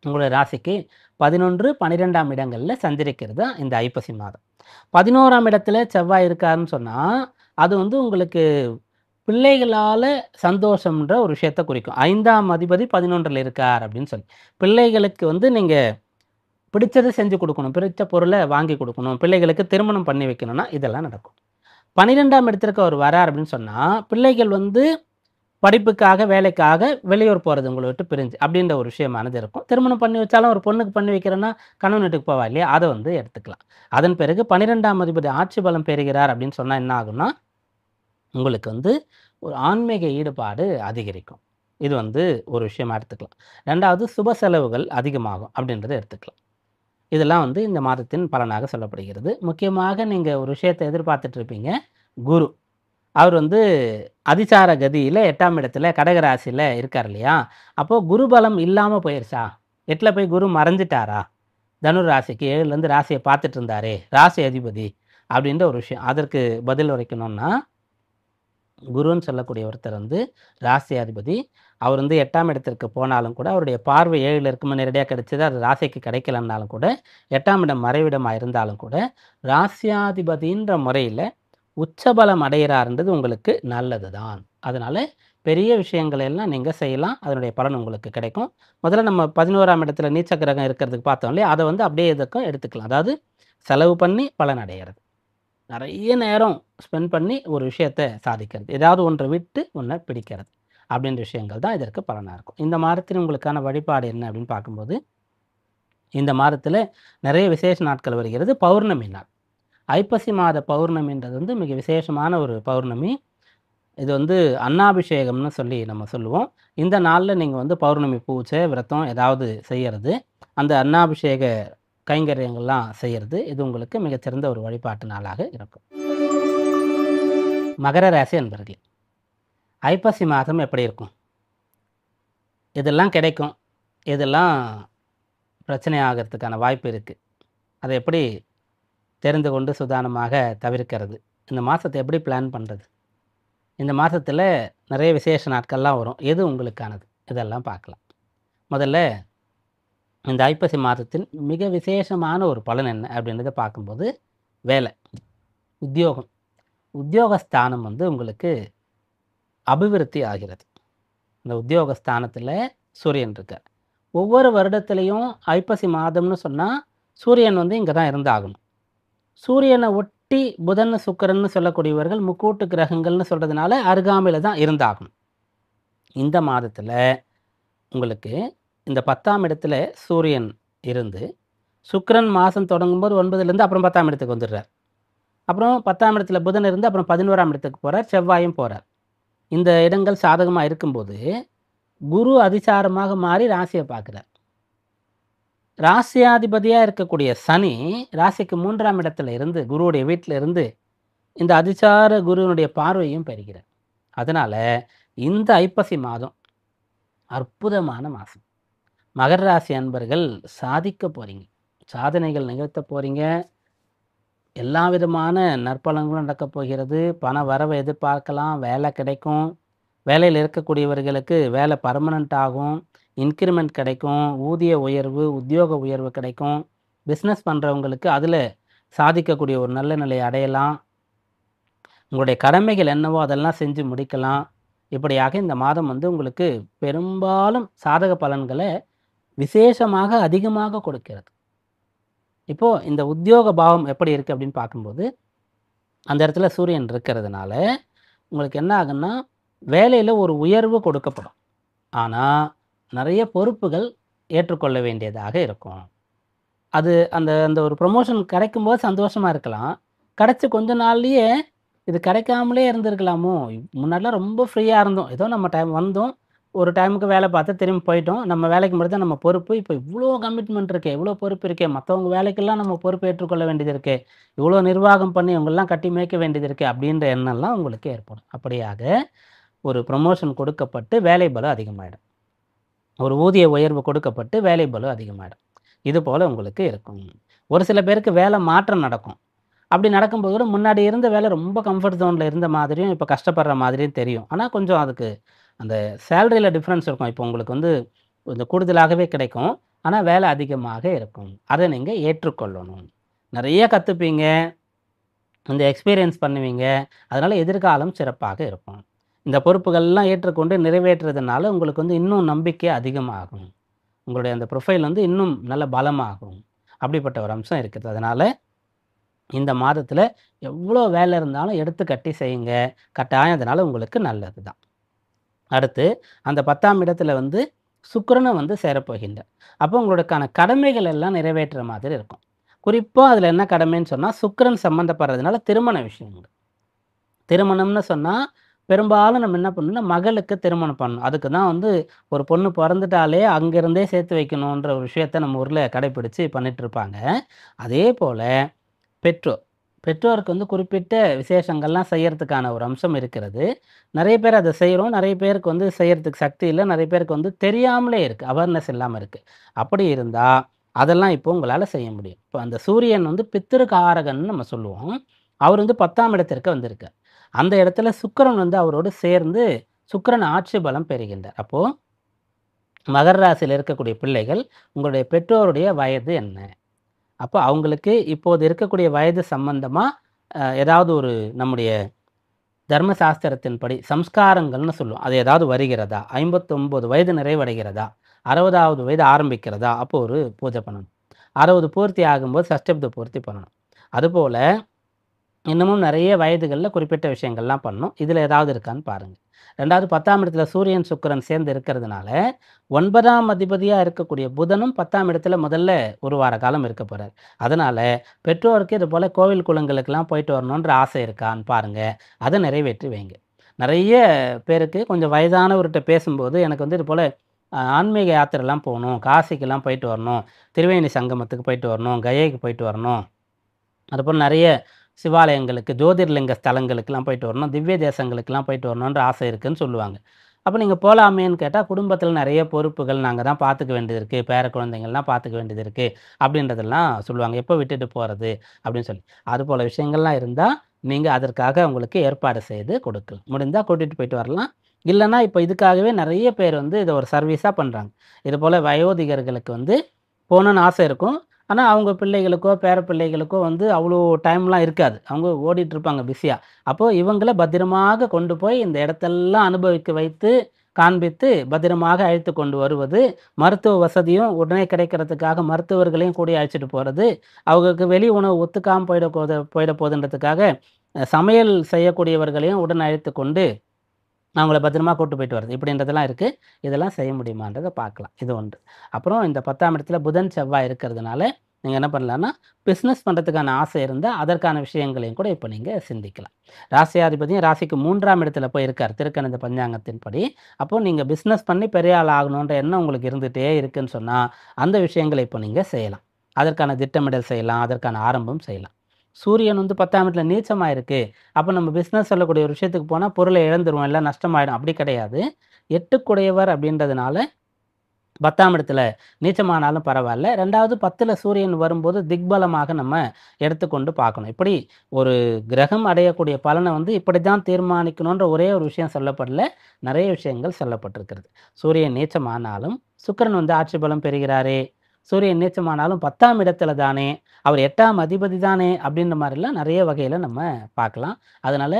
உங்களுடைய ராசிக்கு 11, 12ஆம் இடங்கள்ல சஞ்சரிக்கிறது தான் இந்த ஐப்பசி மாதம். 11ஆம் இடத்துல செவ்வாய் இருக்காருன்னு சொன்னா, அது வந்து உங்களுக்கு பிள்ளைகளால சந்தோஷம்ன்ற ஒரு விஷயத்த குறிக்கும். 5ஆம் அதிபதி 11ல இருக்கார் அப்படின்னு சொல்லி. பிள்ளைகளுக்கு வந்து நீங்க பிடிச்சத செஞ்சு குடுக்கணும். பிடிச்ச பொருள வாங்கி குடுக்கணும். பிள்ளைகளுக்கு திருமணம் பண்ணி வைக்கணும்னா, இதெல்லாம் நடக்கும். 12ஆம் இடத்திற்கு அவர் வரார் அப்படின்னு சொன்னா, பிள்ளைகள் வந்து படிப்புக்காக, வேலைக்காக வெளியூர் போறது உங்கள விட்டு பிரிஞ்சு, அப்படின்ற ஒரு விஷயமானது இருக்கும். திருமணம் பண்ணி வச்சாலும் ஒரு பொண்ணுக்கு பண்ணி வைக்கிறேன்னா, கணவன் வீட்டுக்கு போவா இல்லையா? அத வந்து எடுத்துக்கலாம். அதன் பிறகு 12ஆம் அதிபதி ஆட்சி பலம் பெறுகிறார் அப்படின்னு சொன்னா என்ன ஆகும்னா, உங்களுக்கு வந்து ஒரு ஆன்மீக ஈடுபாடு அதிகரிக்கும். இது வந்து ஒரு விஷயமா எடுத்துக்கலாம். 2வது சுப செலவுகள் அதிகமாகும் அப்படின்றத எடுத்துக்கலாம். இதெல்லாம் வந்து இந்த மாதத்தின் பலனாக சொல்லப்படுகிறது. முக்கியமாக நீங்க ஒரு விஷயத்த எதிர்பார்த்துட்டு இருப்பீங்க. குரு. அவர் வந்து அதிசார கதியில 8ஆம் இடத்துல கடக ராசியில இருக்கார் இல்லையா? அப்போ குரு பலம் இல்லாம போயிருச்சா? 8ல போய் குரு மறைஞ்சுட்டாரா? தனுர் ராசிக்கு 7லேருந்து ராசிய பார்த்துட்டு இருந்தாரே, ராசி அதிபதி அப்படின்ற ஒரு விஷயம். அதற்கு பதில் உரைக்கணும்னா, குருன்னு சொல்லக்கூடிய ஒருத்தர் வந்து ராசியாதிபதி. அவர் வந்து 8ஆம் இடத்திற்கு போனாலும் கூட, அவருடைய பார்வை 7ல இருக்கும்போது நேரடியா கிடைச்சது. அது ராசிக்கு கிடைக்கலன்னாலும் கூட, 8ஆம் இடம் மறைவிடமா இருந்தாலும் கூட, ராசியாதிபதின்ற முறையில உச்சபலம் அடையிறார்ன்றது உங்களுக்கு நல்லது தான். அதனால பெரிய விஷயங்களை எல்லாம் நீங்க செய்யலாம். அதனுடைய பலன் உங்களுக்கு கிடைக்கும். முதல்ல நம்ம 11ஆம் இடத்துல நீச்ச கிரகம் இருக்கிறதுக்கு பார்த்தோம் இல்லையா? அத வந்து அப்படியே இதுக்கும் எடுத்துக்கலாம். அதாவது செலவு பண்ணி பலன் அடையிறது. நிறைய நேரம் ஸ்பெண்ட் பண்ணி ஒரு விஷயத்த சாதிக்கிறது. ஏதாவது ஒன்றை விட்டு ஒன்றை பிடிக்கிறது. அப்படின்ற விஷயங்கள் தான் இதற்கு பலனாக இருக்கும். இந்த மாதத்தின் உங்களுக்கான வழிபாடு என்ன அப்படின்னு பார்க்கும்போது, இந்த மாதத்தில் நிறைய விசேஷ நாட்கள் வருகிறது. பௌர்ணமி நாள். ஐப்பசி மாத பௌர்ணமின்றது வந்து மிக விசேஷமான ஒரு பௌர்ணமி. இது வந்து அன்னாபிஷேகம்னு சொல்லி நம்ம சொல்லுவோம். இந்த நாளில் நீங்கள் வந்து பௌர்ணமி பூஜை, விரதம் ஏதாவது செய்யறது, அந்த அன்னாபிஷேக கைங்கரியங்கள்லாம் செய்யறது, இது உங்களுக்கு மிகச்சிறந்த ஒரு வழிபாட்டு நாளாக இருக்கும். மகர ராசி அன்பர்களே, ஐப்பசி மாதம் எப்படி இருக்கும்? இதெல்லாம் கிடைக்கும். இதெல்லாம் பிரச்சனை ஆகிறதுக்கான வாய்ப்பு இருக்குது. அதை எப்படி தெரிந்து கொண்டு சுதானமாக தவிர்க்கிறது? இந்த மாதத்தை எப்படி பிளான் பண்ணுறது? இந்த மாதத்தில் நிறைய விசேஷ நாட்கள்லாம் வரும். எது உங்களுக்கானது? இதெல்லாம் பார்க்கலாம். முதல்ல இந்த ஐப்பசி மாதத்தில் மிக விசேஷமான ஒரு பலன் என்ன அப்படின்றத பார்க்கும்போது, வேலை, உத்தியோகம். உத்தியோகஸ்தானம் வந்து உங்களுக்கு அபிவிருத்தி ஆகிறது. இந்த உத்தியோகஸ்தானத்தில் சூரியன் இருக்கார். ஒவ்வொரு வருடத்துலேயும் ஐப்பசி மாதம்னு சொன்னால் சூரியன் வந்து இங்கே தான் இருந்தாகணும். சூரியனை ஒட்டி புதன், சுக்கிரன்னு சொல்லக்கூடியவர்கள் முக்கூட்டு கிரகங்கள்னு சொல்கிறதுனால அருகாமையில் தான் இருந்தாகணும். இந்த மாதத்தில் உங்களுக்கு இந்த 10ஆம் இடத்துல சூரியன் இருந்து, சுக்கிரன் மாதம் தொடங்கும்போது 9லேருந்து அப்புறம் 10ஆம் இடத்துக்கு வந்துடுறார். அப்புறம் 10ஆம் இடத்துல புதன் இருந்து அப்புறம் 11ஆம் இடத்துக்கு போகிறார். செவ்வாயும் போகிறார். இந்த இடங்கள் சாதகமாக இருக்கும்போது குரு அதிசாரமாக மாறி ராசியை பார்க்குறார். ராசியாதிபதியாக இருக்கக்கூடிய சனி ராசிக்கு 3ஆம் இடத்துல இருந்து, குருவுடைய வீட்டில் இருந்து இந்த அதிசார குருவினுடைய பார்வையும் பெறுகிறார். அதனால் இந்த ஐப்பசி மாதம் அற்புதமான மாதம். மகர ராசி அன்பர்கள் சாதிக்க போகிறீங்க, சாதனைகள் நிகழ்த்த போகிறீங்க. எல்லா விதமான நற்பலன்களும் நடக்கப் போகிறது. பண வரவை எதிர்பார்க்கலாம். வேலை கிடைக்கும். வேலையில் இருக்கக்கூடியவர்களுக்கு வேலை பர்மனண்ட் ஆகும். இன்க்ரிமெண்ட் கிடைக்கும். ஊதிய உயர்வு, உத்தியோக உயர்வு கிடைக்கும். பிஸ்னஸ் பண்ணுறவங்களுக்கு அதில் சாதிக்கக்கூடிய ஒரு நல்ல நிலையை அடையலாம். உங்களுடைய கடமைகள் என்னவோ அதெல்லாம் செஞ்சு முடிக்கலாம். இப்படியாக இந்த மாதம் வந்து உங்களுக்கு பெரும்பாலும் சாதக பலன்களை விசேஷமாக அதிகமாக கொடுக்கிறது. இப்போது இந்த உத்தியோக பாவம் எப்படி இருக்குது அப்படின்னு பார்க்கும்போது, அந்த இடத்துல சூரியன் இருக்கிறதுனால உங்களுக்கு என்ன ஆகுன்னா, வேலையில் ஒரு உயர்வு கொடுக்கப்படும். ஆனால் நிறைய பொறுப்புகள் ஏற்றுக்கொள்ள வேண்டியதாக இருக்கும். அது அந்த அந்த ஒரு ப்ரொமோஷன் கிடைக்கும்போது சந்தோஷமாக இருக்கலாம். கிடைச்ச கொஞ்ச நாள்லேயே இது கிடைக்காமலே இருந்திருக்கலாமோ, முன்னாடிலாம் ரொம்ப ஃப்ரீயாக இருந்தோம், ஏதோ நம்ம டைம் வந்தோம், ஒரு டைமுக்கு வேலை பார்த்து திரும்பி போயிட்டோம், நம்ம வேலைக்கு மட்டும் தான் நம்ம பொறுப்பு. இப்போ இவ்வளோ கமிட்மெண்ட் இருக்கே, இவ்வளோ பொறுப்பு இருக்கே, மற்றவங்க வேலைக்கெல்லாம் நம்ம பொறுப்பு ஏற்றுக்கொள்ள வேண்டியது இருக்கே, இவ்வளோ நிர்வாகம் பண்ணி இவங்கெல்லாம் கட்டி மேய்க்க வேண்டியது இருக்கே அப்படின்ற எண்ணம்லாம் உங்களுக்கு ஏற்படும். அப்படியாக ஒரு ப்ரொமோஷன் கொடுக்கப்பட்டு வேலை பளு அதிகமாகிடும். ஒரு ஊதிய உயர்வு கொடுக்கப்பட்டு வேலை பளு அதிகமாகிடும். இது போல் உங்களுக்கு இருக்கும். ஒரு சில பேருக்கு வேலை மாற்றம் நடக்கும். அப்படி நடக்கும்போது கூட முன்னாடி இருந்த வேலை ரொம்ப கம்ஃபர்ட் ஜோனில் இருந்த மாதிரியும், இப்போ கஷ்டப்படுற மாதிரியும் தெரியும். ஆனால் கொஞ்சம் அதுக்கு அந்த சேலரியில் டிஃப்ரென்ஸ் இருக்கும். இப்போ உங்களுக்கு வந்து கொஞ்சம் கூடுதலாகவே கிடைக்கும். ஆனால் வேலை அதிகமாக இருக்கும். அதை நீங்கள் ஏற்றுக்கொள்ளணும். நிறைய கற்றுப்பீங்க, இந்த எக்ஸ்பீரியன்ஸ் பண்ணுவீங்க. அதனால் எதிர்காலம் சிறப்பாக இருக்கும். இந்த பொறுப்புகள்லாம் ஏற்றுக்கொண்டு நிறைவேற்றுறதுனால உங்களுக்கு வந்து இன்னும் நம்பிக்கை அதிகமாகும். உங்களுடைய அந்த ப்ரொஃபைல் வந்து இன்னும் நல்ல பலமாகும். அப்படிப்பட்ட ஒரு அம்சம் இருக்குது. அதனால் இந்த மாதத்தில் எவ்வளோ வேலை இருந்தாலும் எடுத்து கட்டி செய்யுங்க. கட்டாயம் அதனால் உங்களுக்கு நல்லது தான். அடுத்து அந்த 10ஆம் இடத்துல வந்து சுக்கிரனும் வந்து சேரப்போகின்றார். அப்போ உங்களுக்கான கடமைகள் எல்லாம் நிறைவேற்றுற மாதிரி இருக்கும். குறிப்பாக அதில் என்ன கடமைன்னு சொன்னால், சுக்கிரன் சம்மந்தப்படுறதுனால திருமண விஷயங்கள். திருமணம்னு சொன்னால் பெரும்பாலும் நம்ம என்ன பண்ணணும்னா, மகளுக்கு திருமணம் பண்ணணும். அதுக்கு தான் வந்து ஒரு பொண்ணு பிறந்துட்டாலே அங்கேருந்தே சேர்த்து வைக்கணுன்ற ஒரு விஷயத்த நம்ம ஊரில் கடைப்பிடிச்சு பண்ணிகிட்ருப்பாங்க. அதே போல் பெற்றோருக்கு வந்து குறிப்பிட்ட விசேஷங்கள்லாம் செய்யறதுக்கான ஒரு அம்சம் இருக்கிறது. நிறைய பேர் அதை செய்கிறோம். நிறைய பேருக்கு வந்து செய்யறதுக்கு சக்தி இல்லை. நிறைய பேருக்கு வந்து தெரியாமலே இருக்குது, அவேர்னஸ் இல்லாமல் இருக்குது. அப்படி இருந்தால் அதெல்லாம் இப்போ உங்களால் செய்ய முடியும். இப்போ அந்த சூரியன் வந்து பித்திருக்காரகன்னு நம்ம சொல்லுவோம். அவர் வந்து 10ஆம் இடத்திற்கு வந்திருக்கார். அந்த இடத்துல சுக்கிரன் வந்து அவரோடு சேர்ந்து சுக்கிரன் ஆட்சி பலம் பெறுகின்றார். அப்போது மகர ராசியில் இருக்கக்கூடிய பிள்ளைகள், உங்களுடைய பெற்றோருடைய வயது என்ன? அப்போ அவங்களுக்கு இப்போது இருக்கக்கூடிய வயது சம்பந்தமாக ஏதாவது ஒரு நம்முடைய தர்மசாஸ்திரத்தின்படி சம்ஸ்காரங்கள்னு சொல்லுவோம், அது ஏதாவது வருகிறதா? 59 வயது நிறைவடைகிறதா? 60வது வயது ஆரம்பிக்கிறதா? அப்போ ஒரு பூஜை பண்ணணும். 60 பூர்த்தி ஆகும்போது சஷ்டப்த பூர்த்தி பண்ணணும். அதுபோல இன்னமும் நிறைய வயதுகள்ல குறிப்பிட்ட விஷயங்கள்லாம் பண்ணணும். இதுல ஏதாவது இருக்கான்னு பாருங்க. 2வது 10ஆம் இடத்துல சூரியன், சுக்கிரன் சேர்ந்து இருக்கிறதுனால, 9ஆம் அதிபதியா இருக்கக்கூடிய புதனும் 10ஆம் இடத்துல முதல்ல 1 வார காலம் இருக்க போறாரு. அதனால பெற்றோருக்கு இது போல கோவில் குளங்களுக்கெல்லாம் போயிட்டு வரணுன்ற ஆசை இருக்கான்னு பாருங்க. அத நிறைவேற்றி வைங்க. நெறைய பேருக்கு கொஞ்சம் வயதானவர்ட்ட பேசும்போது, எனக்கு வந்து இது போல ஆன்மீக யாத்திரைலாம் போணும், காசிக்கெல்லாம் போயிட்டு வரணும், திரிவேணி சங்கமத்துக்கு போயிட்டு வரணும், கயைக்கு போயிட்டு வரணும். அதுபோல நெறைய சிவாலயங்களுக்கு, ஜோதிர்லிங்க ஸ்தலங்களுக்கெல்லாம் போயிட்டு வரணும், திவ்ய தேசங்களுக்கெல்லாம் போயிட்டு வரணுன்ற ஆசை இருக்குன்னு சொல்லுவாங்க. அப்ப நீங்க போலாமேன்னு கேட்டா, குடும்பத்தில நெறைய பொறுப்புகள் நாங்க தான் பார்த்துக்க வேண்டியது இருக்கு. பேர குழந்தைங்கள்லாம் பார்த்துக்க வேண்டியது இருக்கு. அப்படின்றதெல்லாம் சொல்லுவாங்க. எப்போ விட்டுட்டு போறது? அப்படின்னு சொல்லி. அதுபோல விஷயங்கள்லாம் இருந்தா, நீங்க அதற்காக அவங்களுக்கு ஏற்பாடு செய்து கொடுக்கலாம். முடிந்தா கூட்டிட்டு போயிட்டு வரலாம். இல்லன்னா, இப்ப இதுக்காகவே நெறைய பேர் வந்து இத ஒரு சர்வீஸா பண்றாங்க. இதுபோல வயோதிகர்களுக்கு வந்து போணும்னு ஆசை இருக்கும். ஆனா, அவங்க பிள்ளைகளுக்கோ, பேர பிள்ளைகளுக்கோ வந்து அவ்வளோ டைம்லாம் இருக்காது. அவங்க ஓடிட்டு இருப்பாங்க பிஸியா. அப்போ இவங்கள பத்திரமாக கொண்டு போய் இந்த இடத்தெல்லாம் அனுபவிக்க வைத்து, காண்பித்து பத்திரமாக அழைத்து கொண்டு வருவது, மருத்துவ வசதியும் உடனே கிடைக்கிறதுக்காக மருத்துவர்களையும் கூடயே அழைச்சிட்டு போறது, அவங்களுக்கு வெளி உணவு ஒத்துக்காம போயிட போதுன்றதுக்காக சமையல் செய்யக்கூடியவர்களையும் உடன் அழைத்து கொண்டு அவங்கள பத்திரமா கூட்டு போயிட்டு வருது. இப்படின்றதெல்லாம் இருக்கு. இதெல்லாம் செய்ய முடியுமான்றத பார்க்கலாம். இது ஒன்று. அப்புறம் இந்த 10ஆம் இடத்துல புதன், செவ்வாய் இருக்கிறதுனால, நீங்க என்ன பண்ணலான்னா, பிசினஸ் பண்றதுக்கான ஆசை இருந்தா, அதற்கான விஷயங்களையும் கூட இப்ப நீங்க சிந்திக்கலாம். ராசியாதிபதியும் ராசிக்கு 3ஆம் இடத்துல போய் இருக்கார், திருக்கணித பஞ்சாங்கத்தின்படி. அப்போ நீங்க பிசினஸ் பண்ணி பெரிய ஆள் ஆகணுன்ற எண்ணம் உங்களுக்கு இருந்துட்டே இருக்குன்னு சொன்னா, அந்த விஷயங்கள இப்ப நீங்க செய்யலாம். அதற்கான திட்டமிடல் செய்யலாம். அதற்கான ஆரம்பம் செய்யலாம். சூரியன் வந்து 10ஆம் இடத்துல நீச்சமா இருக்கு. அப்ப நம்ம பிசினஸ் சொல்லக்கூடிய ஒரு விஷயத்துக்கு போனா பொருள இழந்துருவோம், இல்ல நஷ்டமாயிடும். அப்படி கிடையாது. 8க்குடையவர் அப்படின்றதுனால 10ஆம் இடத்துல நீச்சமானாலும் பரவால்ல. 2வது 10ல சூரியன் வரும்போது திக்பலமாக நம்ம எடுத்துக்கொண்டு பார்க்கணும். இப்படி ஒரு கிரகம் அடையக்கூடிய பலன வந்து இப்படித்தான் தீர்மானிக்கணுன்ற ஒரே ஒரு விஷயம் சொல்லப்படல. நெறைய விஷயங்கள் சொல்லப்பட்டிருக்கிறது. சூரியன் நீச்சமானாலும் சுக்கிரன் வந்து ஆட்சி பலம் பெறுகிறாரே, சூரியன் நீச்சமானாலும் 10ஆம் இடத்துல தானே, அவர் 8ஆம் அதிபதி தானே அப்படின்ற மாரிலாம் நெறைய வகையில நம்ம பார்க்கலாம். அதனால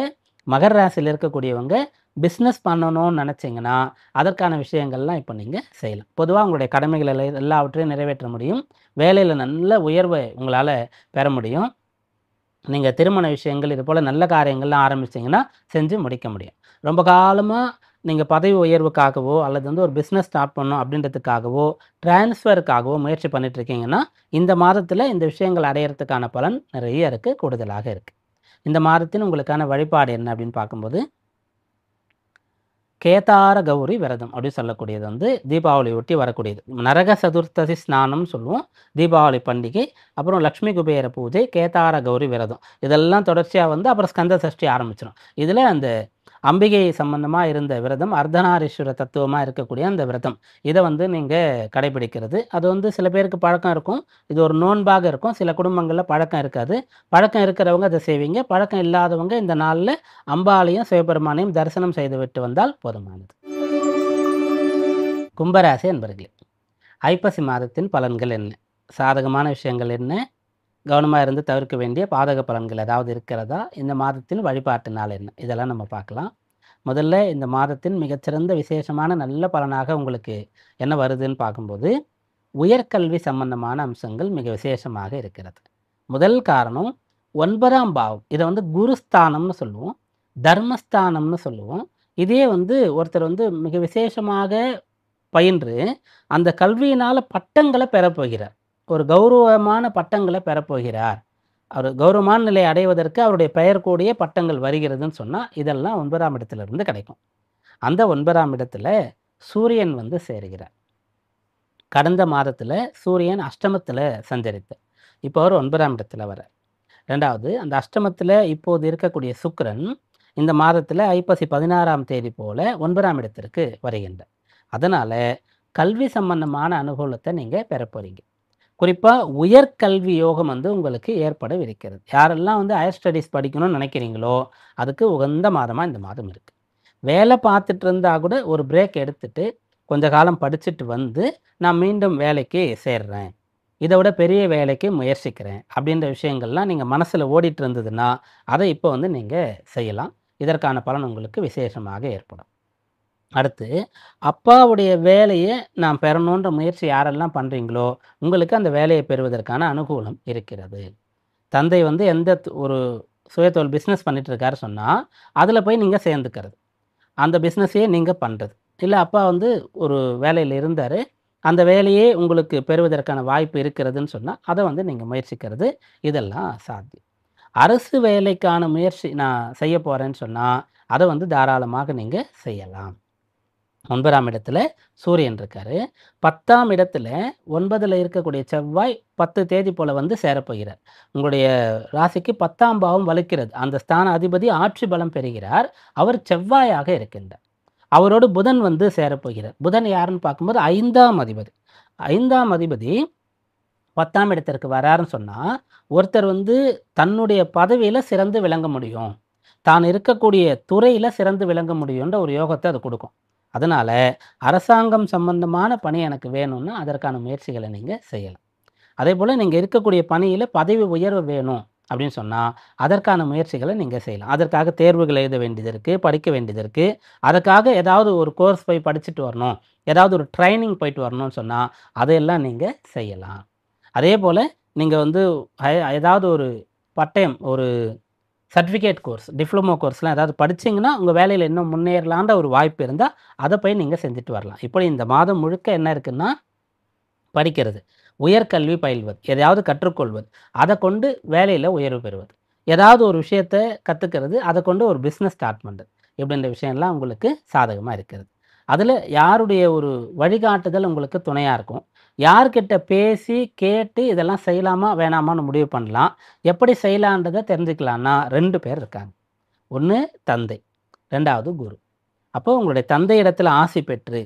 மகர ராசியில இருக்கக்கூடியவங்க பிசினஸ் பண்ணணும்னு நெனச்சீங்கன்னா, அதற்கான விஷயங்கள்லாம் இப்ப நீங்க செய்யலாம். பொதுவா உங்களுடைய கடமைகள் எல்லாவற்றையும் நிறைவேற்ற முடியும். வேலையில நல்ல உயர்வ உங்களால பெற முடியும். நீங்க திருமண விஷயங்கள் இது போல நல்ல காரியங்கள்லாம் ஆரம்பிச்சீங்கன்னா, செஞ்சு முடிக்க முடியும். ரொம்ப காலமா நீங்க பதவி உயர்வுக்காகவோ, அல்லது வந்து ஒரு பிசினஸ் ஸ்டார்ட் பண்ணணும் அப்படின்றதுக்காகவோ, ட்ரான்ஸ்ஃபருக்காகவோ முயற்சி பண்ணிட்டு இருக்கீங்கன்னா, இந்த மாதத்துல இந்த விஷயங்கள் அடையறதுக்கான பலன் நிறைய இருக்கு, கூடுதலாக இருக்கு. இந்த மாதத்தின் உங்களுக்கான வழிபாடு என்ன அப்படின்னு பார்க்கும்போது, கேதார கௌரி விரதம் அப்படின்னு சொல்லக்கூடியது வந்து தீபாவளி ஒட்டி வரக்கூடியது. நரக சதுர்த்தசி ஸ்நானம்னு சொல்லுவோம். தீபாவளி பண்டிகை, அப்புறம் லக்ஷ்மி குபேர பூஜை, கேதார கௌரி விரதம். இதெல்லாம் தொடர்ச்சியா வந்து அப்புறம் ஸ்கந்த சஷ்டி ஆரம்பிச்சிரும். இதுல அந்த அம்பிகை சம்பந்தமா இருந்த விரதம், அர்த்தநாரீஸ்வர தத்துவமா இருக்கக்கூடிய அந்த விரதம். இத வந்து நீங்க கடைபிடிக்கிறது. அது வந்து சில பேருக்கு பழக்கம் இருக்கும். இது ஒரு நோன்பாக இருக்கும். சில குடும்பங்கள்ல பழக்கம் இருக்காது. பழக்கம் இருக்கிறவங்க அத செய்வீங்க. பழக்கம் இல்லாதவங்க இந்த நாள்ல அம்பாளையும், சிவபெருமானையும் தரிசனம் செய்துவிட்டு வந்தால் போதுமானது. கும்பராசி அன்பர்களே, ஐப்பசி மாதத்தின் பலன்கள் என்ன? சாதகமான விஷயங்கள் என்ன? கவனமா இருந்து தவிர்க்க வேண்டிய பாதக பலன்கள் ஏதாவது இருக்கிறதா? இந்த மாதத்தின் வழிபாட்டு நாள் என்ன? இதெல்லாம் நம்ம பார்க்கலாம். முதல்ல இந்த மாதத்தின் மிகச்சிறந்த விசேஷமான நல்ல பலனாக உங்களுக்கு என்ன வருதுன்னு பார்க்கும்போது, உயர்கல்வி சம்பந்தமான அம்சங்கள் மிக விசேஷமாக இருக்கிறது. முதல் காரணம் 9ஆம் பாவம். இத வந்து குருஸ்தானம்னு சொல்லுவோம். தர்மஸ்தானம்னு சொல்லுவோம். இதே வந்து ஒருத்தர் வந்து மிக விசேஷமாக பயின்று, அந்த கல்வியினால பட்டங்கள பெறப்போகிறார். ஒரு கௌரவமான பட்டங்கள பெறப்போகிறார். அவரு கௌரவமான நிலையை அடைவதற்கு அவருடைய பெயர் கூடிய பட்டங்கள் வருகிறதுன்னு சொன்னா, இதெல்லாம் 9ஆம் இடத்திலிருந்து கிடைக்கும். அந்த 9ஆம் இடத்துல சூரியன் வந்து சேருகிறார். கடந்த மாதத்துல சூரியன் அஷ்டமத்துல சஞ்சரித்தார். இப்போ அவர் 9ஆம் இடத்துல வரார். 2வது அந்த அஷ்டமத்துல இப்போது இருக்கக்கூடிய சுக்கிரன், இந்த மாதத்துல ஐப்பசி 16ஆம் தேதி போல 9ஆம் இடத்திற்கு வருகின்றார். அதனால கல்வி சம்பந்தமான அனுகூலத்த நீங்க பெறப்போறீங்க. குறிப்பா உயர்கல்வி யோகம் வந்து உங்களுக்கு ஏற்படவிருக்கிறது. யாரெல்லாம் வந்து ஹையர் ஸ்டடீஸ் படிக்கணும்னு நினைக்கிறீங்களோ, அதுக்கு உகந்த மாதமா இந்த மாதம் இருக்கு. வேலை பார்த்துட்டு இருந்தா கூட ஒரு பிரேக் எடுத்துட்டு, கொஞ்ச காலம் படிச்சுட்டு வந்து, நான் மீண்டும் வேலைக்கு சேர்றேன். இத விட பெரிய வேலைக்கு முயற்சிக்கிறேன். அப்படின்ற விஷயங்கள்லாம் நீங்க மனசுல ஓடிட்டு இருந்ததுன்னா, அத இப்ப வந்து நீங்க செய்யலாம். இதற்கான பலன் உங்களுக்கு விசேஷமாக ஏற்படும். அடுத்து, அப்பாவுடைய வேலைய நான் பெறணுன்ற முயற்சி யாரெல்லாம் பண்றீங்களோ, உங்களுக்கு அந்த வேலைய பெறுவதற்கான அனுகூலம் இருக்கிறது. தந்தை வந்து எந்த ஒரு சுயதொழில் பிசினஸ் பண்ணிட்டு இருக்காரு சொன்னா, அதுல போய் நீங்க சேர்ந்துக்கிறது. அந்த பிசினஸையே நீங்க பண்றது. இல்ல அப்பா வந்து ஒரு வேலையில இருந்தாரு. அந்த வேலையே உங்களுக்கு பெறுவதற்கான வாய்ப்பு இருக்கிறதுன்னு சொன்னா, அத வந்து நீங்க முயற்சிக்கிறது. இதெல்லாம் சாத்தியம். அரசு வேலைக்கான முயற்சி நான் செய்ய போறேன்னு சொன்னா, அத வந்து தாராளமாக நீங்க செய்யலாம். 9ஆம் இடத்துல சூரியன் இருக்காரு. 10ஆம் இடத்துல 9ல இருக்கக்கூடிய செவ்வாய் 10 தேதி போல வந்து சேரப்போகிறார். உங்களுடைய ராசிக்கு 10ஆம் பாவம் வலுக்கிறது. அந்த ஸ்தான அதிபதி ஆட்சி பலம் பெறுகிறார். அவர் செவ்வாயாக இருக்கின்றார். அவரோடு புதன் வந்து சேரப்போகிறார். புதன் யாருன்னு பார்க்கும்போது 5ஆம் அதிபதி. 5ஆம் அதிபதி 10ஆம் இடத்திற்கு வராருன்னு சொன்னா, ஒருத்தர் வந்து தன்னுடைய பதவியில சிறந்து விளங்க முடியும். தான் இருக்கக்கூடிய துறையில சிறந்து விளங்க முடியுன்ற ஒரு யோகத்த அது குடுக்கும். அதனால அரசாங்கம் சம்பந்தமான பணி எனக்கு வேணும்னா, அதற்கான முயற்சிகள நீங்க செய்யலாம். அதேபோல நீங்க இருக்கக்கூடிய பணியில பதவி உயர்வு வேணும் அப்படின்னு சொன்னா, அதற்கான முயற்சிகள நீங்க செய்யலாம். அதற்காக தேர்வுகள் எழுத வேண்டியது இருக்கு, படிக்க வேண்டியது இருக்கு. அதுக்காக ஏதாவது ஒரு கோர்ஸ் போய் படிச்சுட்டு வரணும், ஏதாவது ஒரு ட்ரெய்னிங் போயிட்டு வரணும்னு சொன்னா, அதையெல்லாம் நீங்க செய்யலாம். அதேபோல நீங்க வந்து ஏதாவது ஒரு பட்டயம், ஒரு சர்டிஃபிகேட் கோர்ஸ், டிப்ளமோ கோர்ஸ்லாம் ஏதாவது படிச்சீங்கன்னா, உங்க வேலையில இன்னும் முன்னேறலான்ற ஒரு வாய்ப்பு இருந்தா, அத போய் நீங்க செஞ்சுட்டு வரலாம். இப்படி இந்த மாதம் முழுக்க என்ன இருக்குன்னா, படிக்கிறது, உயர்கல்வி பயில்வது, எதையாவது கற்றுக்கொள்வது, அத கொண்டு வேலையில உயர்வு பெறுவது. ஏதாவது ஒரு விஷயத்த கத்துக்கிறது, அத கொண்டு ஒரு பிசினஸ் ஸ்டார்ட் பண்றது. இப்படின்ற விஷயம்லாம் உங்களுக்கு சாதகமா இருக்கிறது. அதுல யாருடைய ஒரு வழிகாட்டுதல் உங்களுக்கு துணையா இருக்கும். யார்கிட்ட பேசி, கேட்டு இதெல்லாம் செய்யலாமா, வேணாமான்னு முடிவு பண்ணலாம். எப்படி செய்யலான்றத தெரிஞ்சுக்கலான்னா 2 பேர் இருக்காங்க. 1 தந்தை, 2வது குரு. அப்போ உங்களுடைய தந்தை இடத்துல ஆசி பெற்று,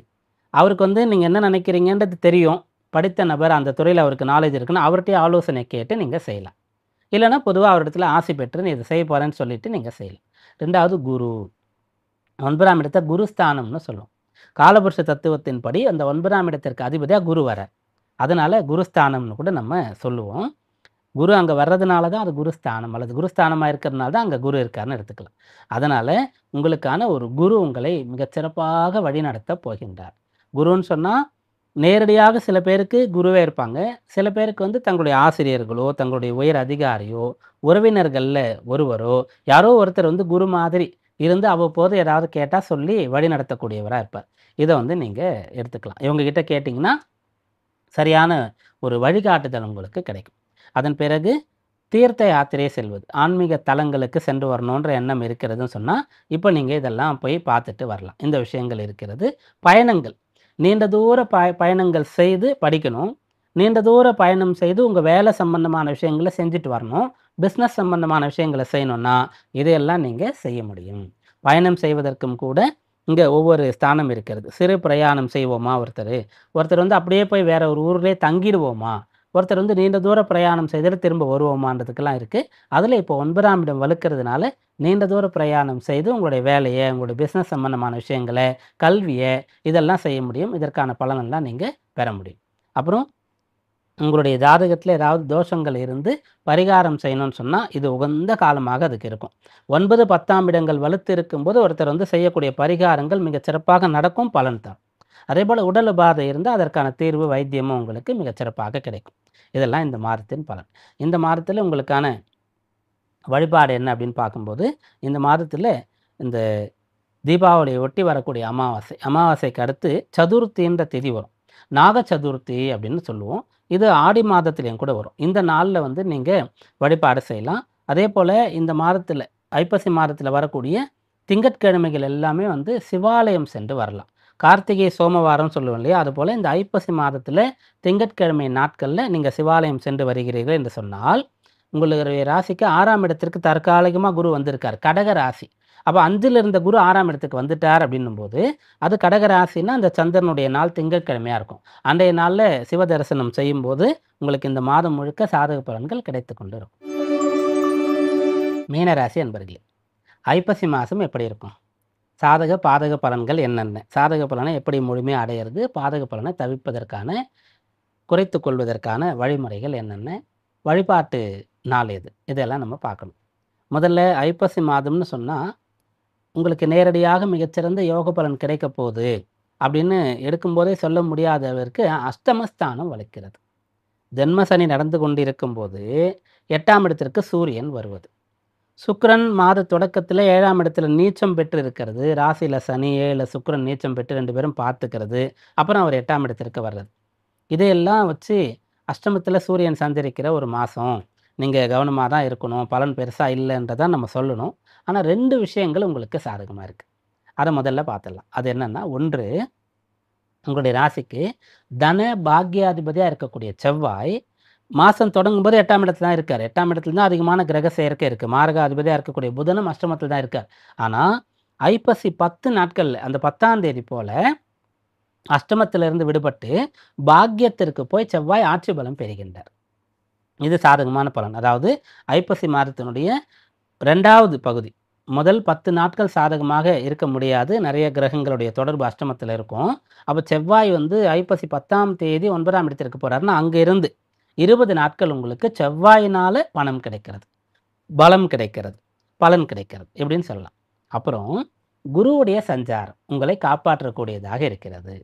அவருக்கு வந்து நீங்க என்ன நினைக்கிறீங்கன்றது தெரியும். படித்த நபர், அந்த துறையில அவருக்கு நாலேட்ஜ் இருக்குன்னா, அவர்ட்டயே ஆலோசனை கேட்டு நீங்க செய்யலாம். இல்லன்னா பொதுவா அவரிடத்துல ஆசி பெற்று, நீ இத செய்ய போறேன்னு சொல்லிட்டு நீங்க செய்யலாம். 2வது குரு. 9ஆம் இடத்த குருஸ்தானம்னு சொல்லுவோம். காலபுருஷ தத்துவத்தின்படி அந்த 9ஆம் இடத்திற்கு அதிபதியா குரு வரார். அதனால குருஸ்தானம்னு கூட நம்ம சொல்லுவோம். குரு அங்க வர்றதுனால தான் அது குருஸ்தானம் அல்லது குருஸ்தானமா இருக்கிறதுனால தான் அங்க குரு இருக்காருன்னு எடுத்துக்கலாம். அதனால உங்களுக்கான ஒரு குரு உங்களை மிகச் சிறப்பாக வழிநடத்தப் போகின்றார். குருன்னு சொன்னா, நேரடியாக சில பேருக்கு குருவே இருப்பாங்க. சில பேருக்கு வந்து தங்களுடைய ஆசிரியர்களோ, தங்களுடைய உயர் அதிகாரியோ, உறவினர்கள்ல ஒருவரோ, யாரோ ஒருத்தர் வந்து குரு மாதிரி இருந்து அவ்வப்போது ஏதாவது கேட்டா சொல்லி வழிநடத்தக்கூடியவரா இருப்பார். இத வந்து நீங்க எடுத்துக்கலாம். இவங்க கிட்ட கேட்டீங்கன்னா, சரியான ஒரு வழிகாட்டுதல் உங்களுக்கு கிடைக்கும். அதன் பிறகு தீர்த்த யாத்திரை செல்வது. ஆன்மீக தலங்களுக்கு சென்று வரணுன்ற எண்ணம் இருக்கிறதுன்னு சொன்னா, இப்ப நீங்க இதெல்லாம் போய் பார்த்துட்டு வரலாம். இந்த விஷயங்கள் இருக்கிறது. பயணங்கள். நீண்ட தூர பயணங்கள் செய்து படிக்கணும். நீண்ட தூர பயணம் செய்து உங்க வேலை சம்பந்தமான விஷயங்கள செஞ்சுட்டு வரணும். பிசினஸ் சம்பந்தமான விஷயங்கள செய்யணும்னா, இதையெல்லாம் நீங்க செய்ய முடியும். பயணம் செய்வதற்கும் கூட இங்க ஒவ்வொரு ஸ்தானம் இருக்கிறது. சிறு பிரயாணம் செய்வோமா ஒருத்தரு. ஒருத்தர் வந்து அப்படியே போய் வேற ஒரு ஊர்லயே தங்கிடுவோமா? ஒருத்தர் வந்து நீண்ட தூர பிரயாணம் செய்துட்டு திரும்ப வருவோமான்றதுக்கெல்லாம் இருக்கு. அதில இப்போ 9ஆம் இடம் வலுக்கிறதுனால, நீண்ட தூர பிரயாணம் செய்து உங்களுடைய வேலைய, உங்களுடைய பிசினஸ் சம்பந்தமான விஷயங்கள, கல்விய இதெல்லாம் செய்ய முடியும். இதற்கான பலனெல்லாம் நீங்க பெற முடியும். அப்புறம் உங்களுடைய ஜாதகத்தில ஏதாவது தோஷங்கள் இருந்து பரிகாரம் செய்யணும்னு சொன்னா, இது உகந்த காலமாக அதுக்கு இருக்கும். 9, 10ஆம் இடங்கள் வலுத்து இருக்கும்போது ஒருத்தர் வந்து செய்யக்கூடிய பரிகாரங்கள் மிகச் சிறப்பாக நடக்கும், பலன் தரும். அதேபோல உடல் உபாதை இருந்தா அதற்கான தீர்வு, வைத்தியமும் உங்களுக்கு மிகச் சிறப்பாக கிடைக்கும். இதெல்லாம் இந்த மாதத்தின் பலன். இந்த மாதத்தில உங்களுக்கான வழிபாடு என்ன அப்படின்னு பார்க்கும்போது, இந்த மாதத்தில இந்த தீபாவளியை ஒட்டி வரக்கூடிய அமாவாசை. அமாவாசைக்கு அடுத்து சதுர்த்தின்ற திதி வரும். நாக சதுர்த்தி அப்படின்னு சொல்லுவோம். இது ஆடி மாதத்திலயும் கூட வரும். இந்த நாள்ல வந்து நீங்க வழிபாடு செய்யலாம். அதேபோல இந்த மாதத்தில ஐப்பசி மாதத்தில வரக்கூடிய திங்கட்கிழமைகள் எல்லாமே வந்து சிவாலயம் சென்று வரலாம். கார்த்திகை சோமவாரம்னு சொல்லுவோம் இல்லையா? அதுபோல இந்த ஐப்பசி மாதத்தில திங்கட்கிழமை நாட்கள்ல நீங்க சிவாலயம் சென்று வருகிறீர்கள் என்று சொன்னால், உங்களுடைய ராசிக்கு 6ஆம் இடத்திற்கு தற்காலிகமா குரு வந்திருக்கார். கடக ராசி. அப்ப 5ல இருந்த குரு 6ஆம் இடத்துக்கு வந்துட்டார் அப்படின்னும்போது, அது கடக ராசின்னா அந்த சந்திரனுடைய நாள் திங்கட்கிழமையா இருக்கும். அன்றைய நாள்ல சிவ தரிசனம் செய்யும்போது, உங்களுக்கு இந்த மாதம் முழுக்க சாதக பலன்கள் கிடைத்துக் கொண்டு இருக்கும். மீனராசி அன்பர்களே, ஐப்பசி மாசம் எப்படி இருக்கும்? சாதக, பாதக பலன்கள் என்னென்ன? சாதக பலனை எப்படி முழுமையா அடையறது? பாதக பலனை தவிர்ப்பதற்கான, குறைத்துக் கொள்வதற்கான வழிமுறைகள் என்னென்ன? வழிபாட்டு நாள் எது? இதெல்லாம் நம்ம பார்க்கணும். முதல்ல ஐப்பசி மாதம்னு சொன்னா, உங்களுக்கு நேரடியாக மிகச்சிறந்த யோக பலன் கிடைக்கப் போகுது அப்படின்னு எடுக்கும்போதே சொல்ல முடியாதவருக்கு அஷ்டமஸ்தானம் வலிக்கிறது. ஜென்ம சனி நடந்து கொண்டிருக்கும்போது 8ஆம் இடத்திற்கு சூரியன் வருவது. சுக்கிரன் மாத தொடக்கத்தில 7ஆம் இடத்துல நீச்சம் பெற்று இருக்கிறது. ராசியில சனி, 7ல சுக்கிரன் நீச்சம் பெற்று 2 பேரும் பார்த்துக்கிறது. அப்புறம் அவர் 8ஆம் இடத்திற்கு வர்றது. இதையெல்லாம் வச்சு அஷ்டமத்தில சூரியன் சஞ்சரிக்கிற ஒரு மாசம். நீங்க கவனமா தான் இருக்கணும். பலன் பெருசா இல்லன்றத நம்ம சொல்லணும். ஆனா 2 விஷயங்கள் உங்களுக்கு சாதகமா இருக்கு. அத முதல்ல பார்த்துடலாம். அது என்னன்னா, 1 உங்களுடைய ராசிக்கு தன பாக்கியாதிபதியா இருக்கக்கூடிய செவ்வாய் மாசம் தொடங்கும்போது 8ஆம் இடத்துல தான் இருக்காரு. 8ஆம் இடத்துல தான் அதிகமான கிரக சேர்க்கை இருக்கு. மாரகாதிபதியா இருக்கக்கூடிய புதனும் அஷ்டமத்துல தான் இருக்கார். ஆனா, ஐப்பசி 10 நாட்கள் அந்த 10ஆம் தேதி போல அஷ்டமத்திலிருந்து விடுபட்டு பாக்கியத்திற்கு போய் செவ்வாய் ஆட்சி பலம் பெறுகின்றார். இது சாதகமான பலன். அதாவது ஐப்பசி மாதத்தினுடைய 2வது பகுதி. முதல் 10 நாட்கள் சாதகமாக இருக்க முடியாது. நிறைய கிரகங்களுடைய தொடர்பு அஷ்டமத்தில இருக்கும். அப்ப செவ்வாய் வந்து ஐப்பசி 10ஆம் தேதி 9ஆம் இடத்திற்கு போறாருன்னா, அங்க இருந்து 20 நாட்கள் உங்களுக்கு செவ்வாயினால பணம் கிடைக்கிறது. பலம் கிடைக்கிறது. பலன் கிடைக்கிறது. இப்படின்னு சொல்லலாம். அப்புறம் குருவுடைய சஞ்சாரம் உங்களை காப்பாற்றக்கூடியதாக இருக்கிறது.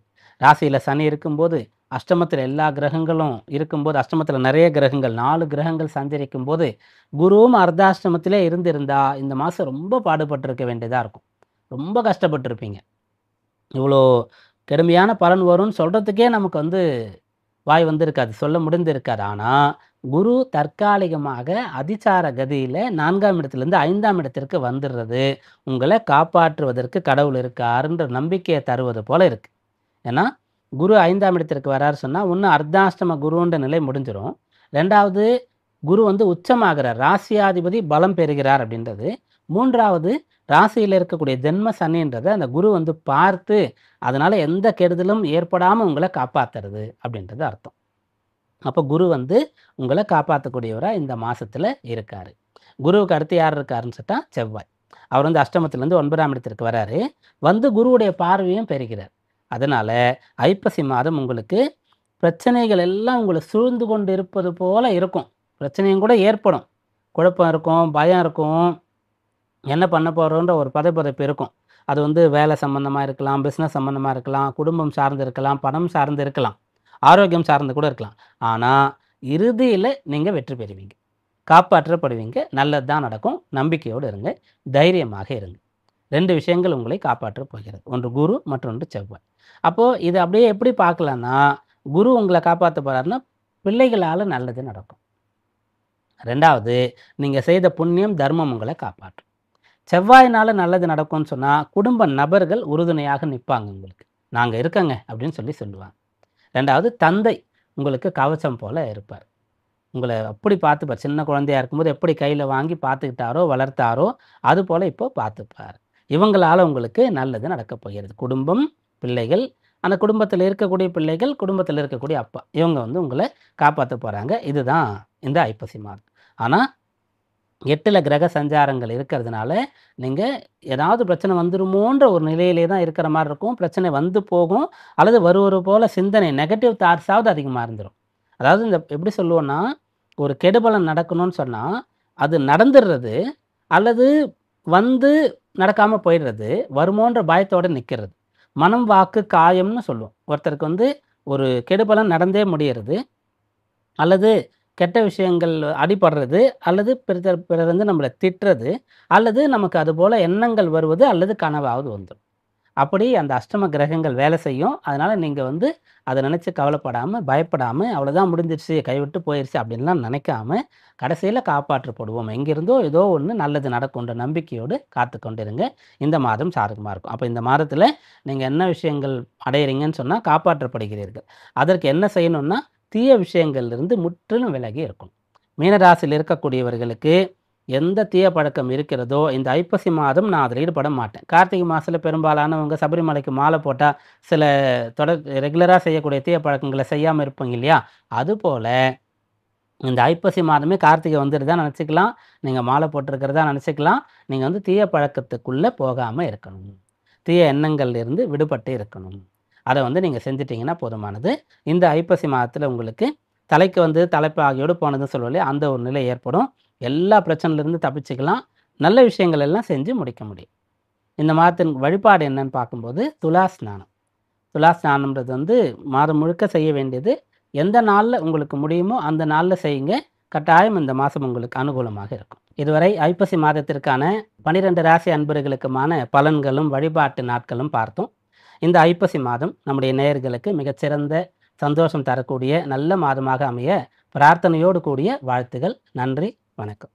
ராசியில சனி இருக்கும்போது, அஷ்டமத்தில எல்லா கிரகங்களும் இருக்கும்போது, அஷ்டமத்தில நிறைய கிரகங்கள் 4 கிரகங்கள் சஞ்சரிக்கும்போது, குருவும் அர்த்தாஷ்டமத்திலே இருந்திருந்தா, இந்த மாசம் ரொம்ப பாடுபட்டிருக்க வேண்டியதா இருக்கும். ரொம்ப கஷ்டப்பட்டுருப்பீங்க. இவ்வளோ கடுமையான பலன் வரும்னு சொல்றதுக்கே நமக்கு வந்து வாய் வந்திருக்காது. சொல்ல முடிந்திருக்காது. ஆனா, குரு தற்காலிகமாக அதிசார கதியில 4ஆம் இடத்திலிருந்து 5ஆம் இடத்திற்கு வந்துடுறது, உங்கள காப்பாற்றுவதற்கு கடவுள் இருக்காருன்ற நம்பிக்கைய தருவது போல இருக்கு. ஏன்னா, குரு 5ஆம் இடத்திற்கு வராரு சொன்னா, ஒண்ணு அர்த்தாஷ்டம குருன்ற நிலை முடிஞ்சிரும். 2வது குரு வந்து உச்சமாகிறார். ராசியாதிபதி பலம் பெறுகிறார் அப்படின்றது. 3வது ராசியில இருக்கக்கூடிய ஜென்ம சனின்றத அந்த குரு வந்து பார்த்து, அதனால எந்த கெடுதலும் ஏற்படாம உங்கள காப்பாத்துறது அப்படின்றது அர்த்தம். அப்ப குரு வந்து உங்கள காப்பாத்தக்கூடியவரா இந்த மாசத்துல இருக்காரு. குருவுக்கு அடுத்து யார் இருக்காருன்னு சொன்னா செவ்வாய். அவர் வந்து அஷ்டமத்திலிருந்து 9ஆம் இடத்திற்கு வராரு. வந்து குருவுடைய பார்வையும் பெறுகிறார். அதனால ஐப்பசி மாதம் உங்களுக்கு பிரச்சனைகள் எல்லாம் உங்கள சூழ்ந்து கொண்டு இருப்பது போல இருக்கும். பிரச்சனையும் கூட ஏற்படும். குழப்பம் இருக்கும், பயம் இருக்கும். என்ன பண்ண போறோன்ற ஒரு பதைபதைப்பு இருக்கும். அது வந்து வேலை சம்பந்தமா இருக்கலாம், பிசினஸ் சம்பந்தமா இருக்கலாம், குடும்பம் சார்ந்து இருக்கலாம், பணம் சார்ந்து இருக்கலாம், ஆரோக்கியம் சார்ந்து கூட இருக்கலாம். ஆனா, இறுதியில நீங்க வெற்றி பெறுவீங்க. காப்பாற்றப்படுவீங்க. நல்லது தான் நடக்கும். நம்பிக்கையோடு இருங்க. தைரியமாக இருங்க. 2 விஷயங்கள் உங்களை காப்பாற்றப் போகிறது. ஒன்று குரு, மற்றொன்று செவ்வாய். அப்போ இத அப்படியே எப்படி பார்க்கலான்னா, குரு உங்கள காப்பாத்த போறாருன்னா, பிள்ளைகளால நல்லது நடக்கும். 2வது நீங்க செய்த புண்ணியம், தர்மம் உங்கள காப்பாற்றும். செவ்வாயினால நல்லது நடக்கும்னு சொன்னா, குடும்ப நபர்கள் உறுதுணையாக நிப்பாங்க உங்களுக்கு. நாங்க இருக்கங்க அப்படின்னு சொல்லுவாங்க. 2வது தந்தை உங்களுக்கு கவசம் போல இருப்பார். உங்கள அப்படி பார்த்துப்பார். சின்ன குழந்தையா இருக்கும்போது எப்படி கையில வாங்கி பார்த்துக்கிட்டாரோ, வளர்த்தாரோ, அதுபோல இப்போ பார்த்துப்பார். இவங்களால உங்களுக்கு நல்லது நடக்கப் போகிறது. குடும்பம், பிள்ளைகள், அந்த குடும்பத்தில இருக்கக்கூடிய பிள்ளைகள், குடும்பத்தில இருக்கக்கூடிய அப்பா. இவங்க வந்து உங்கள காப்பாத்த போறாங்க. இதுதான் இந்த ஐப்பசி மாதம். ஆனா 8ல கிரக சஞ்சாரங்கள் இருக்கிறதுனால, நீங்க ஏதாவது பிரச்சனை வந்துருமோன்ற ஒரு நிலையிலே தான் இருக்கிற மாரி இருக்கும். பிரச்சனை வந்து போகும். அல்லது வருவது போல சிந்தனை நெகட்டிவ் தாட்ஸாவது அதிகமா இருந்துரும். அதாவது இந்த எப்படி சொல்லுவோம்னா, ஒரு கெடுபலன் நடக்கணும்னு சொன்னா, அது நடந்துர்றது, அல்லது வந்து நடக்காம போயிடுறது, வருமோன்ற பயத்தோட நிக்கிறது. மனம், வாக்கு, காயம்னு சொல்லுவோம். ஒருத்தருக்கு வந்து ஒரு கெடுபலன் நடந்தே முடியறது. அல்லது கெட்ட விஷயங்கள் அடிபடுறது, அல்லது பிறர் வந்து நம்மள திட்டுறது, அல்லது நமக்கு அதுபோல எண்ணங்கள் வருவது, அல்லது கனவாவது வந்துரும். அப்படி அந்த அஷ்டம கிரகங்கள் வேலை செய்யும். அதனால நீங்க வந்து அத நினைச்சு கவலைப்படாம, பயப்படாம, அவ்வளோதான் முடிஞ்சிருச்சு, கைவிட்டு போயிருச்சு அப்படின்லாம் நினைக்காம, கடைசியில காப்பாற்றப்படுவோம். எங்கிருந்தோ ஏதோ ஒண்ணு நல்லது நடக்கும்ன்ற நம்பிக்கையோடு காத்துக் கொண்டிருங்க. இந்த மாதம் சாதகமா இருக்கும். அப்ப இந்த மாதத்துல நீங்க என்ன விஷயங்கள் அடையறீங்கன்னு சொன்னா காப்பாற்றப்படுகிறீர்கள். அதற்கு என்ன செய்யணும்னா, தீய விஷயங்கள்லிருந்து முற்றிலும் விலகி இருக்கணும். மீனராசியில் இருக்கக்கூடியவர்களுக்கு எந்த தீய பழக்கம் இருக்கிறதோ, இந்த ஐப்பசி மாதம் நான் அதில ஈடுபட மாட்டேன். கார்த்திகை மாசத்தில பெரும்பாலானவங்க சபரிமலைக்கு மாலை போட்டா, சில ரெகுலரா செய்யக்கூடிய தீய பழக்கங்கள செய்யாம இருப்பீங்க இல்லையா? அதுபோல இந்த ஐப்பசி மாதமே கார்த்திகை வந்துருதா நெனச்சுக்கலாம். நீங்க மாலை போட்டிருக்கிறதா நெனச்சுக்கலாம். நீங்க வந்து தீய பழக்கத்துக்குள்ள போகாம இருக்கணும். தீய எண்ணங்கள்ல இருந்து விடுபட்டு இருக்கணும். அத வந்து நீங்க செஞ்சுட்டீங்கன்னா போதுமானது. இந்த ஐப்பசி மாதத்தில உங்களுக்கு தலைக்கு வந்து தலைப்பு ஆகியோடு போனதுன்னு சொல்லுவோம் இல்லையா? அந்த ஒரு நிலை ஏற்படும். எல்லா பிரச்சனையிலிருந்து தப்பிச்சுக்கலாம். நல்ல விஷயங்கள் எல்லாம் செஞ்சு முடிக்க முடியும். இந்த மாதத்தின் வழிபாடு என்னன்னு பார்க்கும்போது துலா ஸ்நானம். துலா ஸ்நானம்ன்றது வந்து மாதம் முழுக்க செய்ய வேண்டியது. எந்த நாளில் உங்களுக்கு முடியுமோ அந்த நாளில் செய்யுங்க. கட்டாயம் இந்த மாதம் உங்களுக்கு அனுகூலமாக இருக்கும். இதுவரை ஐப்பசி மாதத்திற்கான 12 ராசி அன்பர்களுக்குமான பலன்களும் வழிபாட்டு நாட்களும் பார்த்தோம். இந்த ஐப்பசி மாதம் நம்முடைய நேயர்களுக்கு மிகச்சிறந்த சந்தோஷம் தரக்கூடிய நல்ல மாதமாக அமைய பிரார்த்தனையோடு கூடிய வாழ்த்துகள். நன்றி, வணக்கம்.